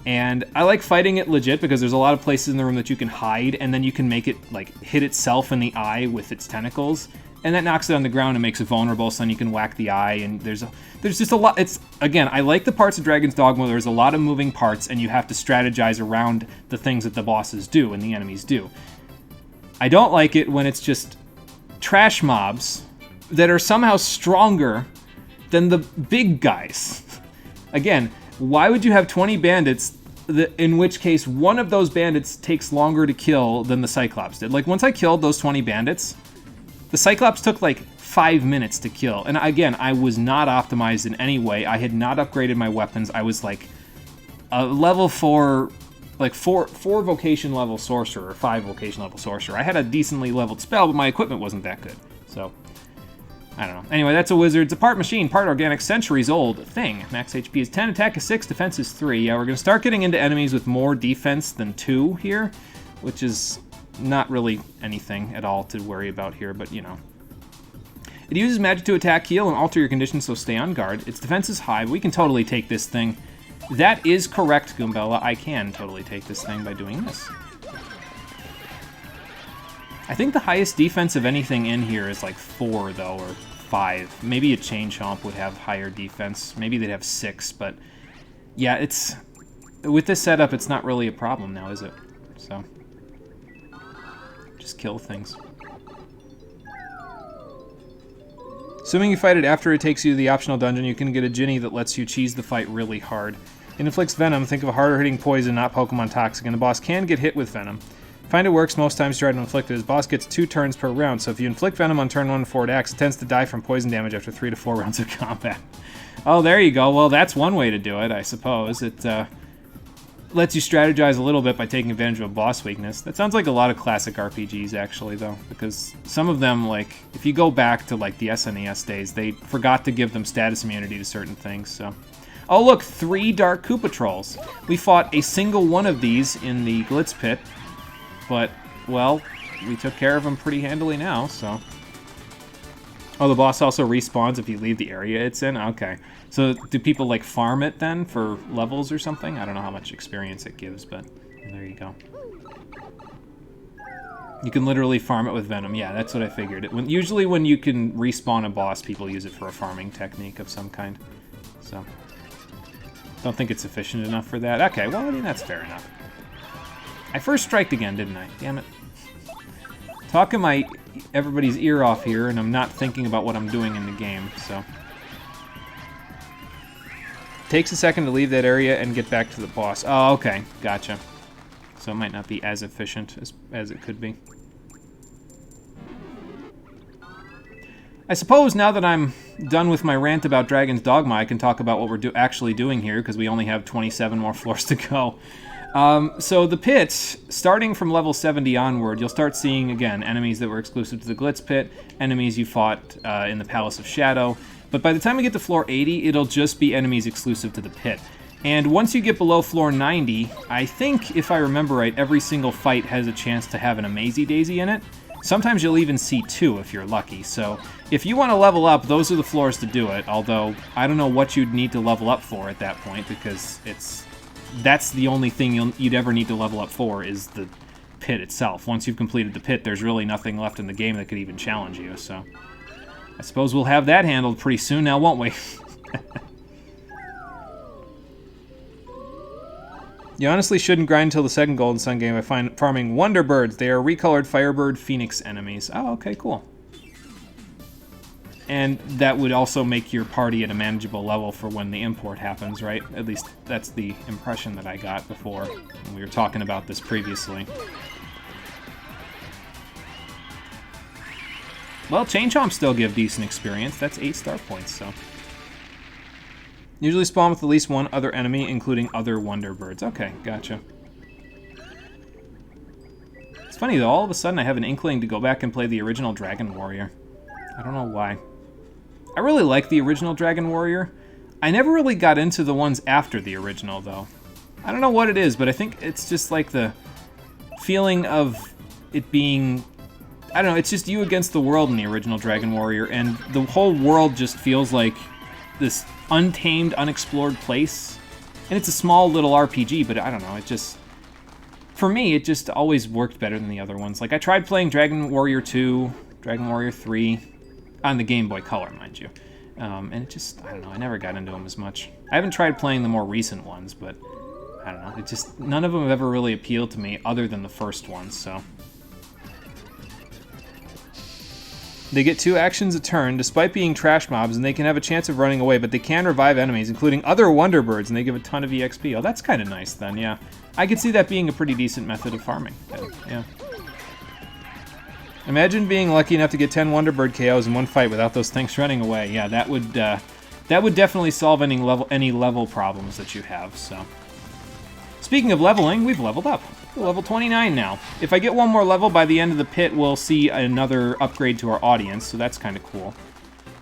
And I like fighting it legit because there's a lot of places in the room that you can hide, and then you can make it, like, hit itself in the eye with its tentacles, and that knocks it on the ground and makes it vulnerable, so then you can whack the eye, and there's just a lot. It's, again, I like the parts of Dragon's Dogma. There's a lot of moving parts, and you have to strategize around the things that the bosses do and the enemies do. I don't like it when it's just trash mobs that are somehow stronger than the big guys. Again, why would you have 20 bandits, in which case one of those bandits takes longer to kill than the Cyclops did? Like, once I killed those 20 bandits, the Cyclops took like 5 minutes to kill. And again, I was not optimized in any way. I had not upgraded my weapons. I was like a level 4, like 4 vocation level sorcerer, or 5 vocation level sorcerer. I had a decently leveled spell, but my equipment wasn't that good. So I don't know. Anyway, that's a wizard. It's a part machine, part organic, centuries old thing. Max HP is 10, attack is 6, defense is 3. Yeah, we're going to start getting into enemies with more defense than 2 here, which is not really anything at all to worry about here, but you know. It uses magic to attack, heal, and alter your condition, so stay on guard. Its defense is high. We can totally take this thing. That is correct, Goombella. I can totally take this thing by doing this. I think the highest defense of anything in here is like 4, though, or 5. Maybe a Chain Chomp would have higher defense. Maybe they'd have 6, but yeah, it's... With this setup, it's not really a problem now, is it? So... Just kill things. Assuming you fight it after it takes you to the optional dungeon, you can get a Ginny that lets you cheese the fight really hard. It inflicts Venom. Think of a harder hitting poison, not Pokemon Toxic, and the boss can get hit with Venom. Find it works most times try to inflict it. His boss gets 2 turns per round, so if you inflict Venom on turn 1 before it acts, it tends to die from poison damage after 3 to 4 rounds of combat. Oh, there you go. Well, that's one way to do it, I suppose. It lets you strategize a little bit by taking advantage of a boss weakness. That sounds like a lot of classic RPGs, actually, though, because some of them, like, if you go back to, like, the SNES days, they forgot to give them status immunity to certain things, so... Oh, look, 3 Dark Koopa Trolls. We fought a single one of these in the Glitz Pit, but, well, we took care of them pretty handily now, so... Oh, the boss also respawns if you leave the area it's in? Okay. So do people, like, farm it, then, for levels or something? I don't know how much experience it gives, but there you go. You can literally farm it with Venom. Yeah, that's what I figured. Usually when you can respawn a boss, people use it for a farming technique of some kind. So, don't think it's efficient enough for that. Okay, well, I mean, that's fair enough. I first striked again, didn't I? Damn it. Talking everybody's ear off here, and I'm not thinking about what I'm doing in the game, so... Takes a second to leave that area and get back to the boss. Oh, okay. Gotcha. So it might not be as efficient as it could be. I suppose now that I'm done with my rant about Dragon's Dogma, I can talk about what we're actually doing here, because we only have 27 more floors to go. So the pits, starting from level 70 onward, you'll start seeing, again, enemies that were exclusive to the Glitz Pit, enemies you fought in the Palace of Shadow, but by the time we get to floor 80, it'll just be enemies exclusive to the pit. And once you get below floor 90, I think, if I remember right, every single fight has a chance to have an Amazy Daisy in it. Sometimes you'll even see 2 if you're lucky, so if you want to level up, those are the floors to do it, although I don't know what you'd need to level up for at that point, because that's the only thing you'd ever need to level up for, is the pit itself. Once you've completed the pit, there's really nothing left in the game that could even challenge you, so... I suppose we'll have that handled pretty soon now, won't we? You honestly shouldn't grind until the second Golden Sun game by farming Wonder Birds. They are recolored Firebird Phoenix enemies. Oh, okay, cool. And that would also make your party at a manageable level for when the import happens, right? At least that's the impression that I got before when we were talking about this previously. Well, Chain Chomps still give decent experience. That's 8 star points, so... Usually spawn with at least one other enemy, including other Wonder Birds. Okay, gotcha. It's funny, though. All of a sudden, I have an inkling to go back and play the original Dragon Warrior. I don't know why. I really like the original Dragon Warrior. I never really got into the ones after the original, though. I don't know what it is, but I think it's just like the feeling of it being... I don't know, it's just you against the world in the original Dragon Warrior, and the whole world just feels like this untamed, unexplored place. And it's a small little RPG, but I don't know, it just... For me, it just always worked better than the other ones. Like, I tried playing Dragon Warrior 2, Dragon Warrior 3, on the Game Boy Color, mind you. And it just, I don't know, I never got into them as much. I haven't tried playing the more recent ones, but I don't know, it just, none of them have ever really appealed to me other than the first ones, so... They get 2 actions a turn, despite being trash mobs, and they can have a chance of running away, but they can revive enemies, including other Wonder Birds, and they give a ton of EXP. Oh, that's kind of nice, then, yeah. I could see that being a pretty decent method of farming, yeah. Imagine being lucky enough to get 10 Wonder Bird KOs in one fight without those things running away. Yeah, that would definitely solve any level problems that you have, so. Speaking of leveling, we've leveled up. We're level 29 now. If I get one more level by the end of the pit, we'll see another upgrade to our audience, so that's kind of cool.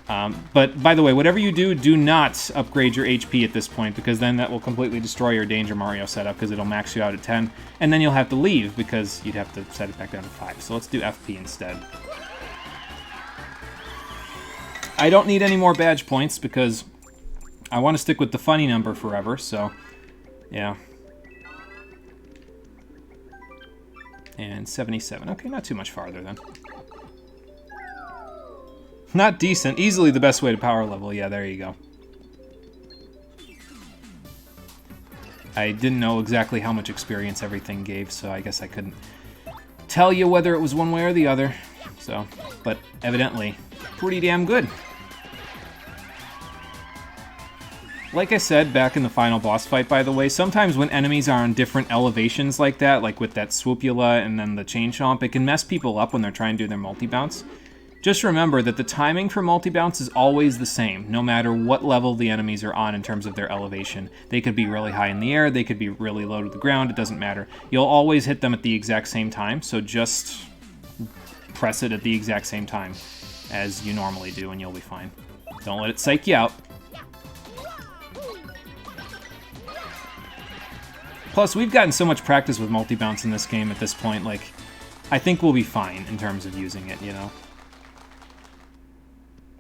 But, by the way, whatever you do, do not upgrade your HP at this point, because then that will completely destroy your Danger Mario setup, because it'll max you out at 10, and then you'll have to leave, because you'd have to set it back down to 5. So let's do FP instead. I don't need any more badge points, because I want to stick with the funny number forever, so, yeah. And 77. Okay, not too much farther, then. Not decent. Easily the best way to power level. Yeah, there you go. I didn't know exactly how much experience everything gave, so I guess I couldn't tell you whether it was one way or the other. So, but evidently, pretty damn good. Like I said back in the final boss fight, by the way, sometimes when enemies are on different elevations like that, like with that Swoopula and then the Chain Chomp, it can mess people up when they're trying to do their multi-bounce. Just remember that the timing for multi-bounce is always the same, no matter what level the enemies are on in terms of their elevation. They could be really high in the air, they could be really low to the ground, it doesn't matter. You'll always hit them at the exact same time, so just press it at the exact same time as you normally do and you'll be fine. Don't let it psych you out. Plus, we've gotten so much practice with multi-bounce in this game at this point, like, I think we'll be fine in terms of using it, you know?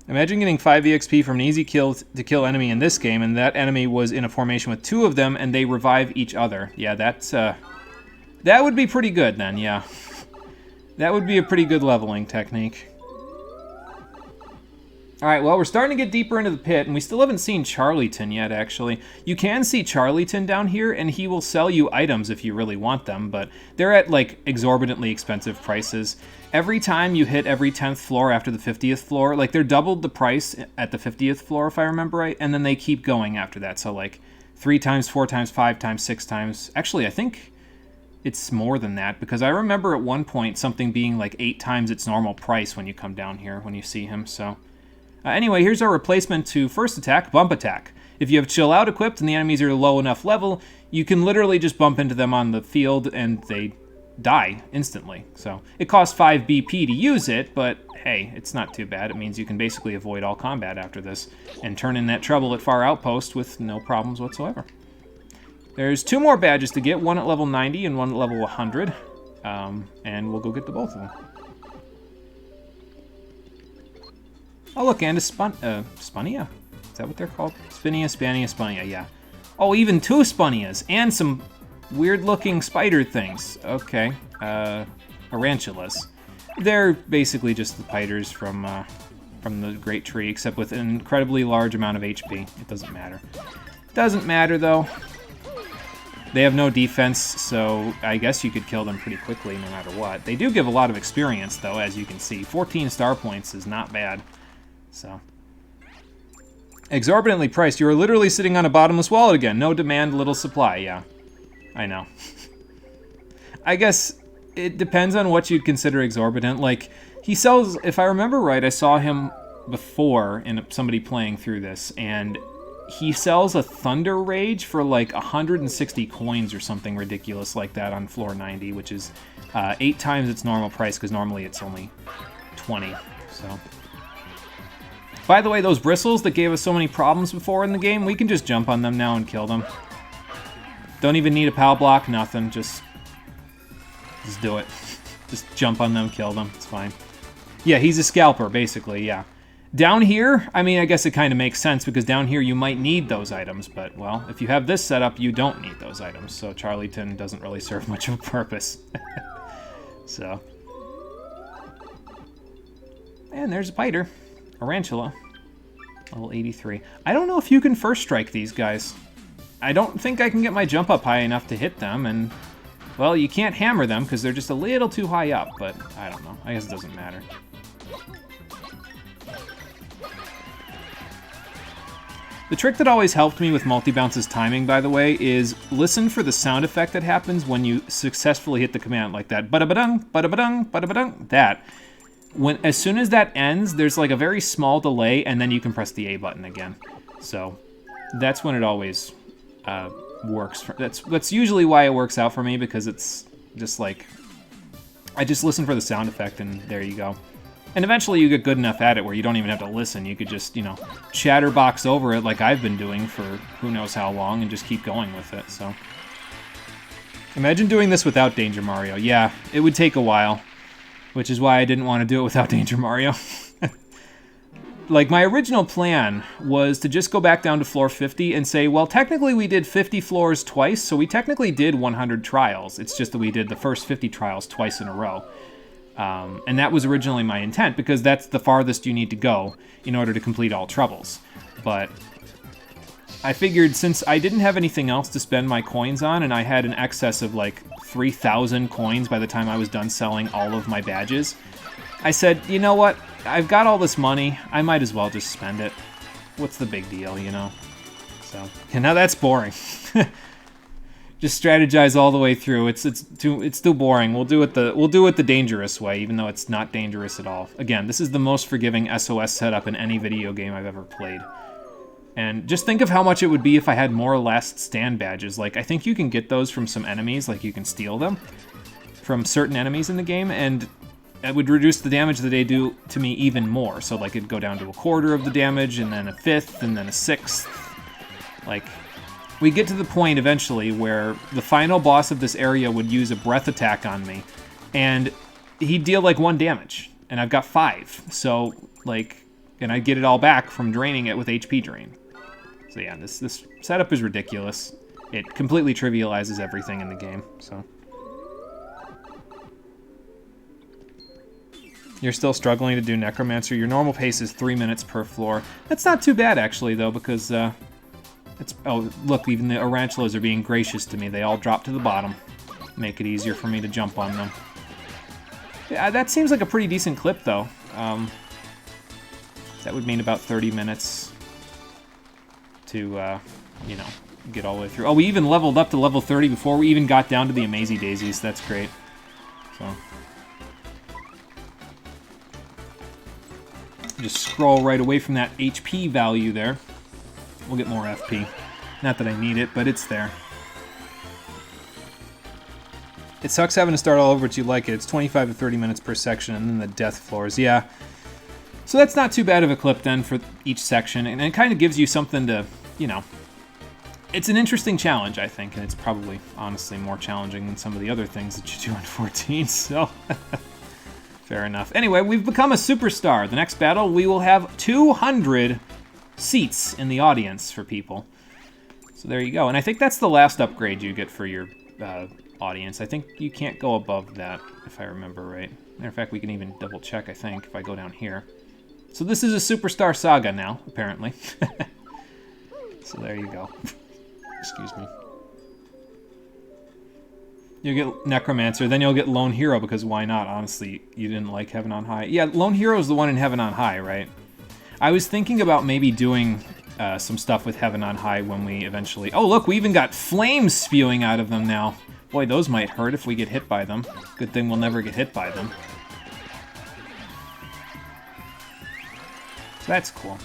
Imagine getting 5 EXP from an easy kill to kill enemy in this game, and that enemy was in a formation with 2 of them, and they revive each other. Yeah, that's, that would be pretty good then, yeah. That would be a pretty good leveling technique. Alright, well, we're starting to get deeper into the pit, and we still haven't seen Charlieton yet, actually. You can see Charlieton down here, and he will sell you items if you really want them, but they're at, like, exorbitantly expensive prices. Every time you hit every 10th floor after the 50th floor, like, they're doubled the price at the 50th floor, if I remember right, and then they keep going after that. So, like, 3 times, 4 times, 5 times, 6 times. Actually, I think it's more than that, because I remember at one point something being, like, 8 times its normal price when you come down here, when you see him, so... Anyway, here's our replacement to first attack, Bump Attack. If you have Chill Out equipped and the enemies are low enough level, you can literally just bump into them on the field and they die instantly. So it costs 5 BP to use it, but hey, it's not too bad. It means you can basically avoid all combat after this and turn in that trouble at Far Outpost with no problems whatsoever. There's 2 more badges to get, one at level 90 and one at level 100, and we'll go get the both of them. Oh, look, and a Spunnia? Is that what they're called? Spinnia, Spania, Spunnia, yeah. Oh, even 2 Spunnias, and some weird-looking spider things. Okay, Tarantulas. They're basically just the piters from the Great Tree, except with an incredibly large amount of HP. It doesn't matter. Doesn't matter, though. They have no defense, so I guess you could kill them pretty quickly no matter what. They do give a lot of experience, though, as you can see. 14 star points is not bad. So, exorbitantly priced. You are literally sitting on a bottomless wallet again. No demand, little supply. Yeah, I know. I guess it depends on what you'd consider exorbitant. Like, he sells, if I remember right, I saw him before in somebody playing through this, and he sells a Thunder Rage for like 160 coins or something ridiculous like that on floor 90, which is 8 times its normal price, because normally it's only 20, so... By the way, those bristles that gave us so many problems before in the game, we can just jump on them now and kill them. Don't even need a PAL block, nothing, just do it. Just jump on them, kill them, it's fine. Yeah, he's a scalper, basically, yeah. Down here, I mean, I guess it kind of makes sense, because down here you might need those items, but, well, if you have this set up, you don't need those items, so Charlieton doesn't really serve much of a purpose. So. And there's a piter. Tarantula, level 83. I don't know if you can first strike these guys. I don't think I can get my jump up high enough to hit them, and, well, you can't hammer them because they're just a little too high up, but I don't know. I guess it doesn't matter. The trick that always helped me with multi-bounce's timing, by the way, is listen for the sound effect that happens when you successfully hit the command like that. Bada-ba-dung, bada-ba-dung, bada-ba-dung, that. As soon as that ends, there's like a very small delay, and then you can press the A button again. So that's when it always works. That's usually why it works out for me, because it's just like, I just listen for the sound effect, and there you go. And eventually you get good enough at it where you don't even have to listen. You could just, you know, chatterbox over it like I've been doing for who knows how long and just keep going with it, so. Imagine doing this without Danger Mario. Yeah, it would take a while, which is why I didn't want to do it without Danger Mario. Like, my original plan was to just go back down to floor 50 and say, well, technically we did 50 floors twice, so we technically did 100 trials. It's just that we did the first 50 trials twice in a row. And that was originally my intent, because that's the farthest you need to go in order to complete all troubles. But I figured since I didn't have anything else to spend my coins on, and I had an excess of like 3,000 coins by the time I was done selling all of my badges, I said, you know what? I've got all this money. I might as well just spend it. What's the big deal, you know? So, and now that's boring. Just strategize all the way through. It's too boring. We'll do it the dangerous way, even though it's not dangerous at all. Again, this is the most forgiving SOS setup in any video game I've ever played. And just think of how much it would be if I had more last stand badges. Like, I think you can get those from some enemies, like you can steal them from certain enemies in the game, and it would reduce the damage that they do to me even more. So, like, it'd go down to a quarter of the damage, and then a fifth, and then a sixth. Like, we get to the point eventually where the final boss of this area would use a breath attack on me, and he'd deal, like, 1 damage, and I've got 5. So, like, and I'd get it all back from draining it with HP drain. So, yeah, this setup is ridiculous. It completely trivializes everything in the game, so. You're still struggling to do Necromancer. Your normal pace is 3 minutes per floor. That's not too bad, actually, though, because, oh, look, even the Arantulas are being gracious to me. They all drop to the bottom. Make it easier for me to jump on them. Yeah, that seems like a pretty decent clip, though. That would mean about 30 minutes to, you know, get all the way through. Oh, we even leveled up to level 30 before we even got down to the Amazy Daisies. That's great. So. Just scroll right away from that HP value there. We'll get more FP. Not that I need it, but it's there. It sucks having to start all over, but you like it. It's 25 to 30 minutes per section, and then the death floors. Yeah. So that's not too bad of a clip, then, for each section. And it kind of gives you something to, you know... It's an interesting challenge, I think, and it's probably, honestly, more challenging than some of the other things that you do in 14, so... Fair enough. Anyway, we've become a superstar. The next battle, we will have 200 seats in the audience for people. So there you go. And I think that's the last upgrade you get for your audience. I think you can't go above that, if I remember right. Matter of fact, we can even double check, I think, if I go down here. So this is a Superstar Saga now, apparently. So there you go. Excuse me. You'll get Necromancer, then you'll get Lone Hero, because why not? Honestly, you didn't like Heaven on High. Yeah, Lone Hero is the one in Heaven on High, right? I was thinking about maybe doing some stuff with Heaven on High when we eventually... Oh, look, we even got flames spewing out of them now. Boy, those might hurt if we get hit by them. Good thing we'll never get hit by them. So that's cool.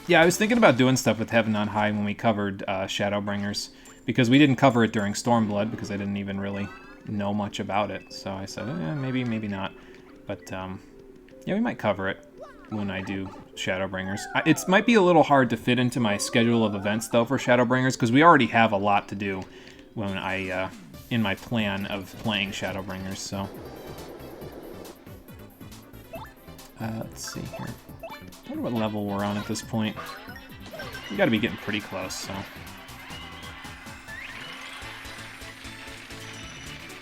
Yeah, I was thinking about doing stuff with Heaven on High when we covered Shadowbringers. Because we didn't cover it during Stormblood, because I didn't even really know much about it. So I said, maybe, maybe not. But, yeah, we might cover it when I do Shadowbringers. It might be a little hard to fit into my schedule of events, though, for Shadowbringers, because we already have a lot to do when in my plan of playing Shadowbringers, so. Let's see here. I wonder what level we're on at this point. We gotta be getting pretty close, so.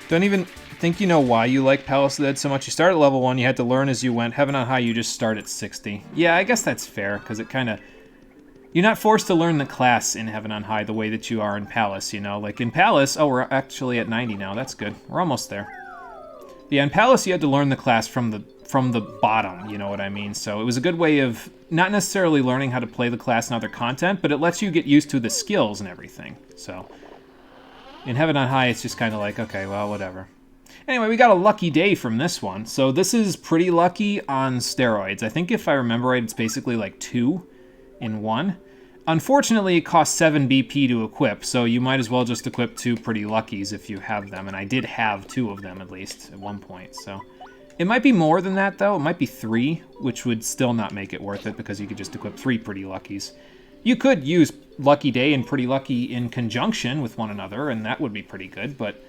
Don't even think you know why you like Palace of the Dead so much. You start at level 1, you had to learn as you went. Heaven on High, you just start at 60. Yeah, I guess that's fair, because it kind of... You're not forced to learn the class in Heaven on High the way that you are in Palace, you know? Like, in Palace... Oh, we're actually at 90 now. That's good. We're almost there. Yeah, in Palace, you had to learn the class from the bottom, you know what I mean? So it was a good way of not necessarily learning how to play the class and other content, but it lets you get used to the skills and everything, so... In Heaven on High, it's just kind of like, okay, well, whatever. Anyway, we got a lucky day from this one. So this is pretty lucky on steroids. I think if I remember right, it's basically like 2 in 1. Unfortunately, it costs 7 BP to equip, so you might as well just equip 2 pretty luckies if you have them. And I did have 2 of them, at least, at one point. So It might be more than that, though. It might be 3, which would still not make it worth it because you could just equip 3 Pretty Luckies. You could use Lucky Day and Pretty Lucky in conjunction with one another, and that would be pretty good, but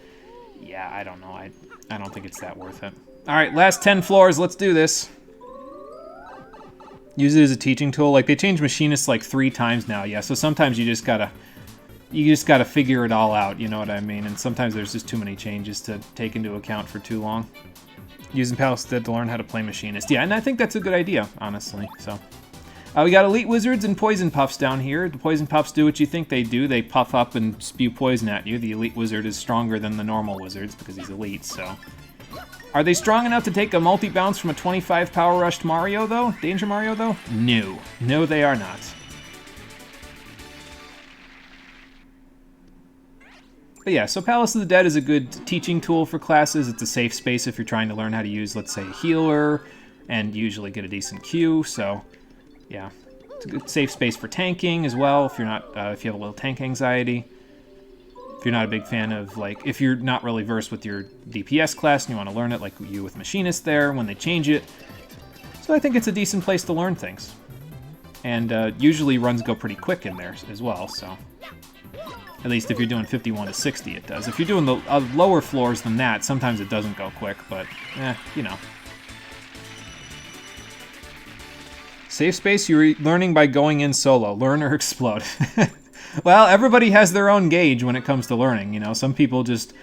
yeah, I don't know. I don't think it's that worth it. All right, last 10 floors. Let's do this. Use it as a teaching tool. Like, they changed Machinists like 3 times now, yeah, so sometimes you just gotta figure it all out, you know what I mean? And sometimes there's just too many changes to take into account for too long. Using Palace instead to learn how to play Machinist. Yeah, and I think that's a good idea, honestly. So, we got Elite Wizards and Poison Puffs down here. The Poison Puffs do what you think they do. They puff up and spew poison at you. The Elite Wizard is stronger than the normal Wizards because he's Elite, so... Are they strong enough to take a multi-bounce from a 25 Power Rushed Mario, though? Danger Mario, though? No. No, they are not. But yeah, so Palace of the Dead is a good teaching tool for classes. It's a safe space if you're trying to learn how to use, let's say, a healer, and usually get a decent Q, so yeah. It's a good safe space for tanking as well, if you're not, if you have a little tank anxiety. If you're not a big fan of, like, if you're not really versed with your DPS class and you want to learn it, like you with Machinist there, when they change it. So I think it's a decent place to learn things. And usually runs go pretty quick in there as well, so... At least if you're doing 51 to 60, it does. If you're doing the lower floors than that, sometimes it doesn't go quick, but, you know. Safe space, you're learning by going in solo. Learn or explode. Well, everybody has their own gauge when it comes to learning, you know. Some people just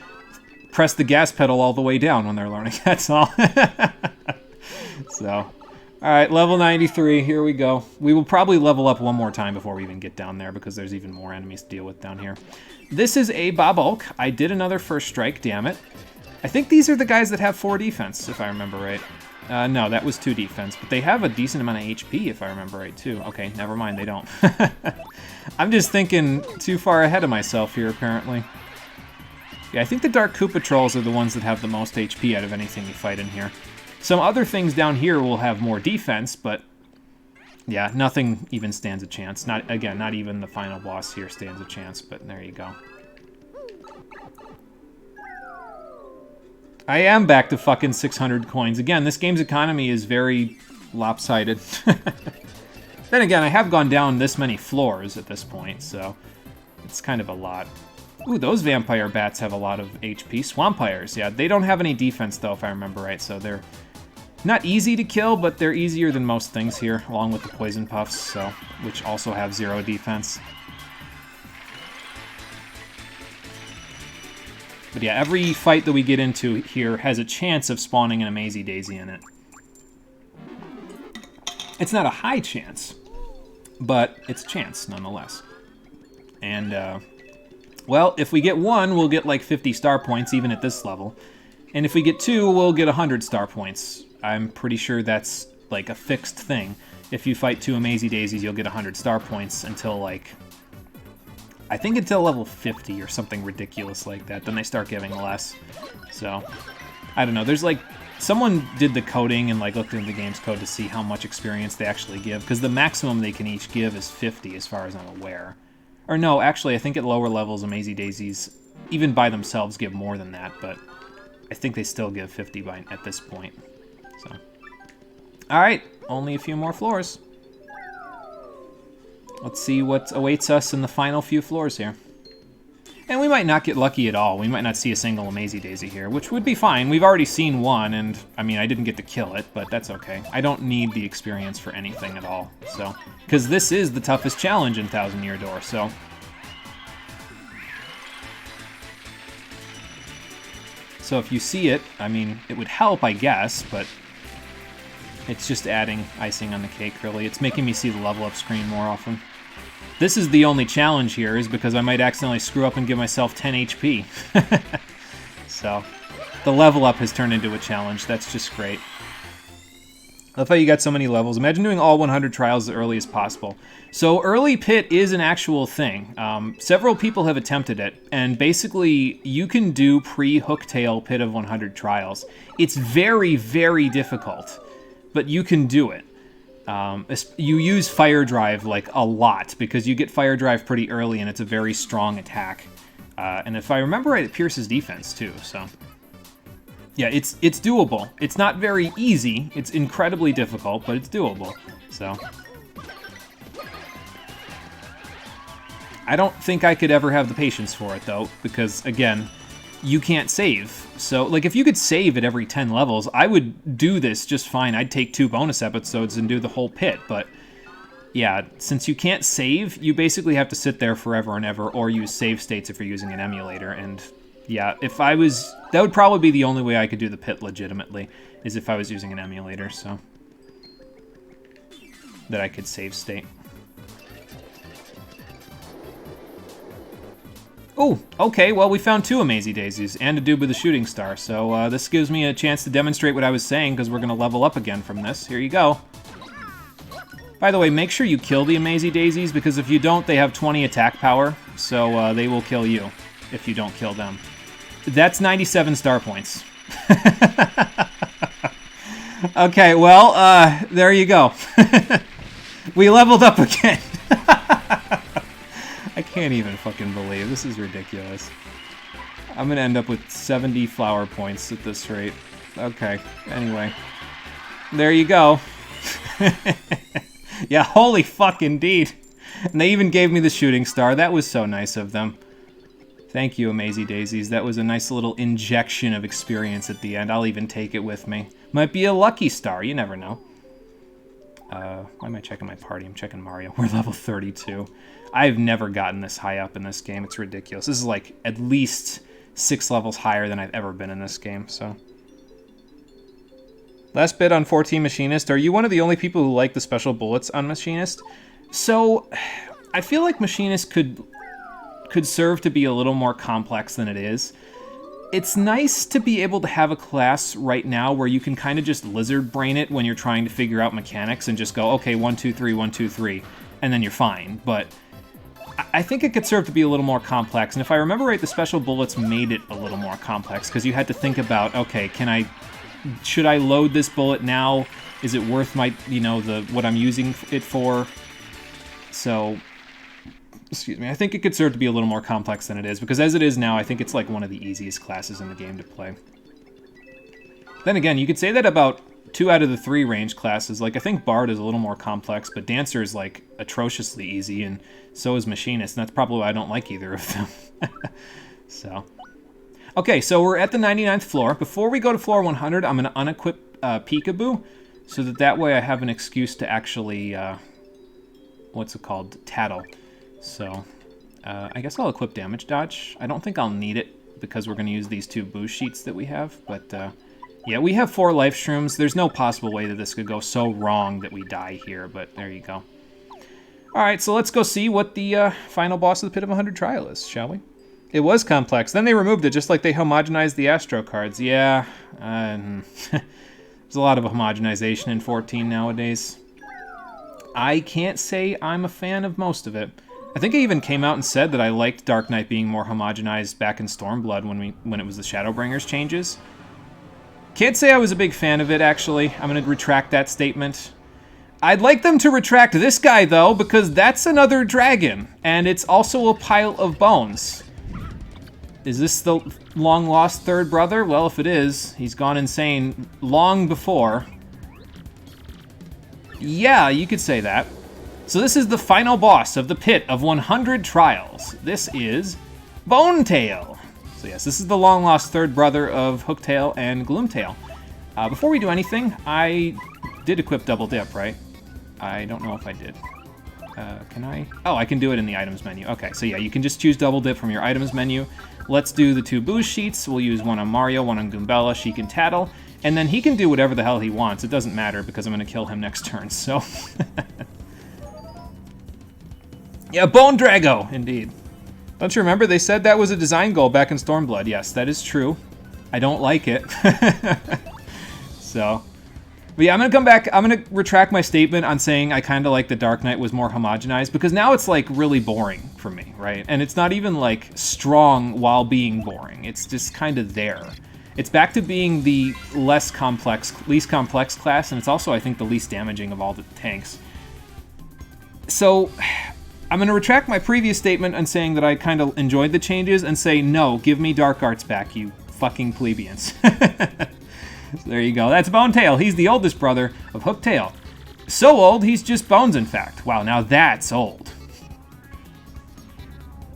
press the gas pedal all the way down when they're learning, that's all. So... Alright, level 93, here we go. We will probably level up one more time before we even get down there, because there's even more enemies to deal with down here. This is a Bobolk. I did another first strike, damn it. I think these are the guys that have 4 defense, if I remember right. No, that was 2 defense, but they have a decent amount of HP, if I remember right, too. Okay, never mind, they don't. I'm just thinking too far ahead of myself here, apparently. Yeah, I think the Dark Koopa Trolls are the ones that have the most HP out of anything you fight in here. Some other things down here will have more defense, but yeah, nothing even stands a chance. Not even the final boss here stands a chance, but there you go. I am back to fucking 600 coins. Again, this game's economy is very lopsided. Then again, I have gone down this many floors at this point, so it's kind of a lot. Ooh, those vampire bats have a lot of HP. Swampires, yeah, they don't have any defense, though, if I remember right, so they're not easy to kill, but they're easier than most things here, along with the Poison Puffs, so which also have 0 defense. But yeah, every fight that we get into here has a chance of spawning an Amazy Daisy in it. It's not a high chance, but it's a chance nonetheless. And, well, if we get 1, we'll get like 50 star points, even at this level. And if we get 2, we'll get 100 star points. I'm pretty sure that's like a fixed thing. If you fight 2 Amazy Daisies, you'll get 100 star points until like... I think until level 50 or something ridiculous like that. Then they start giving less. So, I don't know. There's like... Someone did the coding and like looked into the game's code to see how much experience they actually give. Because the maximum they can each give is 50 as far as I'm aware. Or no, actually, I think at lower levels, Amazy Daisies, even by themselves, give more than that. But I think they still give 50 at this point. So, alright, only a few more floors. Let's see what awaits us in the final few floors here. And we might not get lucky at all. We might not see a single Amazy Daisy here, which would be fine. We've already seen one, and, I mean, I didn't get to kill it, but that's okay. I don't need the experience for anything at all, so... Because this is the toughest challenge in Thousand Year Door, so... So if you see it, I mean, it would help, I guess, but... It's just adding icing on the cake, really. It's making me see the level up screen more often. This is the only challenge here, is because I might accidentally screw up and give myself 10 HP. So, the level up has turned into a challenge. That's just great. I love how you got so many levels. Imagine doing all 100 trials as early as possible. So, early pit is an actual thing. Several people have attempted it, and basically, you can do pre-hooktail pit of 100 trials. It's very, very difficult, but you can do it. You use Fire Drive, like, a lot, because you get Fire Drive pretty early, and it's a very strong attack. And if I remember right, it pierces defense, too, so... Yeah, it's doable. It's not very easy. It's incredibly difficult, but it's doable. So I don't think I could ever have the patience for it, though, because, again, you can't save. So, like, if you could save at every 10 levels, I would do this just fine. I'd take 2 bonus episodes and do the whole pit, but yeah, since you can't save, you basically have to sit there forever and ever, or use save states if you're using an emulator, and yeah, if I was... that would probably be the only way I could do the pit legitimately, is if I was using an emulator, so... that I could save state. Oh, okay, well, we found 2 Amazy Daisies, and a dude with a shooting star, so this gives me a chance to demonstrate what I was saying, because we're going to level up again from this. Here you go. By the way, make sure you kill the Amazy Daisies, because if you don't, they have 20 attack power, so they will kill you if you don't kill them. That's 97 star points. Okay, well, there you go. We leveled up again. I can't even fucking believe. This is ridiculous. I'm gonna end up with 70 flower points at this rate. Okay, anyway. There you go. Yeah, holy fuck indeed. And they even gave me the shooting star. That was so nice of them. Thank you, Amazy Daisies. That was a nice little injection of experience at the end. I'll even take it with me. Might be a lucky star, you never know. Why am I checking my party? I'm checking Mario. We're level 32. I've never gotten this high up in this game. It's ridiculous. This is like at least 6 levels higher than I've ever been in this game, so... Last bit on 14 Machinist. Are you one of the only people who like the special bullets on Machinist? So, I feel like Machinist could serve to be a little more complex than it is. It's nice to be able to have a class right now where you can kind of just lizard brain it when you're trying to figure out mechanics and just go, okay, 1, 2, 3, 1, 2, 3, and then you're fine. But I think it could serve to be a little more complex, and if I remember right, the special bullets made it a little more complex, because you had to think about, okay, should I load this bullet now? Is it worth my, what I'm using it for? So, excuse me, I think it could serve to be a little more complex than it is, because as it is now, I think it's like one of the easiest classes in the game to play. Then again, you could say that about 2 out of the 3 range classes. Like, I think Bard is a little more complex, but Dancer is, like, atrociously easy, and so is Machinist, and that's probably why I don't like either of them. So... okay, so we're at the 99th floor. Before we go to floor 100, I'm going to unequip Peekaboo, so that way I have an excuse to actually, what's it called? Tattle. So, I guess I'll equip Damage Dodge. I don't think I'll need it, because we're going to use these 2 boost sheets that we have, but, yeah, we have 4 life shrooms. There's no possible way that this could go so wrong that we die here, but there you go. Alright, so let's go see what the final boss of the Pit of 100 trial is, shall we? It was complex. Then they removed it, just like they homogenized the Astro cards. Yeah, there's a lot of homogenization in 14 nowadays. I can't say I'm a fan of most of it. I think I even came out and said that I liked Dark Knight being more homogenized back in Stormblood when it was the Shadowbringers changes. Can't say I was a big fan of it, actually. I'm going to retract that statement. I'd like them to retract this guy, though, because that's another dragon, and it's also a pile of bones. Is this the long-lost third brother? Well, if it is, he's gone insane long before. Yeah, you could say that. So this is the final boss of the Pit of 100 Trials. This is Bonetail. So yes, this is the long-lost third brother of Hooktail and Gloomtail. Before we do anything, I did equip Double Dip, right? I don't know if I did. Can I? Oh, I can do it in the items menu. Okay, so yeah, you can just choose Double Dip from your items menu. Let's do the 2 boost sheets. We'll use one on Mario, one on Goombella, Sheik, and Tattle. And then he can do whatever the hell he wants. It doesn't matter because I'm going to kill him next turn, so... yeah, Bone Drago, indeed. Don't you remember? They said that was a design goal back in Stormblood. Yes, that is true. I don't like it. So... but yeah, I'm going to come back, I'm going to retract my statement on saying I kind of like the Dark Knight was more homogenized, because now it's, like, really boring for me, right? And it's not even, like, strong while being boring. It's just kind of there. It's back to being the least complex class, and it's also, I think, the least damaging of all the tanks. So, I'm going to retract my previous statement on saying that I kind of enjoyed the changes and say, no, give me Dark Arts back, you fucking plebeians. So there you go. That's Bonetail. He's the oldest brother of Hooktail. So old, he's just bones, in fact. Wow, now that's old.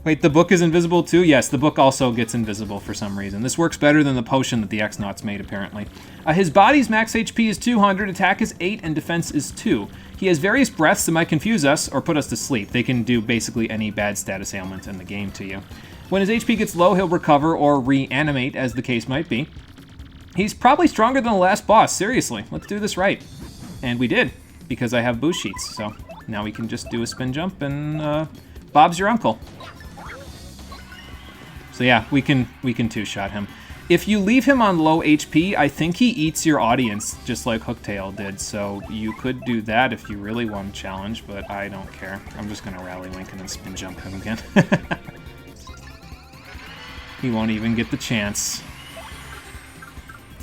Wait, the book is invisible too? Yes, the book also gets invisible for some reason. This works better than the potion that the XNaughts made, apparently. His body's max HP is 200, attack is 8, and defense is 2. He has various breaths that might confuse us or put us to sleep. They can do basically any bad status ailment in the game to you. When his HP gets low, he'll recover or reanimate, as the case might be. He's probably stronger than the last boss, seriously. Let's do this right. And we did, because I have boost sheets, so now we can just do a spin jump and Bob's your uncle. So yeah, we can two-shot him. If you leave him on low HP, I think he eats your audience, just like Hooktail did, so you could do that if you really want a challenge, but I don't care. I'm just gonna Rally Link and then spin jump him again. He won't even get the chance.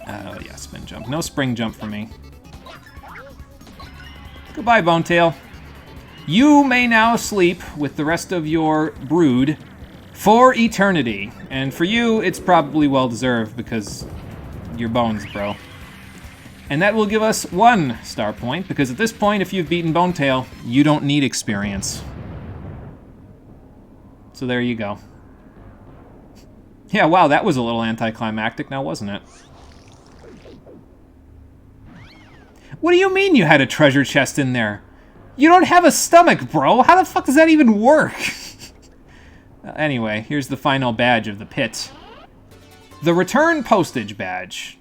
Yeah, spin jump. No spring jump for me. Goodbye, Bonetail. You may now sleep with the rest of your brood for eternity. And for you, it's probably well-deserved because you're bones, bro. And that will give us 1 star point, because at this point, if you've beaten Bonetail, you don't need experience. So there you go. Yeah, wow, that was a little anticlimactic now, wasn't it? What do you mean you had a treasure chest in there? You don't have a stomach, bro. How the fuck does that even work? Anyway, here's the final badge of the pit. The return postage badge.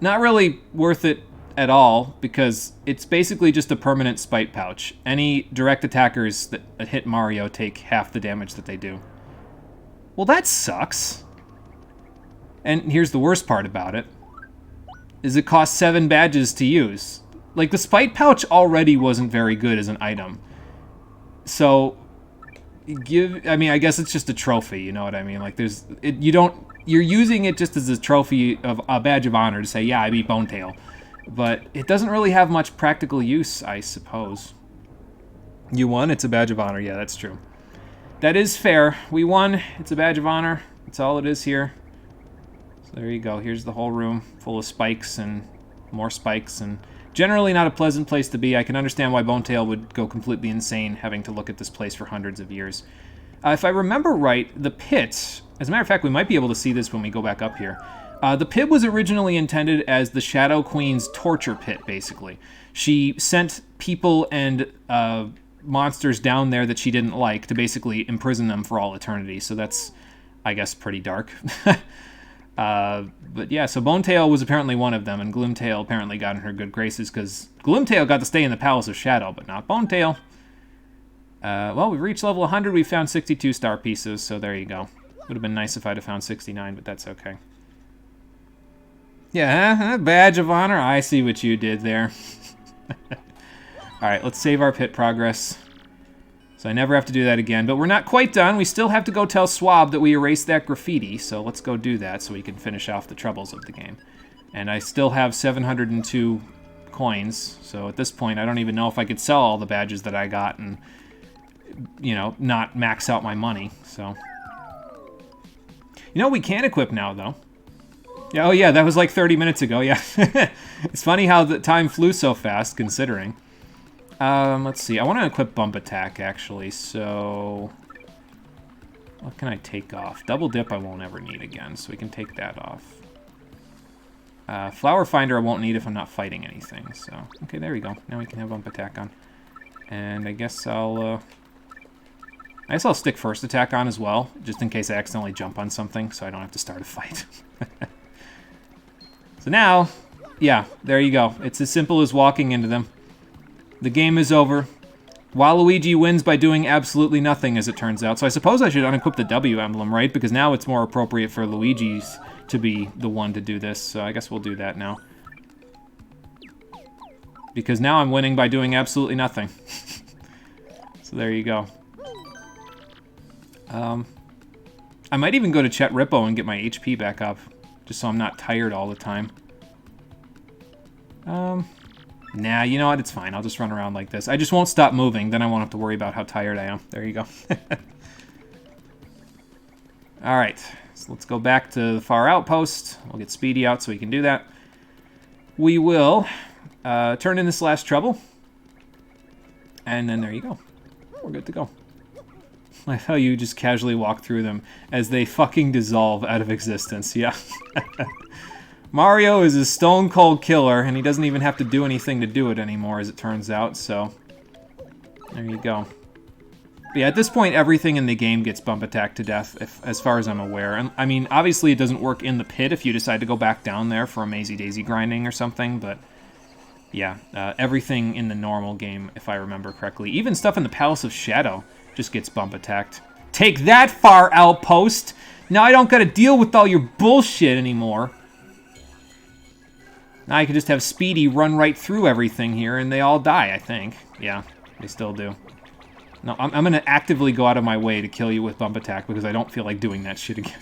Not really worth it at all, because it's basically just a permanent spite pouch. Any direct attackers that hit Mario take half the damage that they do. Well, that sucks. And here's the worst part about it, is it costs 7 badges to use. Like, the spite pouch already wasn't very good as an item. So, I mean, I guess it's just a trophy, you know what I mean? Like, you're using it just as a trophy of a badge of honor to say, yeah, I beat Bonetail. But it doesn't really have much practical use, I suppose. You won? It's a badge of honor. Yeah, that's true. That is fair. We won. It's a badge of honor. That's all it is here. So there you go. Here's the whole room full of spikes and more spikes, and generally not a pleasant place to be. I can understand why Bonetail would go completely insane having to look at this place for hundreds of years. If I remember right, the pit, as a matter of fact, we might be able to see this when we go back up here. The pit was originally intended as the Shadow Queen's torture pit, basically. She sent people and monsters down there that she didn't like to basically imprison them for all eternity. So that's, I guess, pretty dark. But yeah, so Bonetail was apparently one of them, and Gloomtail apparently got in her good graces, because Gloomtail got to stay in the Palace of Shadow, but not Bonetail. Well, we've reached level 100, we found 62 star pieces, so there you go. Would have been nice if I'd have found 69, but that's okay. Yeah, badge of honor, I see what you did there. Alright, let's save our pit progress. So I never have to do that again. But we're not quite done. We still have to go tell Swab that we erased that graffiti. So let's go do that so we can finish off the troubles of the game. And I still have 702 coins. So at this point, I don't even know if I could sell all the badges that I got and, you know, not max out my money. So, you know what we can equip now, though? Yeah, oh yeah, that was like 30 minutes ago, yeah. It's funny how the time flew so fast, considering. Let's see. I want to equip Bump Attack, actually, so... What can I take off? Double Dip I won't ever need again, so we can take that off. Flower Finder I won't need if I'm not fighting anything, so... Okay, there we go. Now we can have Bump Attack on. And I guess I'll stick First Attack on as well, just in case I accidentally jump on something, so I don't have to start a fight. So now, yeah, there you go. It's as simple as walking into them. The game is over. Waluigi wins by doing absolutely nothing, as it turns out. So I suppose I should unequip the W emblem, right? Because now it's more appropriate for Luigi's to be the one to do this. So I guess we'll do that now. Because now I'm winning by doing absolutely nothing. So there you go. I might even go to Chetrippo and get my HP back up. Just so I'm not tired all the time. Nah, you know what? It's fine. I'll just run around like this. I just won't stop moving. Then I won't have to worry about how tired I am. There you go. Alright. So let's go back to the far outpost. We'll get Speedy out so we can do that. We will turn in this last trouble. And then there you go. We're good to go. I like how you just casually walk through them as they fucking dissolve out of existence. Yeah. Mario is a stone-cold killer, and he doesn't even have to do anything to do it anymore, as it turns out, so... There you go. But yeah, at this point, everything in the game gets bump attacked to death, as far as I'm aware. And I mean, obviously it doesn't work in the pit if you decide to go back down there for a Mazy Daisy grinding or something, but... Yeah, everything in the normal game, if I remember correctly. Even stuff in the Palace of Shadow just gets bump attacked. Take that, far outpost! Now I don't gotta deal with all your bullshit anymore. Now I can just have Speedy run right through everything here, and they all die, I think. Yeah, they still do. No, I'm gonna actively go out of my way to kill you with bump attack, because I don't feel like doing that shit again.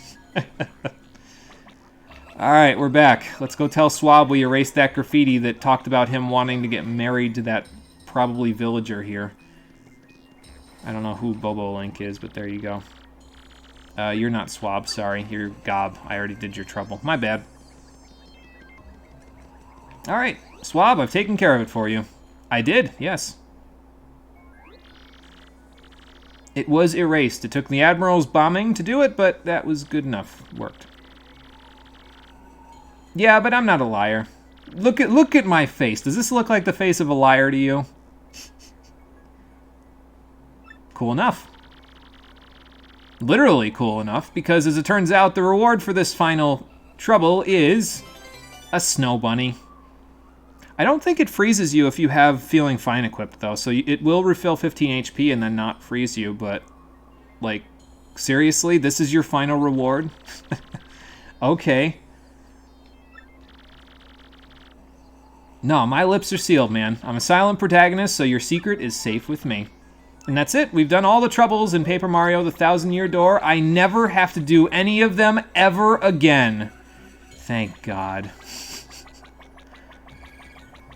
Alright, we're back. Let's go tell Swab we erased that graffiti that talked about him wanting to get married to that probably villager here. I don't know who Bobo Link is, but there you go. You're not Swab, sorry. You're Gob. I already did your trouble. My bad. Alright, Swab, I've taken care of it for you. I did, yes. It was erased. It took the Admiral's bombing to do it, but that was good enough. Worked. Yeah, but I'm not a liar. Look at my face. Does this look like the face of a liar to you? Cool enough. Literally cool enough, because as it turns out, the reward for this final trouble is a snow bunny. I don't think it freezes you if you have Feeling Fine equipped, though, so it will refill 15 HP and then not freeze you, but, like, seriously, this is your final reward? Okay. No, my lips are sealed, man. I'm a silent protagonist, so your secret is safe with me. And that's it. We've done all the troubles in Paper Mario the Thousand-Year Door. I never have to do any of them ever again. Thank God.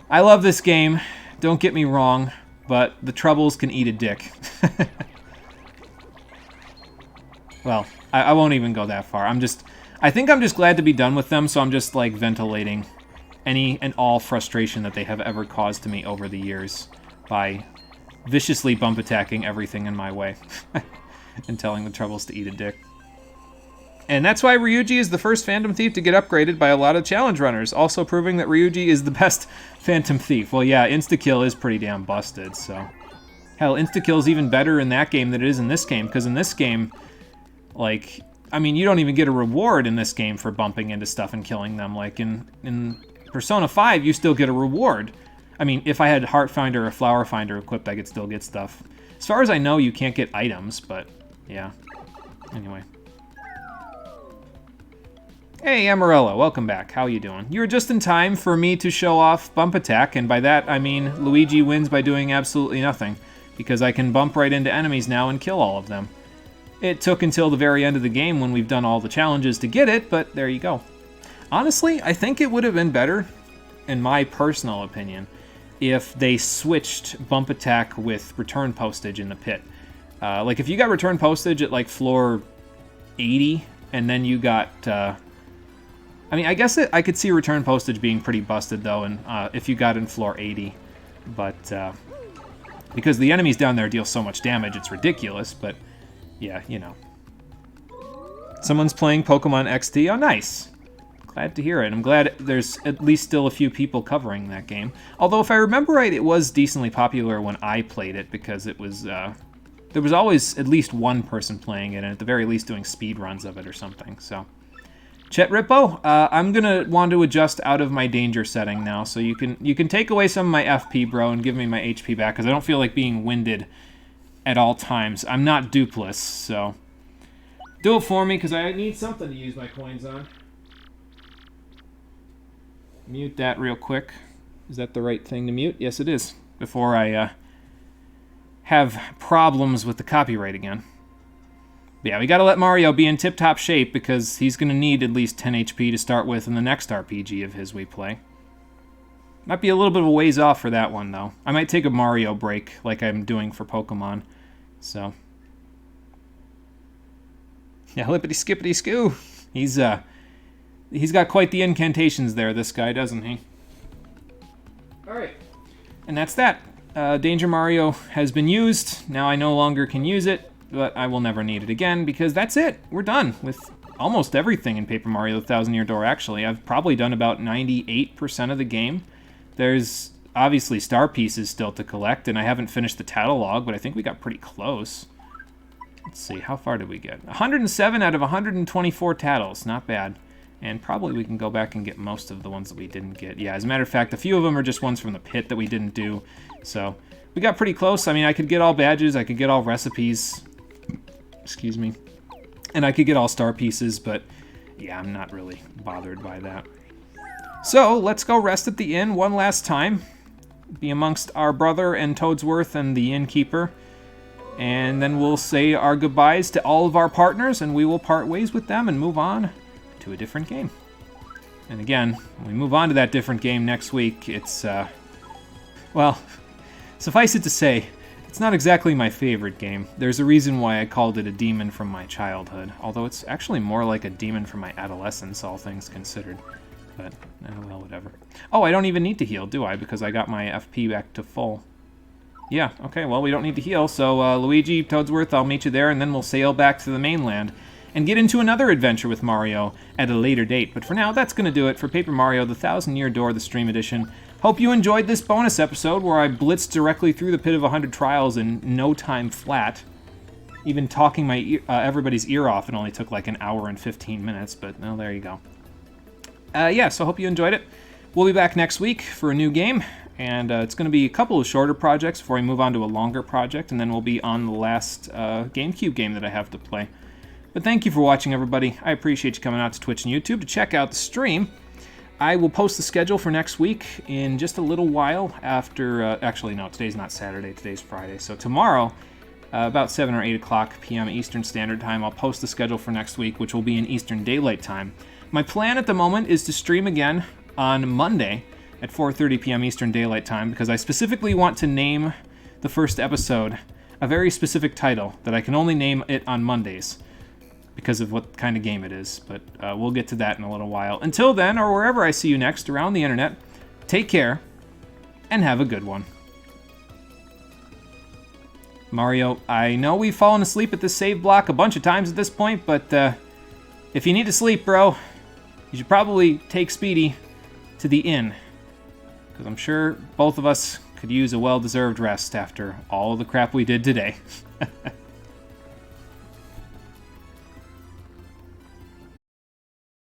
I love this game, don't get me wrong, but the troubles can eat a dick. Well, I won't even go that far. I think I'm just glad to be done with them, so I'm just, like, ventilating any and all frustration that they have ever caused to me over the years by viciously bump attacking everything in my way and telling the troubles to eat a dick. And that's why Ryuji is the first Phantom Thief to get upgraded by a lot of challenge runners, also proving that Ryuji is the best Phantom Thief. Well, yeah, insta-kill is pretty damn busted, so... Hell, insta-kill is even better in that game than it is in this game, because in this game, like... I mean, you don't even get a reward in this game for bumping into stuff and killing them. Like, in Persona 5, you still get a reward. I mean, if I had Heart Finder or Flower Finder equipped, I could still get stuff. As far as I know, you can't get items, but, yeah. Anyway. Hey, Amarella, welcome back. How you doing? You're just in time for me to show off Bump Attack, and by that, I mean Luigi wins by doing absolutely nothing, because I can bump right into enemies now and kill all of them. It took until the very end of the game when we've done all the challenges to get it, but there you go. Honestly, I think it would have been better, in my personal opinion, if they switched Bump Attack with Return Postage in the pit. Like, if you got Return Postage at, like, floor 80, and then you got... I mean, I guess I could see Return Postage being pretty busted, though, and if you got in floor 80. But, because the enemies down there deal so much damage, it's ridiculous, but, yeah, you know. Someone's playing Pokemon XD? Oh, nice. Glad to hear it. I'm glad there's at least still a few people covering that game. Although, if I remember right, it was decently popular when I played it, because it was, there was always at least one person playing it, and at the very least doing speed runs of it or something, so... Chetrippo, I'm gonna want to adjust out of my danger setting now, so you can take away some of my FP, bro, and give me my HP back, because I don't feel like being winded at all times. I'm not dupless, so do it for me, because I need something to use my coins on. Mute that real quick. Is that the right thing to mute? Yes, it is. Before I have problems with the copyright again. Yeah, we gotta let Mario be in tip-top shape because he's gonna need at least 10 HP to start with in the next RPG of his we play. Might be a little bit of a ways off for that one, though. I might take a Mario break like I'm doing for Pokemon, so... Yeah, lippity-skippity-skoo! He's got quite the incantations there, this guy, doesn't he? All right. And that's that. Danger Mario has been used. Now I no longer can use it, but I will never need it again because that's it. We're done with almost everything in Paper Mario the Thousand Year Door, actually. I've probably done about 98% of the game. There's obviously star pieces still to collect, and I haven't finished the catalog, but I think we got pretty close. Let's see, how far did we get? 107 out of 124 tattles, not bad. And probably we can go back and get most of the ones that we didn't get. Yeah, as a matter of fact, a few of them are just ones from the pit that we didn't do. So we got pretty close. I mean, I could get all badges, I could get all recipes. Excuse me. And I could get all star pieces, but yeah, I'm not really bothered by that. So let's go rest at the inn one last time. Be amongst our brother and Toadsworth and the innkeeper. And then we'll say our goodbyes to all of our partners, and we will part ways with them and move on to a different game. And again, when we move on to that different game next week, it's, well, suffice it to say, it's not exactly my favorite game. There's a reason why I called it a demon from my childhood, although it's actually more like a demon from my adolescence, all things considered. But, well, whatever. Oh, I don't even need to heal, do I? Because I got my FP back to full. Yeah, okay, well, we don't need to heal, so Luigi, Toadsworth, I'll meet you there, and then we'll sail back to the mainland and get into another adventure with Mario at a later date. But for now, that's going to do it for Paper Mario the Thousand Year Door, the Stream Edition. Hope you enjoyed this bonus episode where I blitzed directly through the Pit of 100 Trials in no time flat. Even talking my everybody's ear off, it only took like an hour and 15 minutes, but well, there you go. Yeah, so hope you enjoyed it. We'll be back next week for a new game, and it's going to be a couple of shorter projects before we move on to a longer project, and then we'll be on the last GameCube game that I have to play. But thank you for watching, everybody. I appreciate you coming out to Twitch and YouTube to check out the stream. I will post the schedule for next week in just a little while after... actually, no, today's not Saturday. Today's Friday. So tomorrow, about 7 or 8 o'clock p.m. Eastern Standard Time, I'll post the schedule for next week, which will be in Eastern Daylight Time. My plan at the moment is to stream again on Monday at 4:30 p.m. Eastern Daylight Time, because I specifically want to name the first episode a very specific title that I can only name it on Mondays, because of what kind of game it is, but we'll get to that in a little while. Until then, or wherever I see you next around the internet, take care, and have a good one. Mario, I know we've fallen asleep at this save block a bunch of times at this point, but if you need to sleep, bro, you should probably take Speedy to the inn, because I'm sure both of us could use a well-deserved rest after all the crap we did today.